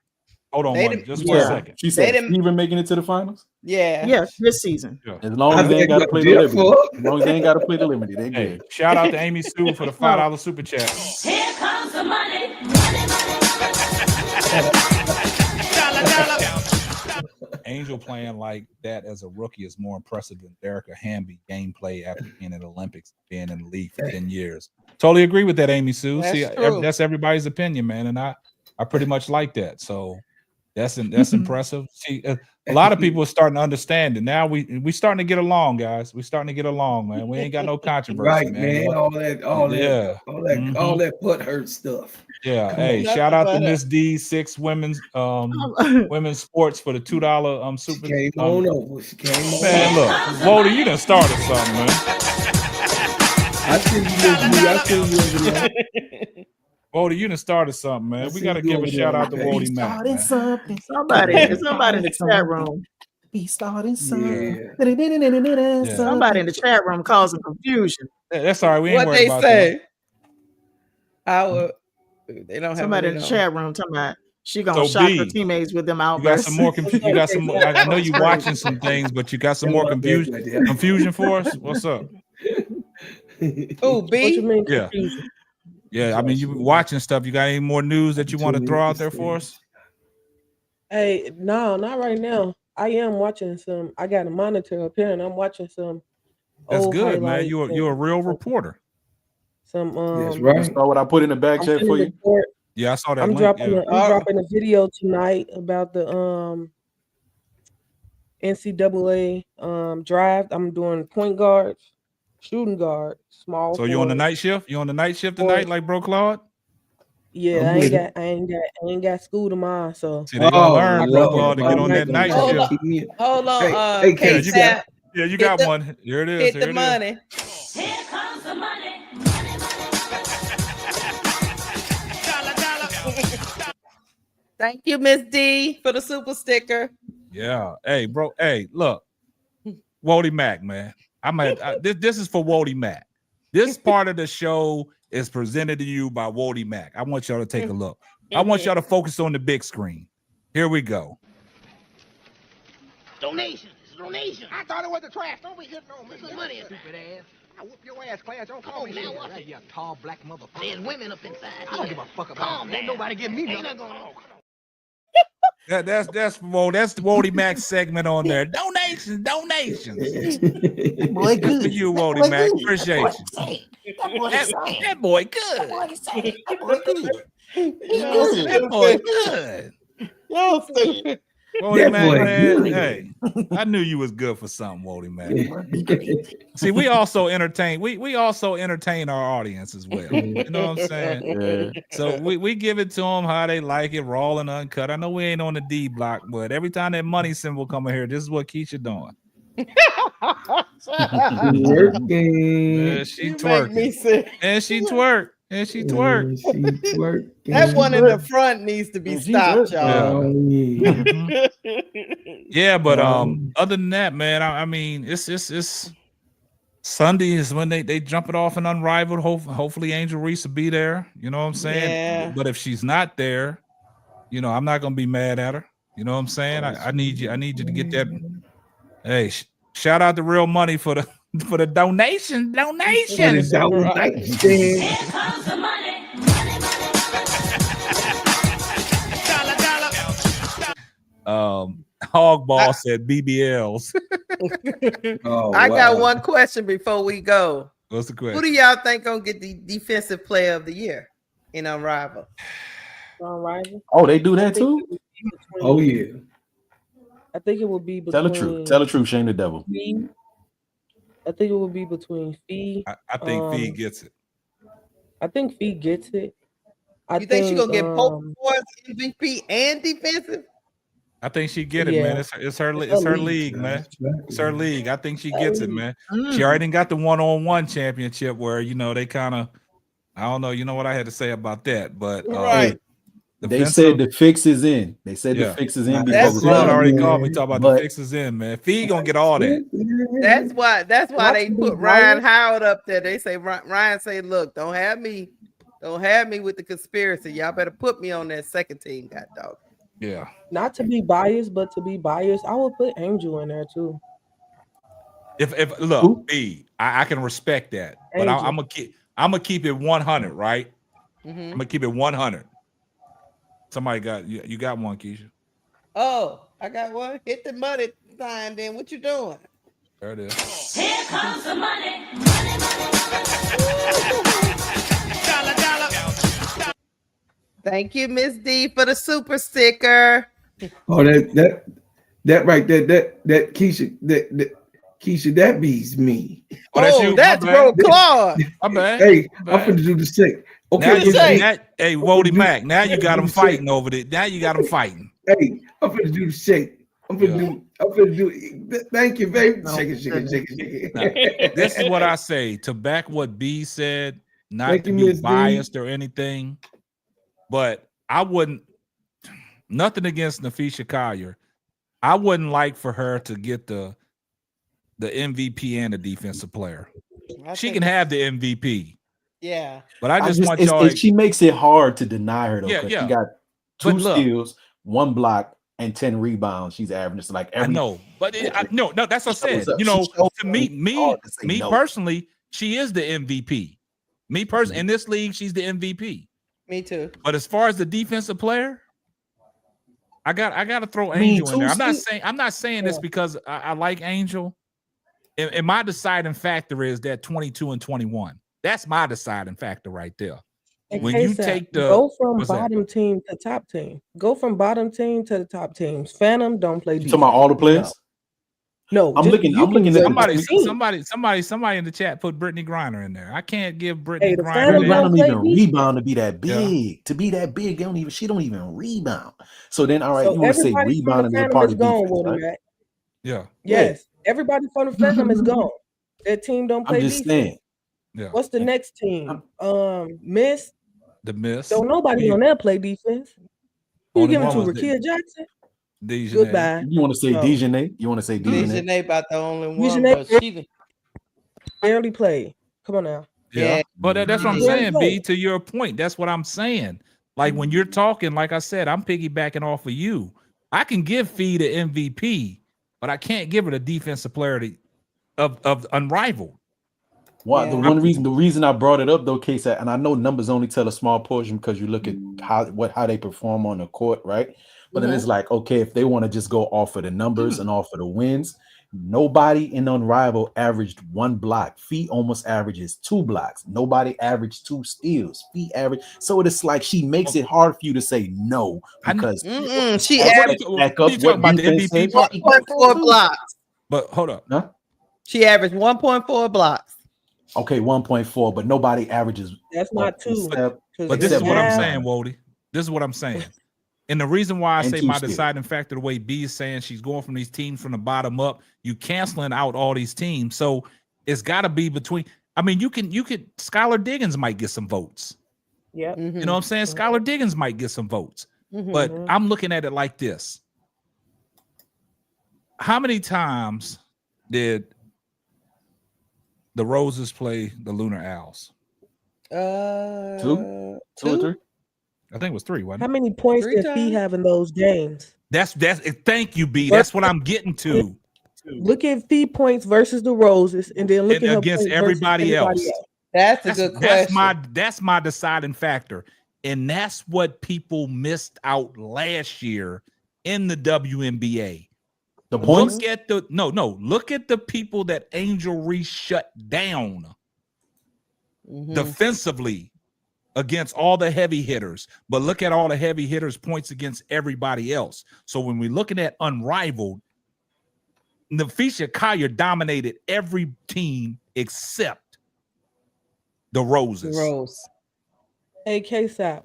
Hold on They one, didn't- just Yeah. one second. She said didn't- Steven making it to the finals. Yeah. Yeah, this season. Yeah. As long as they ain't got to play the Liberty. As long as they ain't got to play the Liberty, they Hey, good. shout out to Amy Sue for the $5 super chat. Here comes the money. Angel playing like that as a rookie is more impressive than Derek Hamby gameplay after being in the Olympics, being in the league for 10 years. Totally agree with that, Amy Sue. That's See, true. that's everybody's opinion, man, and I pretty much like that. So that's impressive. See, a lot of people are starting to understand it now. We starting to get along, guys. We starting to get along, man. We ain't got no controversy, Right, man. man. All that butt hurt stuff. Yeah. Come Hey, on. shout out to Miss D, 6 women's women's sports for the $2 super. Came on over. She came on Man, over. look, Wody, you done started something, man. I see you, Miss D. I see you over there. Wody, you done started something, man. We got to give a shout out to Wody Mack, man. Somebody in the chat room. Be starting something. Yeah. Somebody in the chat room causing confusion. That's all right. We ain't What worried they about say? They don't have Somebody in it the on. chat room talking about she gonna So, shock her B, teammates with them You got outbursts. some more confusion. You got some more. I know you watching some things, but you got some more confusion for us. What's up? Oh, What you B. mean Yeah. confusion? Yeah, I mean, you watching stuff. You got any more news that you want to throw out there for us? Hey, no, not right now. I am watching some. I got a monitor up here, and I'm watching some. That's old good, man. highlights You're a and real reporter. Some. That's You right. saw what I put in the back I'm chat for finna you? report. Yeah, I saw that I'm link. dropping. Yeah. I'm dropping a video tonight about the NCAA draft. I'm doing point guards, shooting guard, small. So you on the forward. night shift? You on the night shift Forward. tonight, like Bro Claude? Yeah, I'm I with ain't got school tomorrow, so See, they gonna Oh, learn, Bro Lord, Claude, to get Bobby, on you that gonna night try to shift. Hold keep me. Hold on, Hey, K Casey. Tap. Yeah, you Hit got the- one. Here it is. Hit Here the it is. money. Here comes the money. Thank you, Miss D, for the super sticker. Yeah. Hey, bro. Hey, look, Wody Mack, man. This is for Wody Mack. This part of the show is presented to you by Wody Mack. I want y'all to take a look. I want y'all to focus on the big screen. Here we go. Donations. Donation. I thought it was the trash. Don't be hitting on me. Put money in. Stupid ass. I whoop your ass, Clarence. Don't call me now. Right, you tall black motherfucker. There's women up inside. I don't give a fuck about them. Ain't nobody give me nothing. That's the Wody Mack segment on there. Donations. Boy, Good for good. you, Wody Mack. Appreciate you. That boy good. That boy good. Y'all stupid. Wody That Mack, boy man. good. Hey, I knew you was good for something, Wody Mack. See, we also entertain. We also entertain our audience as well. You know what I'm saying? Yeah. So we give it to them how they like it, raw and uncut. I know we ain't on the D block, but every time that money symbol come in here, this is what Keisha doing. Working. Yeah, she You make twerking. me sick. And she twerk. And she twerk. She twerking. That one in the front needs to be stopped, y'all. Oh, yeah. Mhm. Yeah, but other than that, man, I mean, it's Sunday is when they jump it off and Unrivaled. Hopefully Angel Reese will be there. You know what I'm saying? Yeah. But if she's not there, you know, I'm not gonna be mad at her. You know what I'm saying? I need you to get that. Hey, shout out to Real Money for the donation. Here comes the money. Hogball said BBLs. Oh, I got wow. one question before we go. What's the question? Who do y'all think gonna get the defensive player of the year in Unrivaled? Unrivaled. Oh, they do that too? Oh, yeah. I think it will be between. Tell the truth. Tell the truth. Shame the devil. Fee. I think it will be between Fee. I think Fee gets it. I think Fee gets it. You think she gonna get both awards, MVP and defensive? I think she get it, Yeah. man. It's her league, man. It's her league. I think she gets it, man. Mm. She already got the one-on-one championship where they kind of, I don't know, you know what I had to say about that, but Right. They said the fix is in. They said Yeah. the fix is in. That's before the Claude season. already called me talking about But- the fixes in, man. Fee gonna get all that. That's why Not they to be put Ryan biased. Howard up there. They say Ryan say, look, don't have me with the conspiracy. Y'all better put me on that second team, god dog. Yeah. Not to be biased, but to be biased, I would put Angel in there too. If look, B, I can respect that, but Angel. I'm gonna keep it 100, right? Mhm. I'm gonna keep it 100. Somebody got you got one, Keisha. Oh, I got one. Hit the money sign. Then what you doing? There it is. Here comes the money. Thank you, Miss D, for the super sticker. Oh, that right there, that Keisha, that Keisha, that beats me. Oh, that's you. That's My bro bad. Claude. My bad. Hey, My I'm bad. finna do the shake. Now Okay, you, Miss D. hey, Wody Mac. Now you got them fighting over it. Now you got them fighting. Hey, I'm finna do the shake. I'm finna do. Thank you, baby. Shake it, shake it, shake it, shake Now, it. this is what I say to back what B said, not Thank to you, be Miss D. biased or anything, but I wouldn't. Nothing against Nafisha Collier. I wouldn't like for her to get the MVP and the defensive player. She can have the MVP, Yeah. but I just want y'all. She makes it hard to deny her though, Yeah, because yeah. she got But 2 look. steals, 1 block, and 10 rebounds. She's averaging like I every. know, but no, that's what I said. up. You She know, shows to up. me It's hard to say no. personally, she is the MVP. Me personally, in this league, she's the MVP. Me too. But as far as the defensive player, I got to throw I mean, Angel in there. two I'm not saying this because I like Angel. And my deciding factor is that 22 and 21. That's my deciding factor right there. And When you KSAP, take the go from what's that? bottom team to top team. Go from bottom team to the top teams. Phantom don't play You defense. talking about all the players? No, I'm just looking. you I'm can looking at go the somebody in the chat put Brittany Griner in there. I can't give Brittany Hey, the Griner. Phantom Brittany don't don't play even defense. rebound to be that big. To be that big, she don't even rebound. So then, all right, So you want to say everybody from the rebounding is a Phantom part is of gone, defense, Woody right? Mac. Yeah. Yes, everybody from the Phantom is gone. That team don't I'm play just defense. saying. Yeah. What's the next team? Miss. The Miss. Don't nobody on there play defense. Who you Only giving one to? was Rakia Jackson? Dejanay. Goodbye. You want to say No. Dejanay? You want to say Dejanay? Dejanay about the only one, Dejanay but she barely played. Come on now. Yeah. But that's what I'm She barely saying, played. B, to your point. That's what I'm saying. Like when you're talking, like I said, I'm piggybacking off of you. I can give Fee the MVP, but I can't give her the defensive player of unrivaled. Well, the reason I brought it up though, Case, and I know numbers only tell a small portion because you look at how they perform on the court, right? But then it's like, okay, if they want to just go off of the numbers and off of the wins, nobody in Unrivaled averaged 1 block. Fee almost averages 2 blocks. Nobody averaged 2 steals. Fee average. So it's like she makes it hard for you to say no because she averaged back up what about the defense MVP says. part? 1.4 blocks. But hold up. Huh? She averaged 1.4 blocks. Okay, 1.4, but nobody averages. That's not 2. But this is what I'm saying, Wody. This is what I'm saying. And the reason why I And say 2 my steals. deciding factor, the way B is saying she's going from these teams from the bottom up, you canceling out all these teams. So it's got to be between. I mean, you could Skylar Diggins might get some votes. Yeah. Mm-hmm. You know what I'm saying? Skylar Diggins might get some votes. But I'm looking at it like this. How many times did the Roses play the Lunar Owls? 2 or 3? I think it was 3, wasn't it? How many points 3 did Fee times? have in those games? That's thank you, B. That's what I'm getting to. Look at Fee points versus the Roses, and then look And at her against points everybody versus else. That's a good question. That's my deciding factor. And that's what people missed out last year in the WNBA. The points? Look at look at the people that Angel Reese shut down defensively against all the heavy hitters, but look at all the heavy hitters' points against everybody else. So when we're looking at unrivaled, Nafisha Collier dominated every team except the Roses. Hey, KSAP,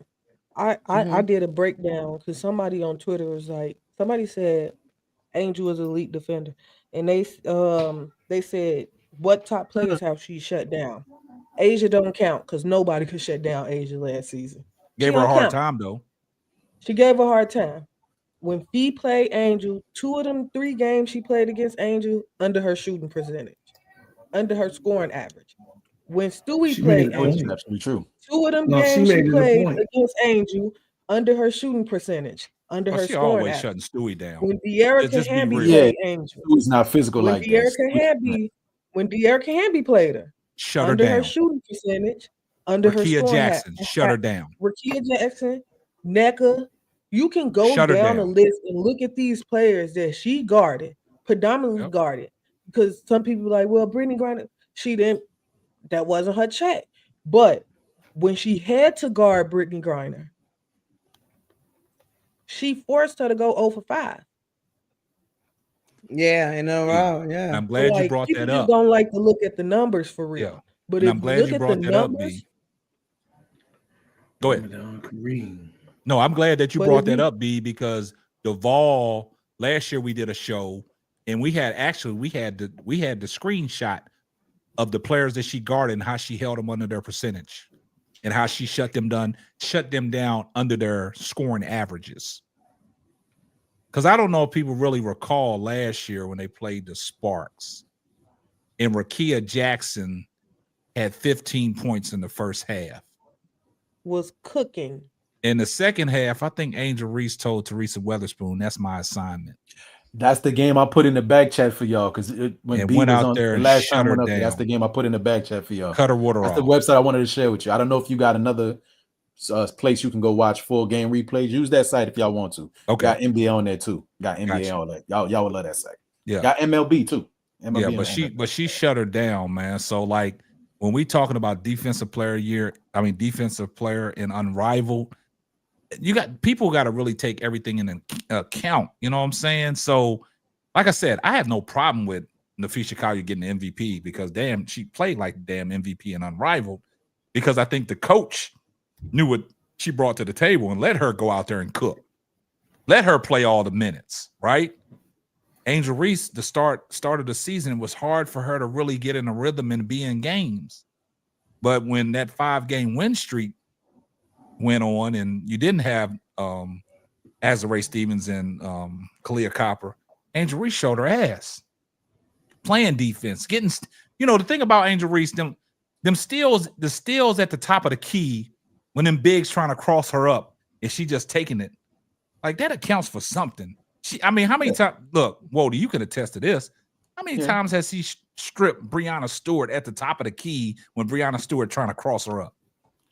I did a breakdown because somebody on Twitter was like, somebody said Angel is an elite defender, and they said what top players have she shut down? Asia don't count because nobody could shut down Asia last season. Gave her a hard time though. She gave her a hard time. When Fee played Angel, 2 of them 3 games she played against Angel under her shooting percentage, under her scoring average. When Stewie played That's Angel, absolutely true. 2 of them No, she games she made it a played point. against Angel under her shooting percentage. under Well, her she scoring always average. shutting Stewie down. When De'Erica Just be Hamby real. Yeah, played Angel, Stewie's not physical when like that. De'Erica Hamby played her, Shut her under her down. shooting percentage, under her Rakia scoring Jackson, shut her down. Rakia Jackson, NECA, you can go Shut her down the down. list and look at these players that she guarded, predominantly Yep. guarded. Because some people are like, well, Brittany Griner, she didn't, that wasn't her check. But when she had to guard Brittany Griner, she forced her to go 0 for 5. Yeah, in a row. And Yeah. I'm glad you Like, brought people that just up. don't like to look at the numbers for real. Yeah. But And if I'm you glad look you at the brought that up, numbers, B. Go ahead. Kareem. No, I'm glad that you But brought if that you- up, B, because Duvall, last year we did a show and we had the screenshot of the players that she guarded and how she held them under their percentage and how she shut them down under their scoring averages. Because I don't know if people really recall last year when they played the Sparks and Rakia Jackson had 15 points in the first half. was cooking. In the second half, I think Angel Reese told Teresa Weatherspoon, that's my assignment. That's the game I put in the back chat for y'all because when And B went was out on there the and last shut time her went up there, that's down. the game I put in the back chat for y'all. Cut her water That's off. the website I wanted to share with you. I don't know if you got another place you can go watch full game replays. Use that site if y'all want to. Okay. Got NBA on there too. Got NBA Gotcha. on that. Y'all would love that site. Yeah. Got MLB too. MLB Yeah, and but she shut her down, man. So like when we talking about defensive player and unrivaled, people got to really take everything in account. You know what I'm saying? So, like I said, I have no problem with Nafisha Collier getting the MVP because damn, she played like damn MVP and unrivaled. Because I think the coach knew what she brought to the table and let her go out there and cook. Let her play all the minutes, right? Angel Reese, the start of the season, it was hard for her to really get in a rhythm and be in games. But when that 5-game win streak went on and you didn't have Azarae Stevens and Kalia Copper, Angel Reese showed her ass. Playing defense, getting the thing about Angel Reese, the steals at the top of the key when them bigs trying to cross her up and she just taking it. Like that accounts for something. How many times? Look, Wody, you can attest to this. How many times has she stripped Breanna Stewart at the top of the key when Breanna Stewart trying to cross her up?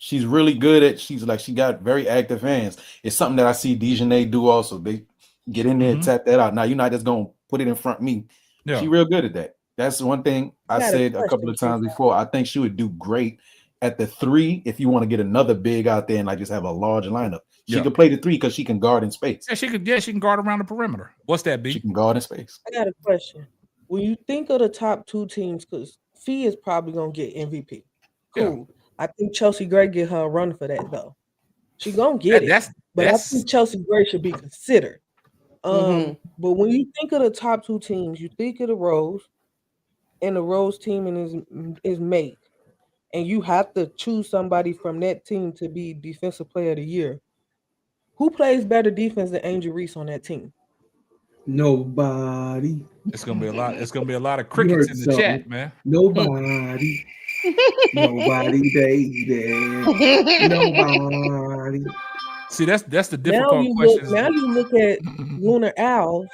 she's really good at. She got very active hands. It's something that I see Dejanay do also. They get in there and tap that out. Now you're not just gonna put it in front of me. Yeah. She real good at that. That's one thing I got a said a couple of question times before. I think she would do great at the 3 if you want to get another big out there and like just have a large lineup. She can play the 3 because she can guard in space. Yeah, she can guard around the perimeter. What's that, B? She can guard in space. I got a question. When you think of the top 2 teams, because Fee is probably gonna get MVP. Cool. Yeah. I think Chelsea Gray get her a run for that though. She gonna get it. But I think Chelsea Gray should be considered. But when you think of the top 2 teams, you think of the Rose, and the Rose team is made, and you have to choose somebody from that team to be Defensive Player of the Year. Who plays better defense than Angel Reese on that team? Nobody. It's gonna be a lot. It's gonna be a lot of crickets in the chat, man. Nobody. Nobody, baby. Nobody. See, that's the difficult question. Now you look at Lunar Owls,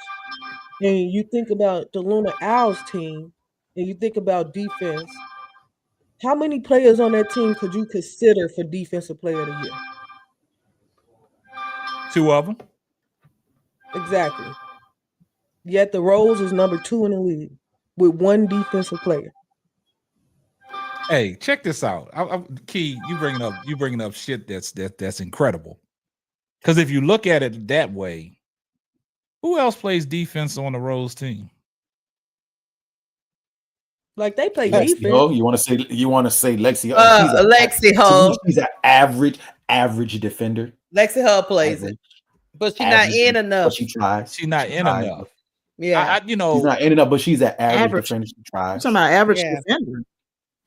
and you think about the Lunar Owls team, and you think about defense. How many players on that team could you consider for Defensive Player of the Year? 2 of them. Exactly. Yet the Rose is number 2 in the league with 1 defensive player. Hey, check this out. Key, you bringing up shit that's incredible. Because if you look at it that way, who else plays defense on the Rose team? Like they play Lexi defense. Ho, you want to say Lexi? Lexi Ho. She's an average defender. Lexi Ho plays it, but she's not in enough. But she tries. She's not in enough. Yeah, she's not in enough, but she's an average defender. She tries. You're talking about average defender.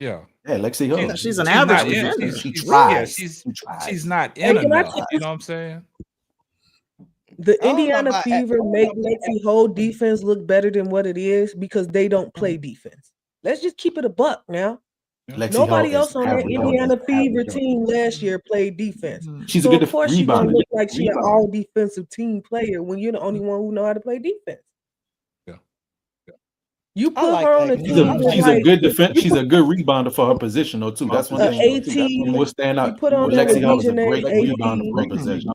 Yeah. Yeah, Lexi Ho. She's an average defender. She tries. She's not in enough. You know what I'm saying? The Indiana Fever make Lexi Ho defense look better than what it is because they don't play defense. Let's just keep it a buck now. Nobody else on that Indiana Fever team last year played defense. She's so a good of course she's gonna rebounder. look like she's an all defensive team player when you're the only one who know how to play defense. You put her on a team. She's a good defense. She's a good rebounder for her position, though, too. That's one thing. AT, Will stand out. you put her on Lexi there Hall with is a Dejanay, great rebounder for her position.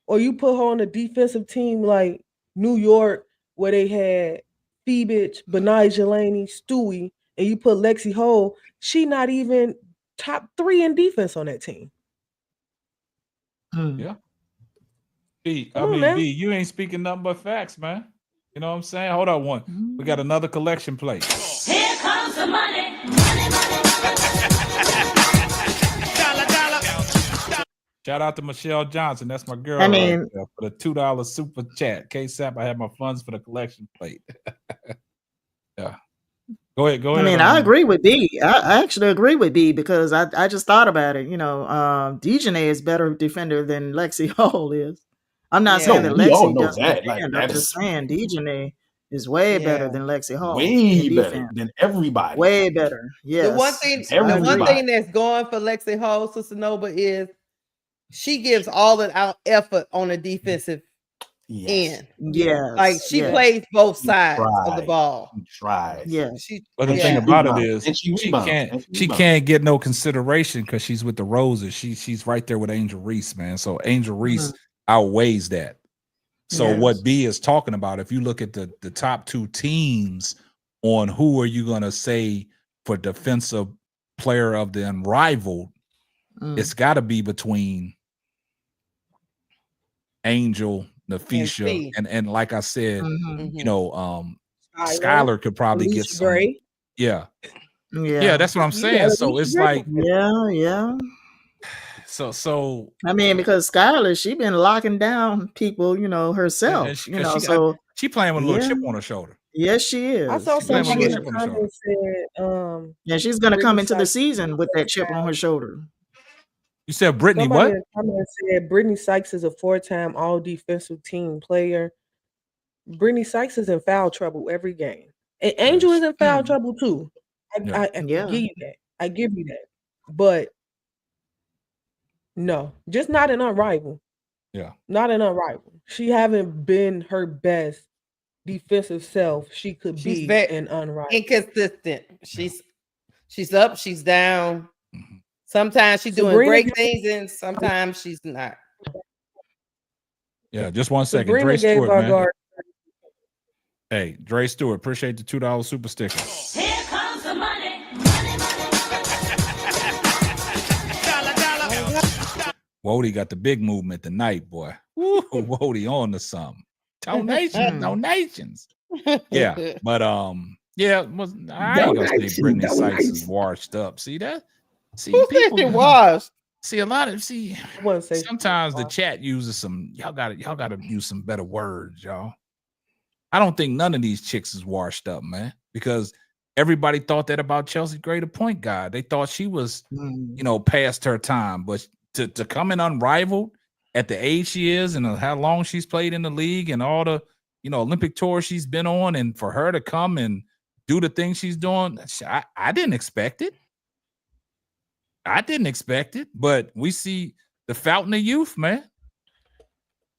or you put her on a defensive team like New York, where they had Phoebich, Benai Jelani, Stewie, and you put Lexi Hole. She not even top 3 in defense on that team. Yeah. B, Come on, man. B, you ain't speaking nothing but facts, man. You know what I'm saying? Hold on one. We got another collection plate. Here comes the money. Shout out to Michelle Johnson. That's my girl. I mean, right there, for the $2 super chat. KSAP, I have my funds for the collection plate. Yeah. Go ahead. I mean, I agree with B. I actually agree with B because I just thought about it. You know, Dejanay is better defender than Lexi Hole is. I'm not saying that we all Lexi know doesn't that. defend. Like, I'm just saying Dejanay is way better than Lexi Hall. Way better than everybody. Way better. Yes. The one thing that's going for Lexi Hall, Sister Nova, is she gives all of our effort on the defensive end. Yes. Like she plays both sides of the ball. Tries. Yes. But the thing about it is And she she can't get no consideration because she's with the Roses. She's right there with Angel Reese, man. So Angel Reese outweighs that. So what B is talking about, if you look at the top 2 teams on who are you gonna say for defensive player of the unrivaled, it's gotta be between Angel, Nafisha, and like I said, you know, Skylar could probably get some. Gray. Yeah, that's what I'm saying. So it's like, yeah. So I mean, because Skylar, she been locking down people, you know, herself. She playing with a little chip on her shoulder. Yes, she is. I saw something in the comments said, she's gonna come Brittany into the Sykes season with that chip on her shoulder. You said Brittany Somebody what? in the comments said Brittany Sykes is a 4-time all defensive team player. Brittany Sykes is in foul trouble every game. And Angel is in foul trouble too. I give you that. I give you that. But no, just not an unrivaled. Yeah. Not an unrivaled. She haven't been her best defensive self she could be an unrivaled. Inconsistent. She's up, she's down. Sometimes she's doing Sabrina great things and sometimes she's not. Yeah, just 1 second. Sabrina Dre gave Stewart, our man. guard. Hey, Dre Stewart, appreciate the $2 super sticker. Here comes the money. Wody got the big movement tonight, boy. Woo, Wody on to something. Donations. Yeah, but I ain't gonna say Brittany Sykes is washed up. See that? See, people washed. See a lot of sometimes the chat uses some y'all gotta use some better words, y'all. I don't think none of these chicks is washed up, man, because everybody thought that about Chelsea Gray, the point guard. They thought she was, past her time, but to come in unrivaled at the age she is and how long she's played in the league and all the Olympic tour she's been on, and for her to come and do the things she's doing, I didn't expect it. But we see the fountain of youth, man.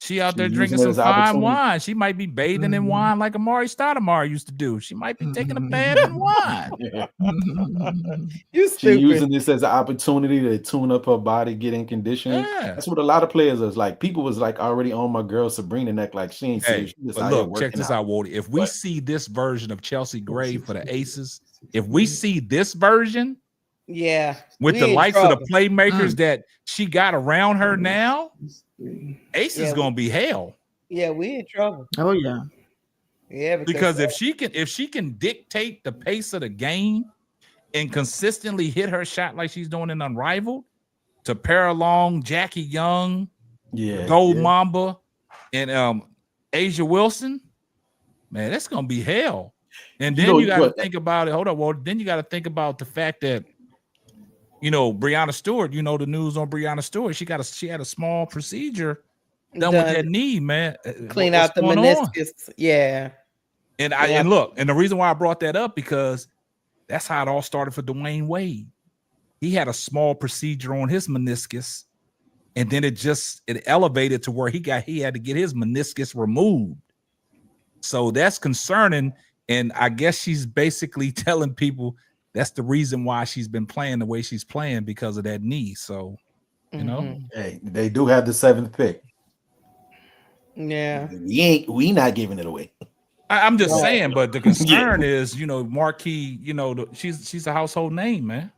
She out there drinking some fine wine. She might be bathing in wine like Amari Stoudemire used to do. She might be taking a bath in wine. You She stupid. using this as an opportunity to tune up her body, get in condition. Yeah. That's what a lot of players is like. People was like already on my girl Sabrina neck, like she ain't Hey, serious. She just but out here look, check working this out, Wody. If we see this version of Chelsea Gray for the Aces, if we see this version, with we the in likes of trouble. the playmakers that she got around her now, Ace is gonna be hell. Yeah, we in trouble. Oh yeah. Yeah, Because if she can dictate the pace of the game and consistently hit her shot like she's doing in Unrivaled, to pair along Jackie Young, Gold Mamba, and Asia Wilson, man, that's gonna be hell. And then you got to think about it. Hold on, well, then you got to think about the fact that Breonna Stewart. You know the news on Breonna Stewart. She had a small procedure done with that knee, man. Clean What's out the going on? meniscus. Yeah. And the reason why I brought that up, because That's how it all started for Dwayne Wade. He had a small procedure on his meniscus, and then it elevated to where he had to get his meniscus removed. So that's concerning. And I guess she's basically telling people that's the reason why she's been playing the way she's playing, because of that knee. So, you know, hey, they do have the 7th pick. Yeah. We not giving it away. I'm just saying, but the concern is, Marquis, she's a household name, man.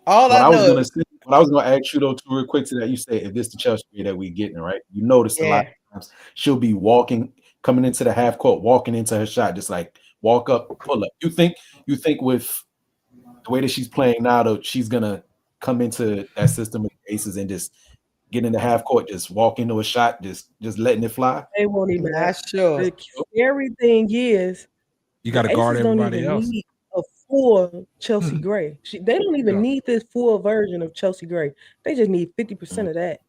All What I I was know gonna say, what I was gonna ask you though, too, real quick to that, you say if this the Chelsea that we getting, right? You notice a lot of times she'll be coming into the half court, walking into her shot, just like walk up, pull up. You think with the way that she's playing now, though, she's gonna come into that system of aces and just get in the half court, just walk into a shot, just letting it fly? They won't even. Not sure. The scary thing is, you got to guard Aces don't everybody even else. need a full Chelsea Gray. They don't even need this full version of Chelsea Gray. They just need 50% of that,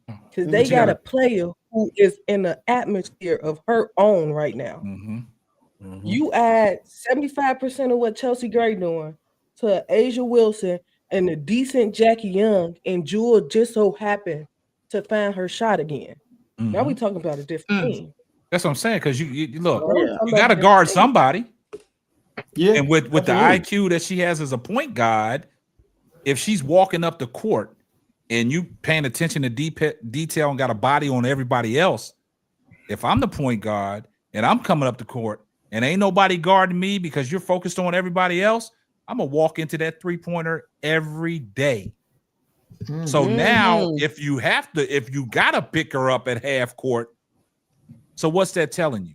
because they got a player who is in the atmosphere of her own right now. You add 75% of what Chelsea Gray doing to Asia Wilson and the decent Jackie Young, and Jewel just so happened to find her shot again. Now we talking about a different team. That's what I'm saying. Because you look, Yeah. you got to guard somebody. Yeah. And with the IQ that she has as a point guard, if she's walking up the court and you paying attention to detail and got a body on everybody else, if I'm the point guard and I'm coming up the court and ain't nobody guarding me because you're focused on everybody else, I'm gonna walk into that 3-pointer every day. So now if you gotta pick her up at half court, so what's that telling you?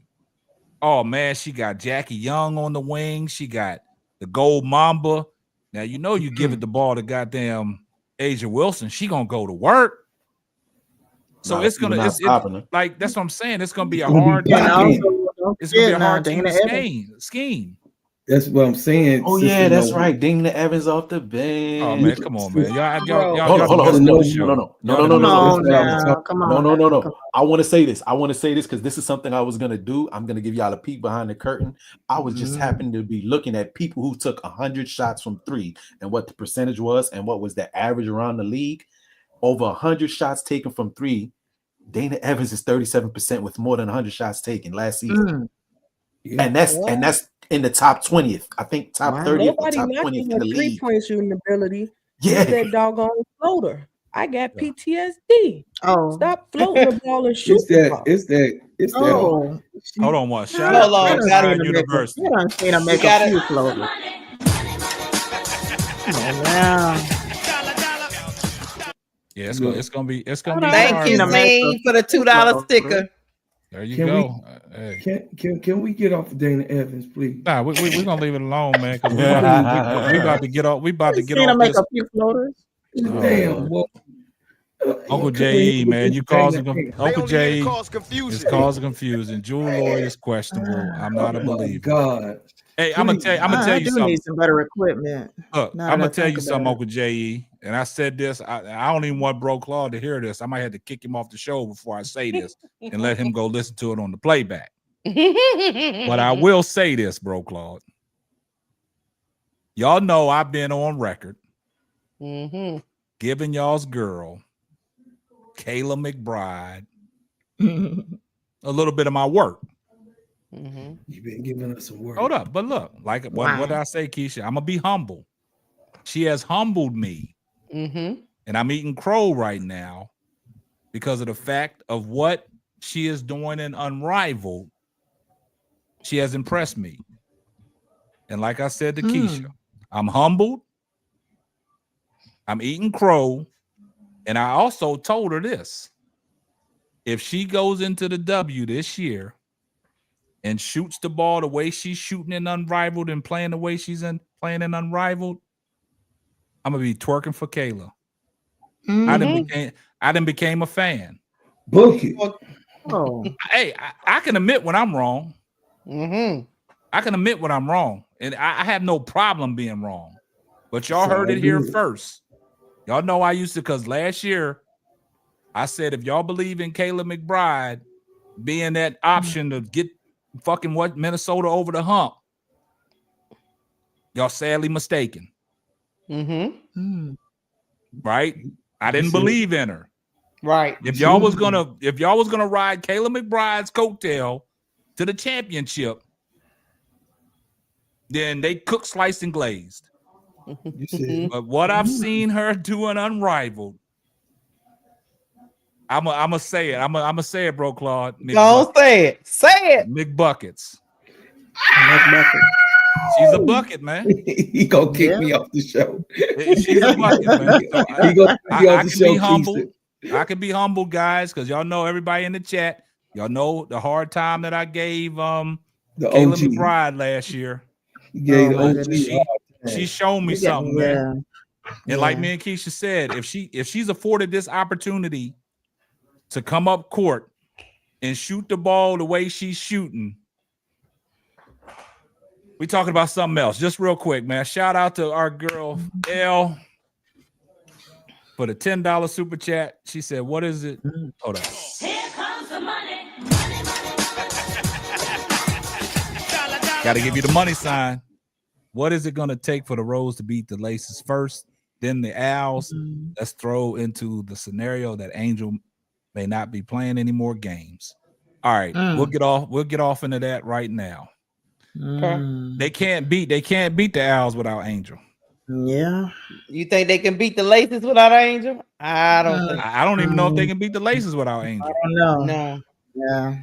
Oh man, she got Jackie Young on the wing, she got the Gold Mamba. Now you give it the ball to goddamn Asia Wilson, she gonna go to work. So it's like that's what I'm saying. It's gonna be a hard scheme. That's what I'm saying. Oh yeah, that's right. Dana Evans off the bench. Oh man, come on, man. Y'all Hold on. No. I want to say this because this is something I was gonna do. I'm gonna give y'all a peek behind the curtain. I was just happening to be looking at people who took 100 shots from 3 and what the percentage was and what was the average around the league. Over 100 shots taken from 3. Dana Evans is 37% with more than 100 shots taken last season. And that's in the top 20th. I think top 30th or top 20th in the league. 3-point shooting ability. Yeah. It's that doggone floater. I got PTSD. Oh, stop floating the ball and shoot. It's that. Hold on one. Shout Hold out on, to Brown University. You done seen her make a few floaters. Come on now. Yeah, it's gonna be. Thank you, Zane, for the $2 sticker. There you go. Can we get off of Dana Evans, please? Nah, we're gonna leave it alone, man. Because we about to get off. We about to get off make this. a few floaters. Damn, well, Uncle J.E., man, you causing Uncle J.E. is causing confusion. Jewel Lloyd is questionable. I'm not a believer. God. Hey, I'm gonna tell you something. Need some better equipment. Look, I'm gonna tell you something, Uncle J.E. And I said this. I don't even want Bro Claude to hear this. I might have to kick him off the show before I say this and let him go listen to it on the playback. But I will say this, Bro Claude. Y'all know I've been on record giving y'all's girl, Kayla McBride, a little bit of my work. You've been giving us some work. Hold up, but look, like what did I say, Keisha? I'm gonna be humble. She has humbled me, and I'm eating crow right now because of the fact of what she is doing in Unrivaled. She has impressed me, and like I said to Keisha, I'm humbled. I'm eating crow, and I also told her this: if she goes into the W this year and shoots the ball the way she's shooting in Unrivaled and playing the way she's playing in Unrivaled, I'm gonna be twerking for Kayla. I done became a fan. Book it. Oh. Hey, I can admit when I'm wrong. I can admit when I'm wrong, and I have no problem being wrong. But y'all heard it here first. Y'all know I used to, because last year I said if y'all believe in Kayla McBride being that option to get fucking Minnesota over the hump, Y'all sadly mistaken. Mm-hmm. Right? I didn't believe in her. Right. If y'all was gonna ride Kayla McBride's coattail to the championship, then they cooked, sliced, and glazed. But what I've seen her do in Unrivaled, I'ma say it. I'ma say it, bro, Claude. Don't say it. Say it. McBuckets. Bucket. She's a bucket, man. He gonna kick me off the show. She's a bucket, man. So He gonna kick me off I the can show, be humble. Keith. I can be humble, guys, because y'all know everybody in the chat. Y'all know the hard time that I gave Kayla OG. McBride last year. Yeah, the OG. She showed me something, man. And like me and Keisha said, if she's afforded this opportunity to come up court and shoot the ball the way she's shooting, we talking about something else. Just real quick, man. Shout out to our girl Elle for the $10 super chat. She said, "What is it?" Hold on. Here comes the money. Got to give you the money sign. What is it going to take for the Rose to beat the Laces first, then the Owls? Let's throw into the scenario that Angel may not be playing any more games. All right, we'll get off into that right now. They can't beat the Owls without Angel. Yeah. You think they can beat the Laces without Angel? I don't think. I don't even know if they can beat the Laces without Angel. I don't know. No. Yeah.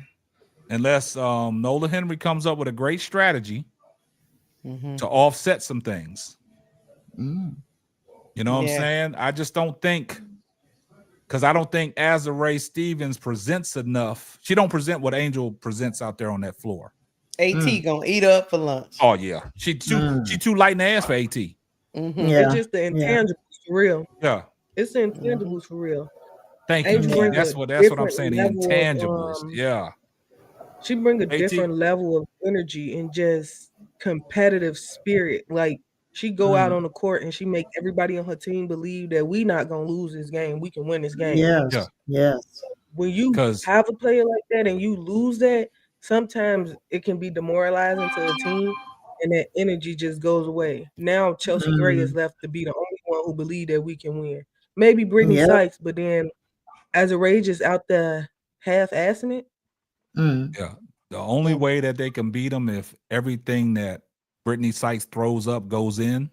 Unless Nola Henry comes up with a great strategy to offset some things. You know what I'm saying? I just don't think, because I don't think Azarae Stevens presents enough. She don't present what Angel presents out there on that floor. AT gonna eat up for lunch. Oh yeah, she too light in the ass for AT. It's just the intangibles for real. Yeah, it's the intangibles for real. Thank Angel you. brings That's a what I'm different saying. The level of, intangibles. Yeah. She brings a AT. different level of energy and just competitive spirit. Like she go out on the court and she make everybody on her team believe that we not gonna lose this game. We can win this game. Yes. Yes. When you have a player like that and you lose that, sometimes it can be demoralizing to a team, and that energy just goes away. Now Chelsea Gray is left to be the only one who believe that we can win. Maybe Brittany Sykes, but then Azarae just out there half-assing it. Yeah. The only way that they can beat them if everything that Brittany Sykes throws up goes in,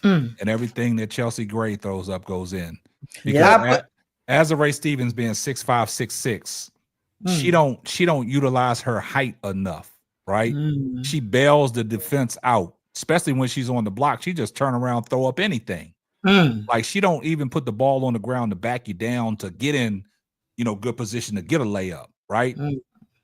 and everything that Chelsea Gray throws up goes in. Because Azarae Stevens being 6'5", 6'6", she don't utilize her height enough, right? She bails the defense out, especially when she's on the block. She just turn around, throw up anything. Like she don't even put the ball on the ground to back you down to get in, good position to get a layup, right?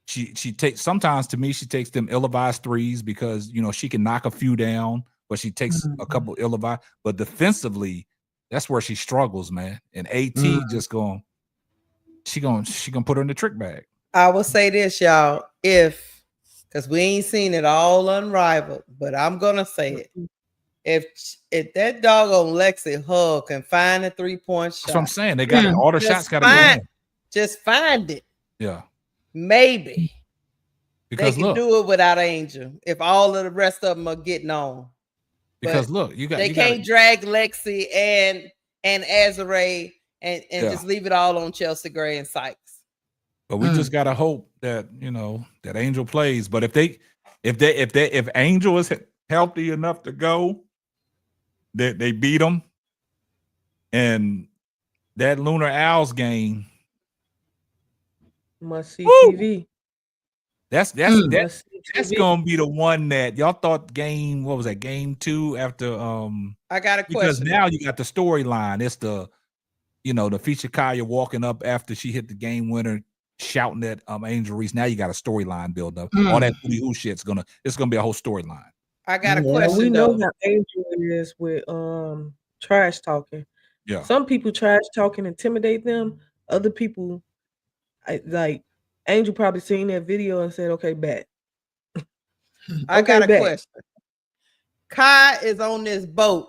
She takes, sometimes to me, she takes them ill-advised threes because she can knock a few down, but she takes a couple ill-advised. But defensively, that's where she struggles, man. And AT just she gonna put her in the trick bag. I will say this, y'all, because we ain't seen it all Unrivaled, but I'm gonna say it. If that doggone Lexi Hull can find a 3-point shot, That's what I'm saying. They got all the shots got to go in. Just find it. Yeah. Maybe because they can do it without Angel if all of the rest of them are getting on. Because but they can't drag Lexi and Azarae and just leave it all on Chelsea Gray and Sykes. But we just gotta hope that that Angel plays. But if Angel is healthy enough to go, they beat them. And that Lunar Owls game. Must see TV. That's gonna be the one that y'all thought game 2 after I got a question. Because now you got the storyline. It's the the feature Kaya walking up after she hit the game winner, shouting at Angel Reese. Now you got a storyline build up. All that hoo shit's gonna be a whole storyline. I got a question. We know how Angel is with trash talking. Yeah. Some people trash talking intimidate them. Other people like Angel probably seen that video and said, okay, bet. I got a question. Kai is on this boat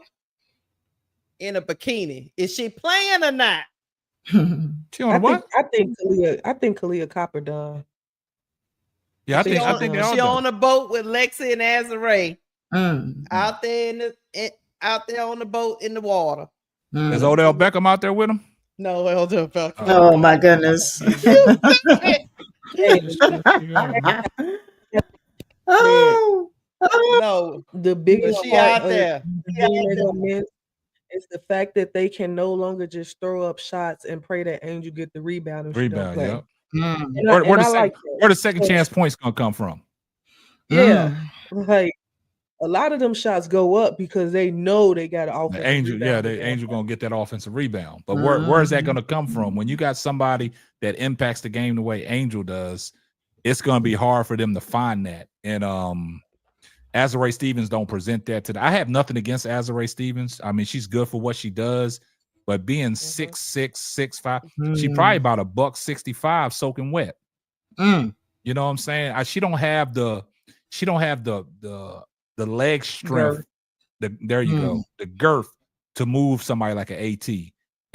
in a bikini. Is she playing or not? She on what? I think Kalia Copper done. Yeah, I think they all she on a boat with Lexi and Azarae. out there out there on the boat in the water. Is Odell Beckham out there with him? No, Odell Beckham. Oh my goodness. Oh, no, the biggest she part out of there. the game they're gonna miss is the fact that they can no longer just throw up shots and pray that Angel get the rebound and she don't Rebound, play. yep. And Where the like that. where the second chance points gonna come from? Yeah, like a lot of them shots go up because they know they got an offensive The Angel, rebound. yeah, the Angel gonna get that offensive rebound. But where is that gonna come from? When you got somebody that impacts the game the way Angel does, it's gonna be hard for them to find that. And Azurá Stevens don't present that to them. I have nothing against Azurá Stevens. I mean, she's good for what she does, but being 6'6", 6'5", she probably about $165 soaking wet. You know what I'm saying? She don't have the leg strength. There you go. The girth to move somebody like an AT.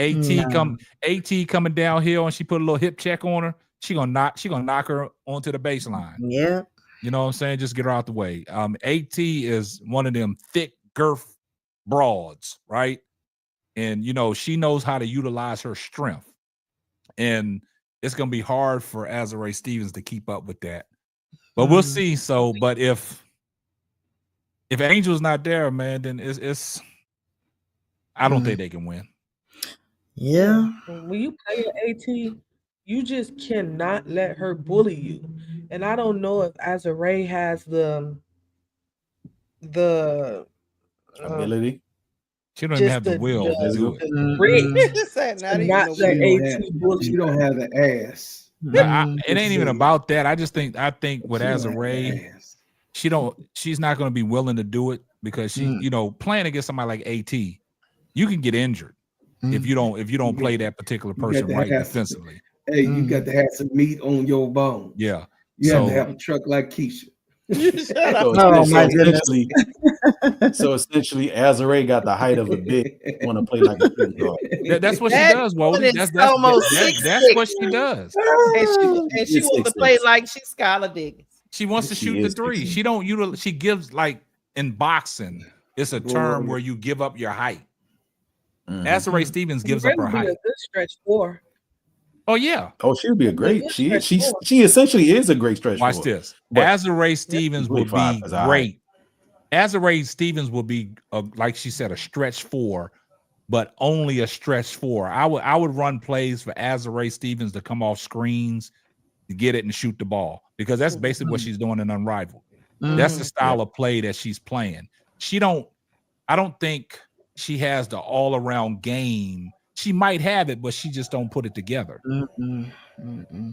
AT coming downhill and she put a little hip check on her. She gonna knock her onto the baseline. Yeah. You know what I'm saying? Just get her out the way. AT is one of them thick girth broads, right? And you know, she knows how to utilize her strength. And it's gonna be hard for Azurá Stevens to keep up with that. But we'll see. So, but if Angel's not there, man, then it's I don't think they can win. Yeah. When you play an AT, you just cannot let her bully you. And I don't know if Azurá has the ability. She don't even have the will to do it. She don't have the ass. It ain't even about that. I think with Azurá, she's not going to be willing to do it because she, you know, playing against somebody like AT, you can get injured if you don't play that particular person right defensively. Hey, you got to have some meat on your bone. Yeah. You have to have a truck like Keisha. So essentially, Azurá got the height of a big. Want to play like a big dog. That's what she does, Wally. That's what she does. And she wants to play like she's Skylar Diggins. She wants to shoot the three. She gives, like in boxing, it's a term where you give up your height. Azurá Stevens gives up her height. Be a good stretch four. Oh yeah. Oh, she'd be a great. She essentially is a great stretch. Watch this. Azurá Stevens will be great. Azurá Stevens will be like she said, a stretch four, but only a stretch four. I would run plays for Azurá Stevens to come off screens, to get it and shoot the ball, because that's basically what she's doing in Unrivaled. That's the style of play that she's playing. I don't think she has the all-around game. She might have it, but she just don't put it together. You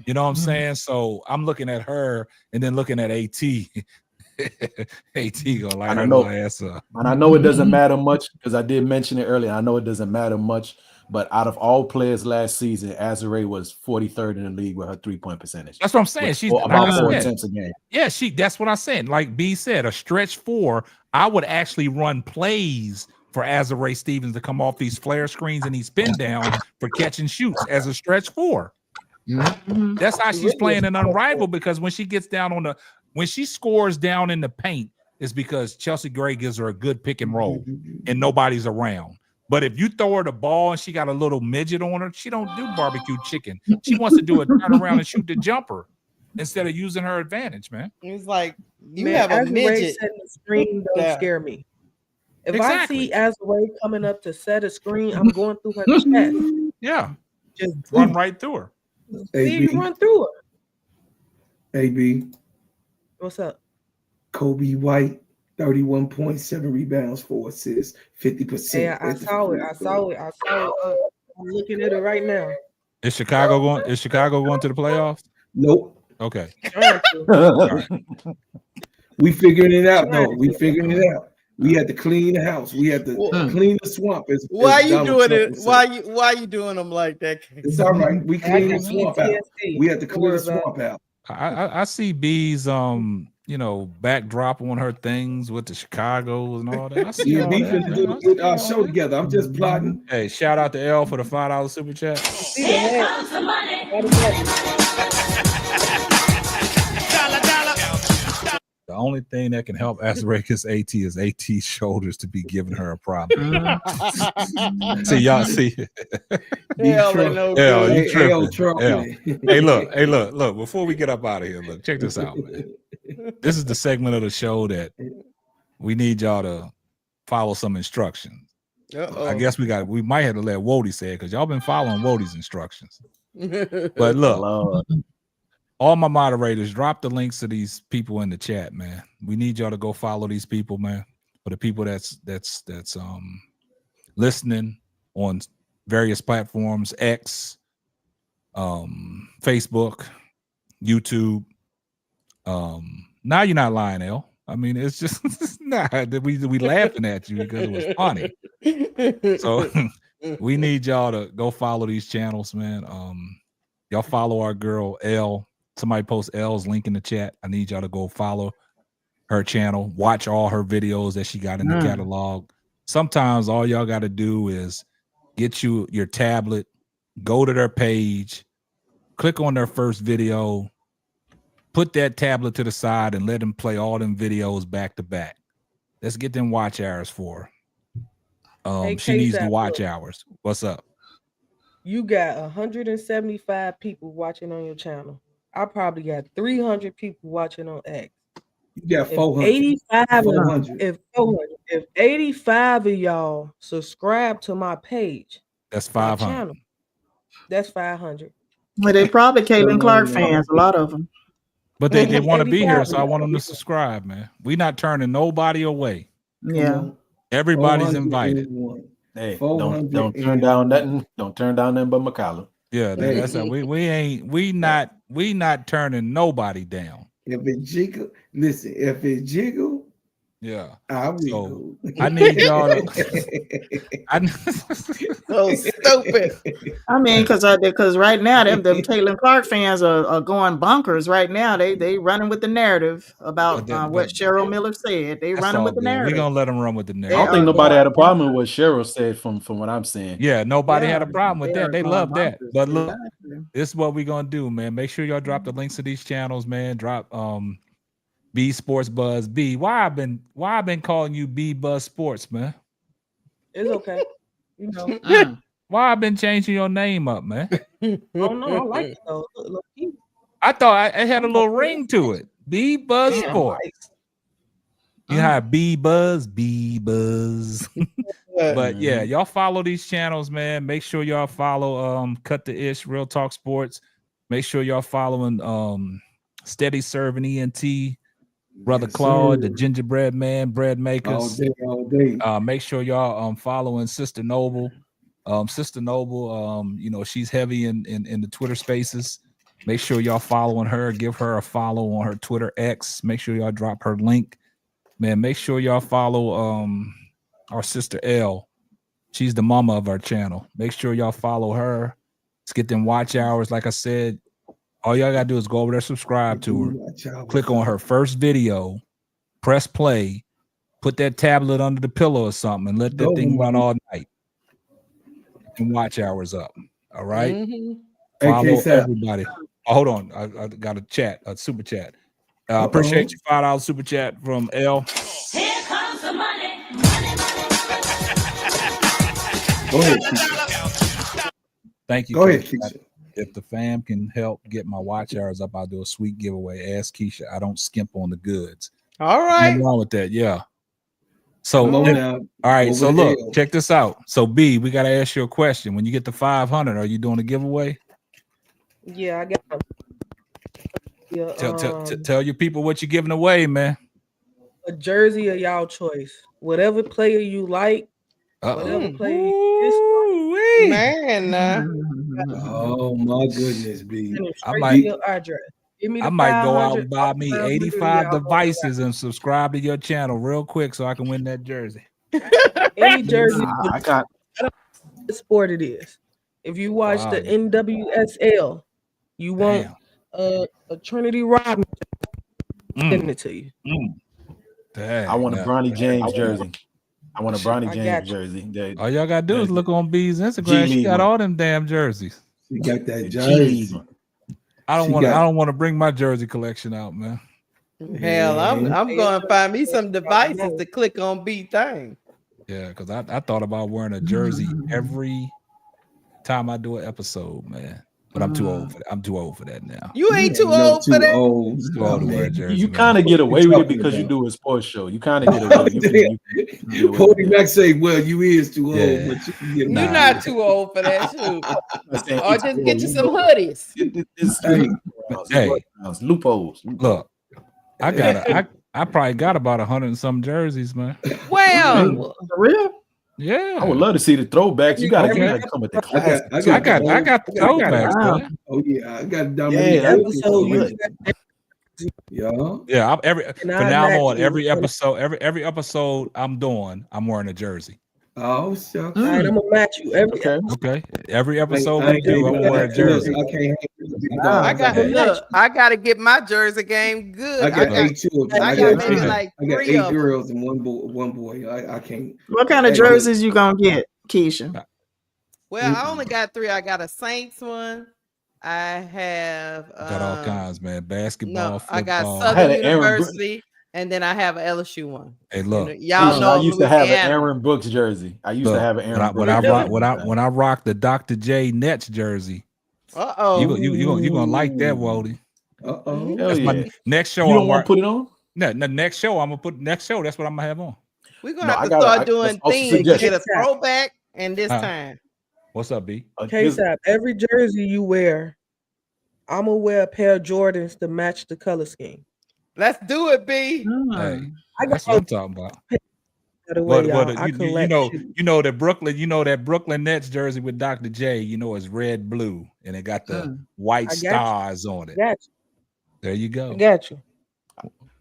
know what I'm saying? So I'm looking at her and then looking at AT. AT gonna light her little ass up. And I know it doesn't matter much because I did mention it earlier. I know it doesn't matter much, but out of all players last season, Azurá was 43rd in the league with her 3-point percentage. That's what I'm saying. She's about 4 attempts a game. Yeah, that's what I'm saying. Like B said, a stretch four. I would actually run plays for Azurá Stevens to come off these flare screens and these spin down for catch and shoots as a stretch four. That's how she's playing in Unrivaled, because when she gets down when she scores down in the paint, it's because Chelsea Gray gives her a good pick and roll and nobody's around. But if you throw her the ball and she got a little midget on her, she don't do barbecue chicken. She wants to do a turn around and shoot the jumper instead of using her advantage, man. It's like you have a midget. Setting the screen don't scare me. If I see Azurá coming up to set a screen, I'm going through her chest. Yeah. Just run right through her. See you run through her. AB. What's up? Kobe White, 31 points, 7 rebounds, 4 assists, 50%. Yeah, I saw it. I'm looking at it right now. Is Chicago going to the playoffs? Nope. Okay. Right. We figuring it out, though. We figuring it out. We had to clean the house. We had to clean the swamp. Why you doing it? Why you doing them like that? It's all right. We clean the swamp out. We had to clear the swamp out. I see B's backdrop on her things with the Chicago and all that. I see all we that. finna do our show together. I'm just plotting. Hey, shout out to L for the $5 super chat. only thing that can help Azareka's AT is AT's shoulders to be giving her a problem. See, y'all see. Hell ain't no Hell, good. you tripping. Trump. Hell. Hey, look. Before we get up out of here, look, check this out, man. This is the segment of the show that we need y'all to follow some instructions. I guess we might have to let Wody say it because y'all been following Wody's instructions. But look, all my moderators, drop the links to these people in the chat, man. We need y'all to go follow these people, man. For the people that's listening on various platforms, X, Facebook, YouTube. Now you're not lying, L. I mean, it's just nah, we laughing at you because it was funny. So we need y'all to go follow these channels, man. Y'all follow our girl L. Somebody post L's link in the chat. I need y'all to go follow her channel. Watch all her videos that she got in the catalog. Sometimes all y'all got to do is get your tablet, go to their page, click on their first video, put that tablet to the side and let them play all them videos back to back. Let's get them watch hours for her. Hey, She needs the K-Sap, watch look. hours. What's up? You got 175 people watching on your channel. I probably got 300 people watching on X. You got If 400. 85 400. if 85 of y'all subscribe to my page, That's my 500. channel, that's 500. Well, they probably Caitlin Clark fans, a lot of them. But they want to be here, 85 so I want them to subscribe, man. We not turning nobody away. Yeah. Everybody's invited. Hey, don't turn down nothing. Don't turn down nothing but McCollum. Yeah, that's how we not turning nobody down. If it jiggle, listen, if it jiggle, yeah, I will. So I need y'all to so stupid. I mean, because right now them Caitlin Clark fans are going bonkers right now. They running with the narrative about what Cheryl Miller said. They running with the narrative. We're gonna let them run with the I narrative. don't think nobody had a problem with what Cheryl said from what I'm saying. Yeah, nobody had a problem with that. They love that. bonkers. But look, this is what we're gonna do, man. Make sure y'all drop the links to these channels, man. Drop B Sports Buzz B. Why I've been calling you B Buzz Sports, man? It's okay. You know. Why I've been changing your name up, man? Oh no, I like it though. Look, I thought it had a little ring to it. B Buzz Sports. You have B Buzz. But yeah, y'all follow these channels, man. Make sure y'all follow Cut the Ish, Real Talk Sports. Make sure y'all following Steady Serving ENT, Brother Claude, the Gingerbread Man, Bread Makers. All day. Make sure y'all following Sister Noble. Sister Noble, you know, she's heavy in the Twitter spaces. Make sure y'all following her. Give her a follow on her Twitter X. Make sure y'all drop her link. Man, make sure y'all follow our sister L. She's the mama of our channel. Make sure y'all follow her. Let's get them watch hours. Like I said, all y'all gotta do is go over there, subscribe to her, click on her first video, press play, put that tablet under the pillow or something, and let that thing run all night. And watch hours up. All right. Follow everybody. Oh, hold on. I got a super chat. Appreciate you $5 super chat from L. Here comes the money. Go ahead, Keisha. Thank you. Go ahead, Keisha. Keisha. If the fam can help get my watch hours up, I'll do a sweet giveaway. Ask Keisha. I don't skimp on the goods. All right. Nothing wrong with that. Yeah. So Come on now. all right. Over So the look, hill. check this out. So B, we gotta ask you a question. When you get the 500, are you doing a giveaway? yeah, I got them. Yeah, Tell your people what you're giving away, man. a jersey of y'all choice. Whatever player you like, whatever player you dislike. Man, Oh my goodness, B. Send them I straight might- to your address. Give me the I might go out 500, and buy me 500, 85 y'all go devices and subscribe to your channel real quick so I can win that jersey. Any jersey, I got I don't know what sport it is. If you watch Wow. the NWSL, you want a Trinity Rodman, send it to you. Dang, I want a nah. Bronny James jersey. I want a Bronny I got James you. jersey. All y'all gotta do is look on B's Instagram. She G-League got one. all them damn jerseys. She got that G-League jersey. one. I She don't got- want to bring my jersey collection out, man. Hell, I'm Man. going to find me some devices to click on beat thing. Yeah, because I thought about wearing a jersey every time I do an episode, man. But I'm too old for that. I'm too old for that now. You ain't too old for that. Old. Too old to wear a jersey. You man. kind of get away you with it talking because you about? do a sports show. You kind of get away. You can get away with Cody it. Mack say, "Well, you is too old, Yeah. but you can get You're away not with it." too old for that, shoot. I'm saying Or it's just cool, get you you some know. hoodies. It's Hey. loopholes. Look, I probably got about 100 and some jerseys, man. Wow. For real? Yeah. I would love to see the throwbacks. You gotta Okay. come with the classic. I got the throwbacks, Wow. man. Oh yeah, I got Dominique. Yeah, Episode you Yeah. Yeah, I'm And from I now match on, you. every episode I'm doing, I'm wearing a jersey. Oh shucks. All right, I'm gonna match you every Okay. Every episode I we ain't do, I'm gonna wearing a lie. jersey. I can't hang with the big Wow. I dogs. got look. I got to get my jersey game good. I got 8 children. I I got got maybe 8 like I got 3 8 of them. girls and one boy. I can't. What kind of Hey, jerseys you gonna get, Keisha? Well, I only got 3. I got a Saints one. I have Got all kinds, man. Basketball, no, football. I got I had Southern an Aaron University, and then I have an LSU one. Hey, look. Y'all know I used to have an Louisiana. Aaron Brooks jersey. I used to have an Aaron when I rock the Dr. J Nets jersey. Uh-oh. You gonna like that, Wody. Uh-oh. That's my next show. You don't I'm want to put it on? No, next show I'm gonna put next show. That's what I'm gonna have on. We're gonna have to start doing things to get a throwback and this time. What's up, B? K-Sap, every jersey you wear, I'm gonna wear a pair of Jordans to match the color scheme. Let's do it, B. Hey, I that's what I'm talking about. By the way, What, y'all, I you collect know that Brooklyn Nets jersey with Dr. J, it's red blue and it got the white I got you. stars on it. Got you. There you go. I got you.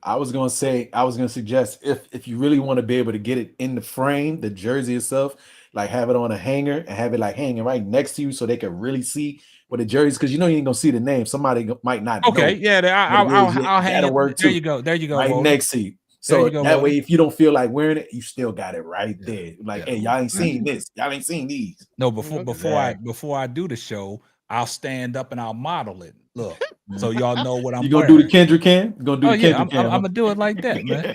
I was gonna suggest if you really want to be able to get it in the frame, the jersey itself, like have it on a hanger and have it like hanging right next to you so they can really see what the jersey is, because you ain't gonna see the name. Somebody might not. Okay, know yeah, I'll hang that'll it. work There too. you go. There you go. Right Wody. next to you. There So you go, that Wody. way, if you don't feel like wearing it, you still got it right there. Like, hey, y'all ain't seen this. Y'all ain't seen these. No, before I do the show, I'll stand up and I'll model it. Look, so y'all know what I'm. You gonna wearing. do the Kendrick Cam? You gonna do the Kendrick Cam? I'm gonna do it like that, man.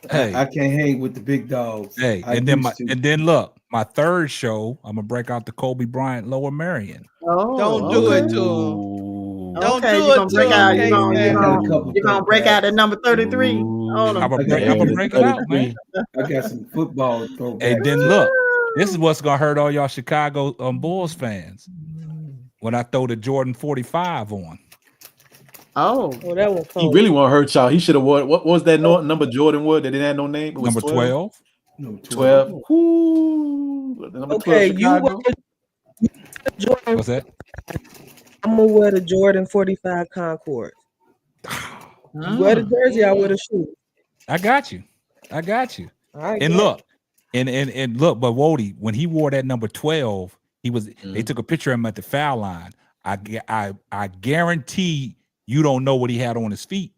I can't hang with the big dogs. Hey, and then look, my third show, I'm gonna break out the Kobe Bryant Lower Marion. Oh, Don't do it to him. Don't do you're it gonna to break out. him. You're gonna break out at number 33. Hold on. I'm gonna break it out, man. I got some football throwbacks. Hey, then look, this is what's gonna hurt all y'all Chicago Bulls fans when I throw the Jordan 45 on. Oh, that one. He really want to hurt y'all. He should have worn. What was that number Jordan wore that didn't have no name? It was Number 12. No, 12. Ooh, number 12 Okay, you Chicago. wear the Jordan. What's that? I'm gonna wear the Jordan 45 Concord. You wear the jersey, I wear the shoe. I got you. All right, and look, and look, but Wody, when he wore that number 12, they took a picture of him at the foul line. I guarantee you don't know what he had on his feet.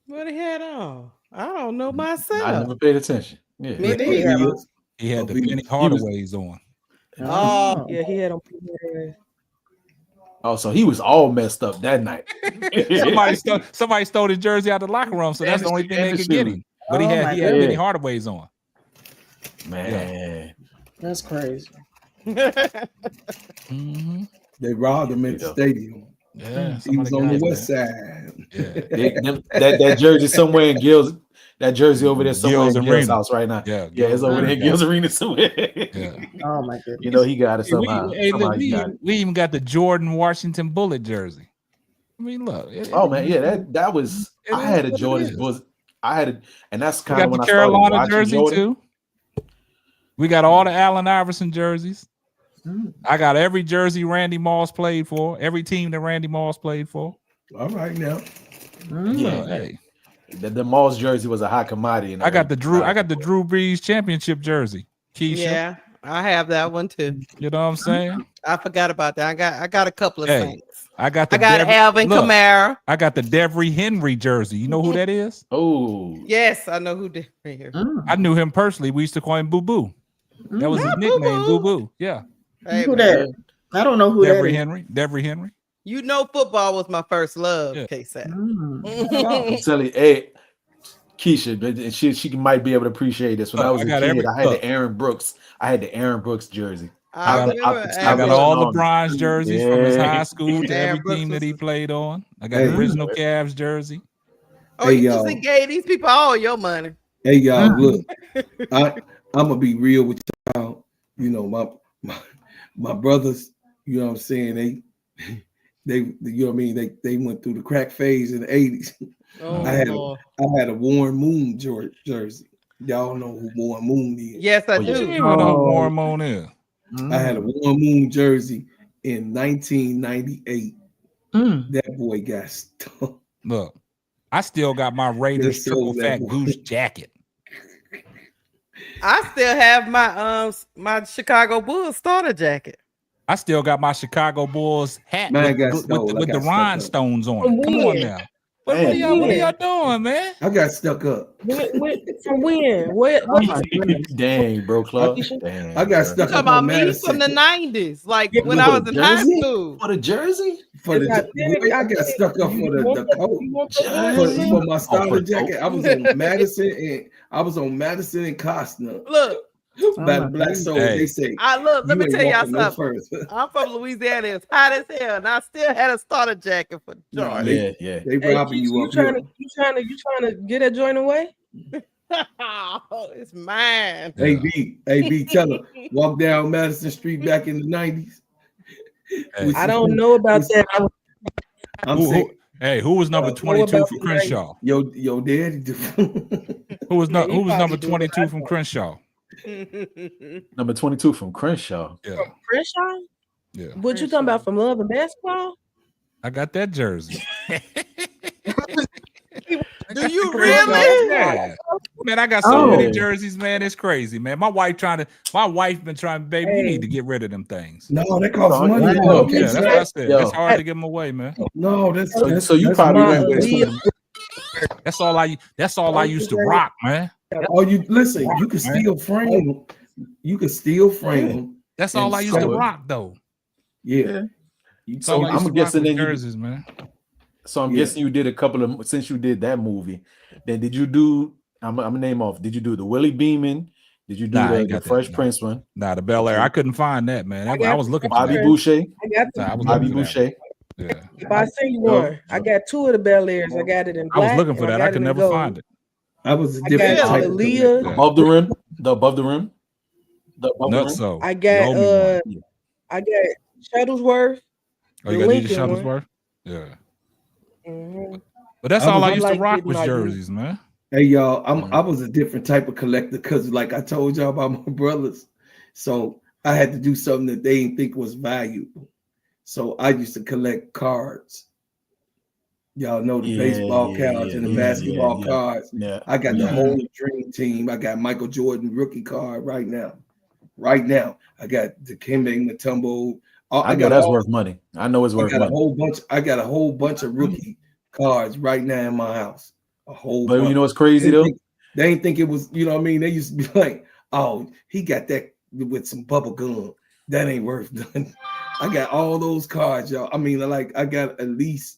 What he had on? I don't know myself. I never paid attention. Yeah, Me neither. He had the Penny Hardaways on. Oh, yeah, he had on Penny. Oh, so he was all messed up that night. somebody stole his jersey out of the locker room, so that's the only thing they could get him. But he had Penny Hardaways on. Man, that's crazy. Mm-hmm. They robbed him at the stadium. Yeah, he was on the west that. side. Yeah. that jersey somewhere in Gil's. That jersey over there somewhere Gil's in Gil's Arena. house right now. Yeah, it's over there in Gil's Arena somewhere. Yeah. Oh my goodness. You know he got it somehow. We even got the Jordan Washington Bullet jersey. I mean, look. Man, yeah, that was. I had a Jordan was. I had it, and that's kind of when I Carolina started watching jersey Jordan. too. We got all the Allen Iverson jerseys. I got every jersey Randy Moss played for. Every team that Randy Moss played for. All right now. Yeah, hey. The Moss jersey was a hot commodity. I got the Drew Brees championship jersey. Keisha. Yeah, I have that one too. You know what I'm saying? I forgot about that. I got a couple of Saints. I got Alvin Kamara. I got the Devery Henry jersey. You know who that is? Oh, yes, I know who Devery here. I knew him personally. We used to call him Boo Boo. That was his nickname, Boo Boo. Yeah. Hey, who that? I don't know who Devery that is. Henry. Devery Henry. You know, football was my first love, K-Sap. I'm telling you, hey, Keisha, but she might be able to appreciate this. When I was a kid, I had the Aaron Brooks. I had the Aaron Brooks jersey. I got all the bronze jerseys from his high school to every Brooks team that he played on. I got the original Cavs jersey. Oh, you just gave these people all your money. Hey y'all, look, I'm gonna be real with y'all. You know, my brothers, you know what I'm saying, they you know what I mean, they went through the crack phase in the 80s. Oh, I had a Warren Moon jersey. Y'all know who Warren Moon is. Yes, I do. What up, Warren Moon is? I had a Warren Moon jersey in 1998. That boy got stuck. Look, I still got my Raiders triple fat goose jacket. I still have my Chicago Bulls starter jacket. I still got my Chicago Bulls hat with the rhinestones on it. Come on now. What are y'all doing, man? I got stuck up. From when? What Dang, bro, Club. Dang, I got stuck up on Madison. From the 90s, like when I was in high school. For the jersey? I got stuck up for the coat. For my starter jacket. I was on Madison and Costner. Look. By the Black Soul, they say. Let me tell y'all no something. I'm from Louisiana. It's hot as hell, and I still had a starter jacket for Jordan. They robbing you up here. You trying to get that joint away? Oh, it's mine. Hey B, tell her walk down Madison Street back in the 90s. I don't know about that. Who was number 22 for Crenshaw? Yo, daddy. Who was number 22 from Crenshaw? Number 22 from Crenshaw. Yeah. From Crenshaw? Yeah. What you talking about from Love and Basketball? I got that jersey. Do you really? Yeah. Man, I got so many jerseys, man. It's crazy, man. My wife been trying, baby, you need to get rid of them things. No, that costs money. Yeah, that's what I said. It's hard to give them away, man. No, so you probably went with That's all I used to rock, man. Oh, you listen, you can still frame them. You can still frame them. That's all I used to rock, though. Yeah. So I'm guessing then jerseys, man. So I'm guessing you did a couple of, since you did that movie, then did you do, I'm gonna name off, did you do the Willie Beeman? Did you do the Fresh Prince one? Nah, the Bel Air. I couldn't find that, man. I was looking for Bobby Boucher. I was Bobby Boucher. Yeah. If I see you one, I got two of the Bel Airs. I got it in black. I was looking for that. I could never find it. I was a different type of Leah. Above the rim. Above the rim. So I got Shuttlesworth. Oh, you got DJ Shuttlesworth? Yeah. Mm-hmm. But that's all I used to rock with jerseys, man. Hey y'all, I was a different type of collector because, like I told y'all about my brothers, so I had to do something that they didn't think was valuable. So I used to collect cards. Y'all know the baseball cards and the basketball cards. Yeah. I got the whole Dream Team. I got Michael Jordan rookie card right now. Right now, I got the Dikembe Mutombo. I know that's worth money. I know it's worth money. I got a whole bunch of rookie cards right now in my house. A whole bunch. You know what's crazy though? They didn't think it was, you know what I mean? They used to be like, oh, he got that with some bubble gum. That ain't worth nothing. I got all those cards, y'all. I mean, like I got at least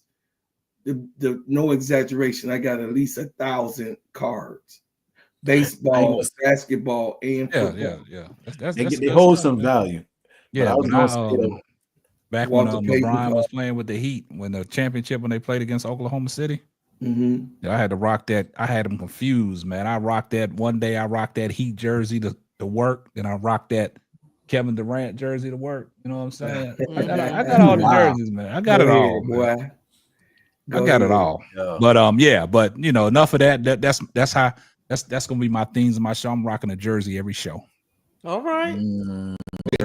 the no exaggeration. I got at least 1,000 cards. Baseball, basketball, and football. Yeah. They hold some value. Yeah, back when LeBron was playing with the Heat, when the championship, when they played against Oklahoma City, I had to rock that. I had them confused, man. I rocked that one day. I rocked that Heat jersey to work, and I rocked that Kevin Durant jersey to work. You know what I'm saying? I got all the jerseys, man. I got it all, boy. I got it all. But but you know, enough of that. That's gonna be my themes of my show. I'm rocking a jersey every show. All right. We're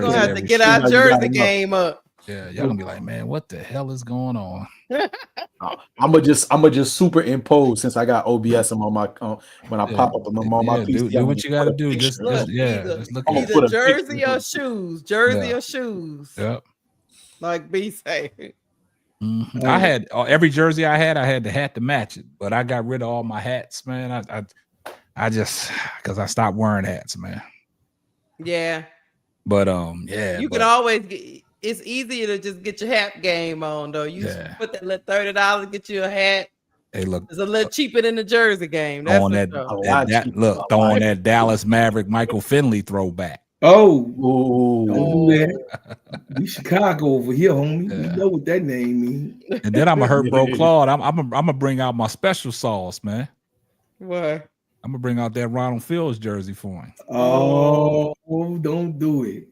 gonna have to get our jersey game up. Yeah, y'all gonna be like, man, what the hell is going on? I'm gonna just superimpose, since I got OBS on my when I pop up on my PC. Do what you gotta do. Just look either jersey or shoes. Jersey or shoes. Yep. Like B say. I had every jersey I had the hat to match it, but I got rid of all my hats, man. I just because I stopped wearing hats, man. Yeah. But you can always get it's easier to just get your hat game on though. You Yeah. put that little $30, get you a hat. Hey, look, It's a little cheaper than the jersey game. That's throwing for that, sure. look, throwing that Dallas Maverick Michael Finley throwback. Oh, don't do that. We Chicago over here, homie. We know what that name means. And then I'm gonna hurt bro Claude. I'm gonna bring out my special sauce, man. What? I'm gonna bring out that Ronald Fields jersey for him. Oh, don't do it.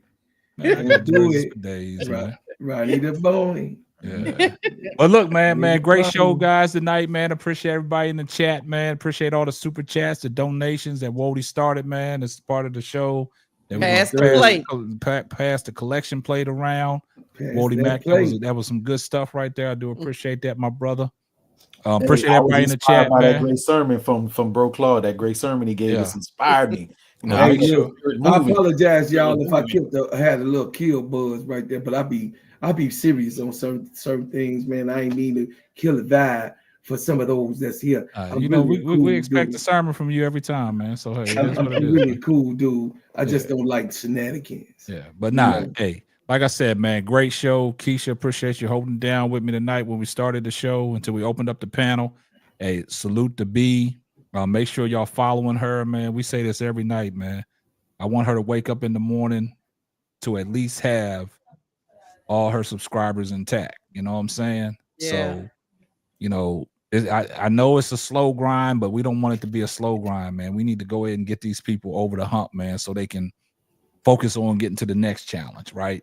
Man, I got jerseys for days, man. Ronnie the Boy. Yeah. But look, man, great show, guys, tonight, man. Appreciate everybody in the chat, man. Appreciate all the super chats, the donations that Wody started, man. It's part of the show. That Pass the plate. Pass the collection plate around. Pass Wody that Mac, plate. that was some good stuff right there. I do appreciate that, my brother. Hey, Appreciate I was everybody in the inspired chat, by that man. great sermon from Bro Claude. That great sermon he gave us inspired me. You know, Hey, make sure look, it's I moving. apologize, y'all, if I Moving. had a little kill buzz right there, but I be serious on certain things, man. I ain't mean to kill a vibe for some of those that's here. I'm You know, really we cool expect dude. a sermon from you every time, man. So hey, it is I'm what it is. really man. cool, dude. I just don't like shenanigans. Yeah, but You nah, know? hey, like I said, man, great show. Keisha, appreciate you holding down with me tonight when we started the show until we opened up the panel. Hey, salute to B. Make sure y'all following her, man. We say this every night, man. I want her to wake up in the morning to at least have all her subscribers intact. You know what I'm saying? Yeah. So, you know, I know it's a slow grind, but we don't want it to be a slow grind, man. We need to go ahead and get these people over the hump, man, so they can focus on getting to the next challenge, right?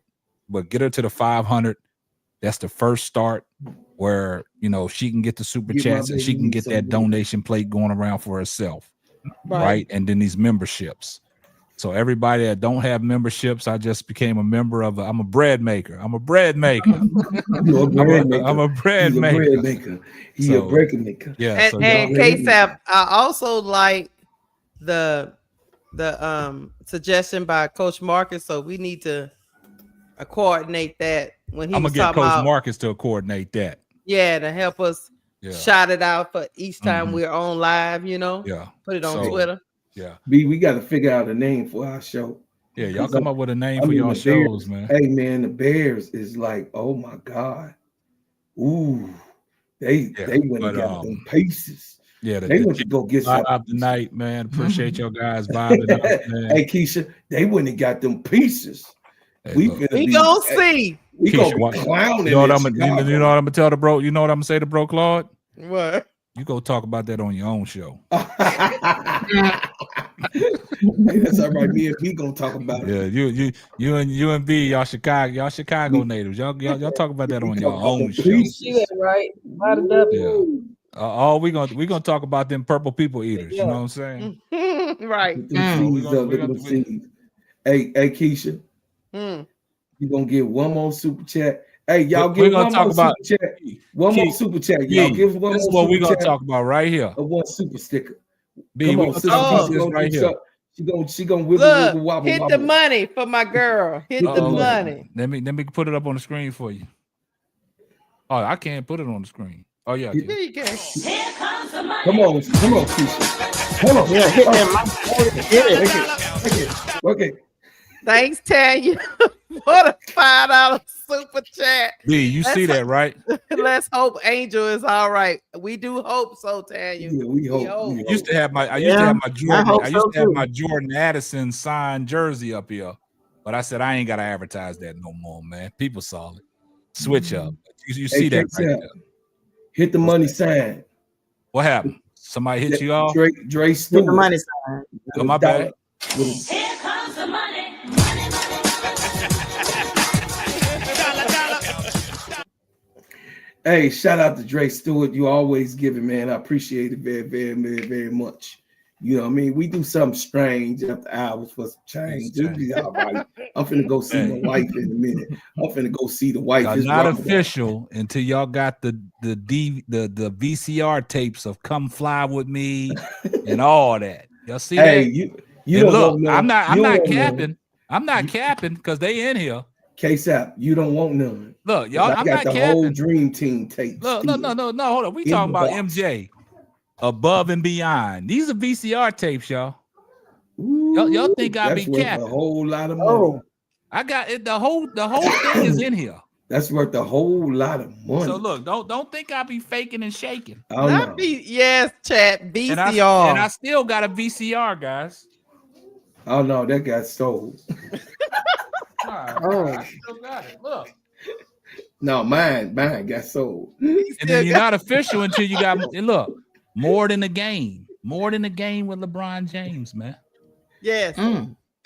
But get her to the 500. That's the first start where, you know, she can get the super Get my chats and she baby can get some that money. donation plate going around for herself, Right. right? And then these memberships. So everybody that don't have memberships, I just became a member of. I'm a bread maker. I'm a bread maker. You're a bread maker. I'm a bread He's maker. a bread maker. He's a So, bread maker. Yeah. And, So and y'all, KSAP, I also like the suggestion by Coach Marcus. So we need to coordinate that when he I'm was gonna get talking Coach about Marcus to coordinate that. yeah, to help us Yeah. shout it out for each time Mhm. we're on live, you know. Yeah. Put it on So, Twitter. Yeah. B, we got to figure out a name for our show. Yeah. Y'all 'Cause come up with a name I for mean, y'all the shows, Bears, man. Hey, man, the Bears is like, oh my God. Ooh, they went and got them pieces. Yeah, They went to go get vibe some. out tonight, man. Appreciate y'all guys vibing out, man. Hey, Keisha, they went and got them pieces. We look. finna We be, gonna see. We Keisha, gonna what- be clowning you know what in I'm you know Chicago. what I'm gonna tell the bro? You know what I'm gonna say to bro Claude? What? You go talk about that on your own show. Hey, that's all right. Me and B gonna talk about it. Yeah, you and B, y'all Chicago natives. Y'all talk about that on your talk about own them show. pieces. She ain't right. By the W. Yeah. All we gonna talk about them purple people eaters. You know what I'm saying? Right. Look at them seeds up, look at them seeds. Hey, Keisha, you gonna get one more super chat. Hey, y'all We're give gonna one talk more about super chat. One more super chat. Yeah, Y'all give one this is more what we're super gonna chat. talk about right here. Or one super sticker. B, Come we're on, gonna sister talk about Keisha this gonna right do here. something. She gonna wibble, Look, wibble, wobble, hit wobble. the money for my girl. Hit the Uh-oh. money. Let me put it up on the screen for you. Oh, I can't put it on the screen. Oh yeah, I can. There you go. Here comes the money. Come on, Keisha. Come on. Yeah, hit that. Get it. Okay. Thanks, Tanya, for the $5 super chat. B, you see that, right? Let's hope Angel is all right. We do hope so, Tanya. Yeah, we hope. I used to have my Jordan. I used to have my Jordan Addison signed jersey up here, but I said I ain't gotta advertise that no more, man. People saw it. Switch up. You see that right there. Hit the money sign. What happened? Somebody hit you off? Dre Stewart. Hit the money sign. Oh, my bad. Here comes the money. Hey, shout out to Dre Stewart. You always giving, man. I appreciate it very, very, very, very much. You know what I mean? We do something strange after hours for some change. It'll be all right. I'm finna go see my wife in a minute. I'm finna go see the wife. Y'all It's not Ramadan. official until y'all got the VCR tapes of "Come Fly with Me" and all that. Y'all see Hey, that? you And don't look, want none. I'm not You don't want capping. none. I'm not capping because they in here. KSAP, you don't want none. Look, y'all, I I'm got not the whole capping. Dream Team tape. Look, still no. Hold on. We in talking the about box. MJ, Above and Beyond. These are VCR tapes, y'all. Y'all think I be That's worth capping? a whole lot of money. Oh, I got it. The whole thing is in here. That's worth a whole lot of money. So look, don't think I be faking and shaking. Oh, Not no. yes, chat And VCR. I still got a VCR, guys. Oh no, that got stole. I still got it. Look. No, mine got sold. And then you're not official until you got look, more than a game. More than a game with LeBron James, man. Yes.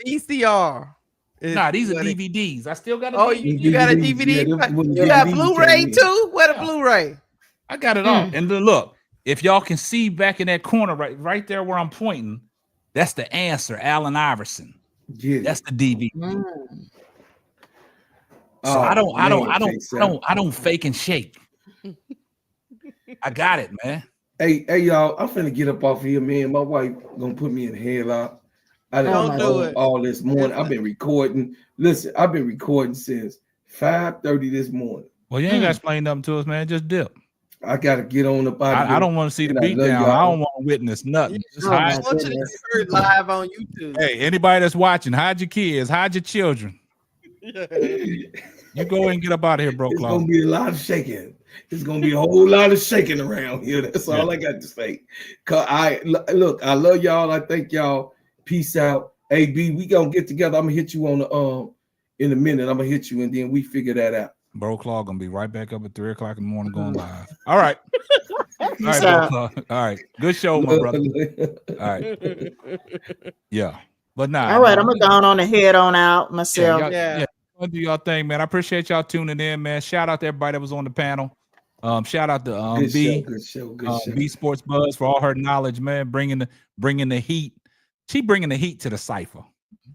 VCR. Nah, these are DVDs. I still got a Oh, DVD. you got a DVD? You got Blu-ray too? What a Blu-ray? I got it all. And then look, if y'all can see back in that corner, right there where I'm pointing, that's the answer, Allen Iverson. That's the DVD. So I don't fake and shake. I got it, man. Hey, y'all, I'm finna get up off here, man. My wife gonna put me in the headlock. I done do it all this morning. I've been recording. Listen, I've been recording since 5:30 this morning. Well, you ain't gotta explain nothing to us, man. Just dip. I gotta get on up out of here. I don't want to see the beat down. I don't want to witness nothing. Just hide. I want you to hear it live on YouTube. Hey, anybody that's watching, hide your kids, hide your children. You go and get up out of here, bro. It's gonna be a lot of shaking. It's gonna be a whole lot of shaking around here. That's all I got to say. Cause I love y'all. I thank y'all. Peace out. Hey, B, we gonna get together. I'm gonna hit you on the in a minute. I'm gonna hit you and then we figure that out. Bro Claw gonna be right back up at 3 o'clock in the morning going live. All right. All right, out. Bro Claw. All right. Good show, my brother. All right. Yeah. But nah. All right, I'm gonna go on and head on out myself. Yeah. Do y'all thing, man. I appreciate y'all tuning in, man. Shout out to everybody that was on the panel. Shout out to good show. B Sports Buzz for all her knowledge, man. Bringing the heat. She bringing the heat to the cipher.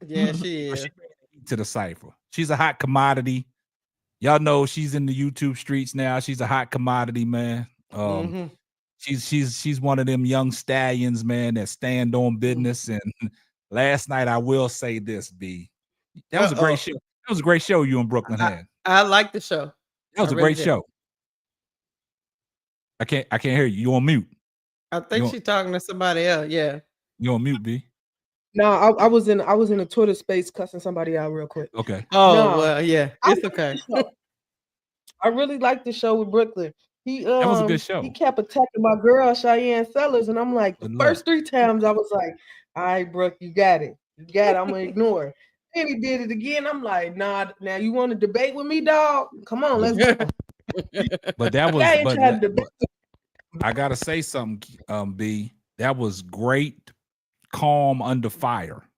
Yeah, she is. She bringing the heat to the cipher. She's a hot commodity. Y'all know she's in the YouTube streets now. She's a hot commodity, man. She's one of them young stallions, man, that stand on business. And last night, I will say this, B. That was a great show. That was a great show you and Brooklyn had. I like the show. That was a great show. I can't hear you. You on mute. I think she's talking to somebody else. Yeah. You on mute, B? No, I was in a Twitter space cussing somebody out real quick. Okay. Oh, well, yeah. It's okay. I really liked the show with Brooklyn. That was a good show. He kept attacking my girl, Cheyenne Sellers, and I'm like, the first 3 times I was like, all right, Brooke, you got it. I'm gonna ignore it. And he did it again. I'm like, nah, now you want to debate with me, dog? Come on, let's go. But that was I gotta say something, B. That was great, calm under fire.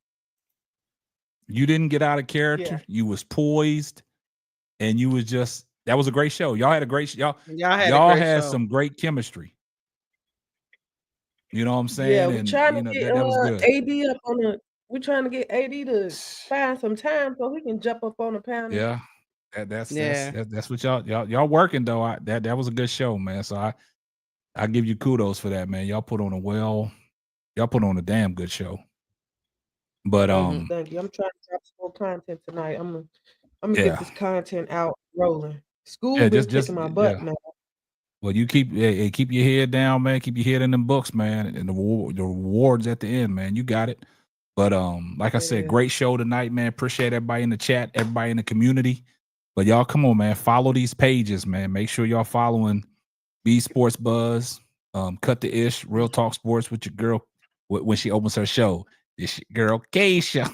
You didn't get out of character. You was poised, and you was just that was a great show. Y'all had a great y'all had some great chemistry. You know what I'm saying? Yeah, we're trying to get that was good. AD up on the. We're trying to get AD to find some time so he can jump up on the panel. Yeah, that's what y'all working though. That was a good show, man. So I give you kudos for that, man. Y'all put on a damn good show. But thank you. I'm trying to drop some more content tonight. I'm gonna get this content out rolling. School is kicking my butt, man. Well, you keep your head down, man. Keep your head in them books, man. And the rewards at the end, man. You got it. But like I said, great show tonight, man. Appreciate everybody in the chat, everybody in the community. But y'all, come on, man. Follow these pages, man. Make sure y'all following B Sports Buzz, Cut the Ish, Real Talk Sports with your girl when she opens her show. It's your girl Keisha.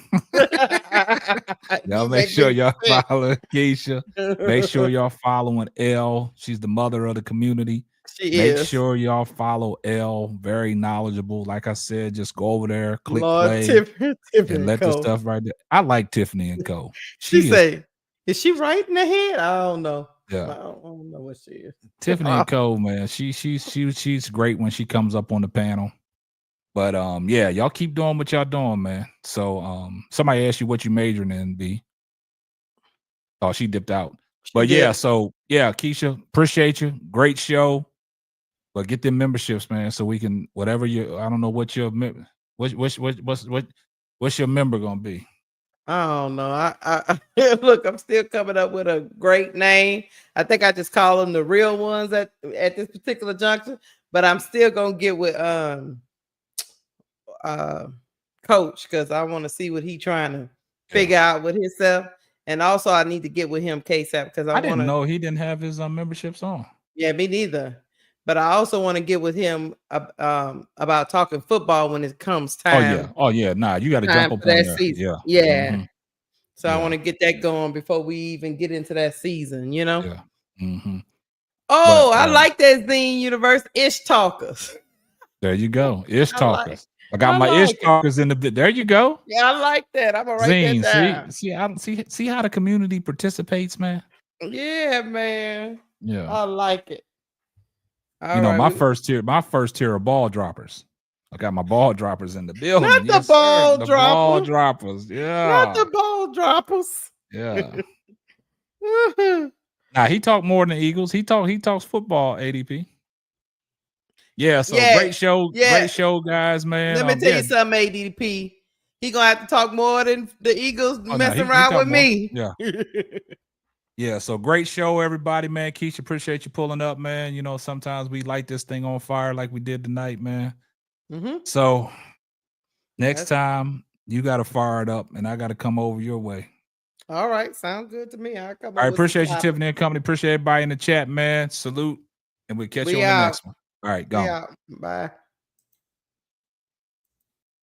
Y'all make sure y'all follow Keisha. Make sure y'all following Elle. She's the mother of the community. Make sure y'all follow Elle. Very knowledgeable. Like I said, just go over there, click play, Tiffany and let the stuff right there. I like Tiffany and Co. She say, is she right in the head? I don't know. Yeah, I don't know what she is. Tiffany and Co. Man, she's great when she comes up on the panel. But yeah, y'all keep doing what y'all doing, man. So somebody asked you what you majoring in, B. Oh, she dipped out. But yeah, so yeah, Keisha, appreciate you. Great show. But get them memberships, man, so we can whatever you. I don't know what your what's your member gonna be. I don't know. I look. I'm still coming up with a great name. I think I just call them the real ones at this particular juncture. But I'm still gonna get with Coach because I want to see what he trying to figure out with himself. And also, I need to get with him KSAP because I I didn't want to. know he didn't have his memberships on. Yeah, me neither. But I also want to get with him about talking football when it comes time. Oh yeah. Nah, you got to Time jump for up on that there. season. Yeah. Yeah. Mhm. So I Yeah. want to get that going before we even get into that season, you know? Yeah. Mm-hmm. Oh, But, I like that Zine Universe Ish Talkers. There you go. Ish I like- talkers. I got I my Ish like it. talkers in the. There you go. Yeah, I like that. I'm gonna write Zine. that down. See how the community participates, man. Yeah, man. Yeah. I like it. All You know, right, my first tier of ball droppers. I got my ball droppers in the building. Not the Yes, sir. ball The ball droppers. droppers. Yeah. Not the ball droppers. Yeah. Nah, he talked more than the Eagles. He talks football, ADP. Yeah, so Yeah, great show, yeah. great show, guys, man. Let me tell yeah. you something, ADP. He gonna have to talk more than the Eagles Oh, no, messing he around talk with more. me. Yeah. Yeah, so great show, everybody, man. Keisha, appreciate you pulling up, man. You know, sometimes we light this thing on fire like we did tonight, man. Mhm. So next time you got to fire it up, and I got to come over your way. All right, sounds good to me. I'll come All right, up with some appreciate you, topics. Tiffany and company. Appreciate everybody in the chat, man. Salute, and we'll catch you on the next one. All right, go. We out. Bye.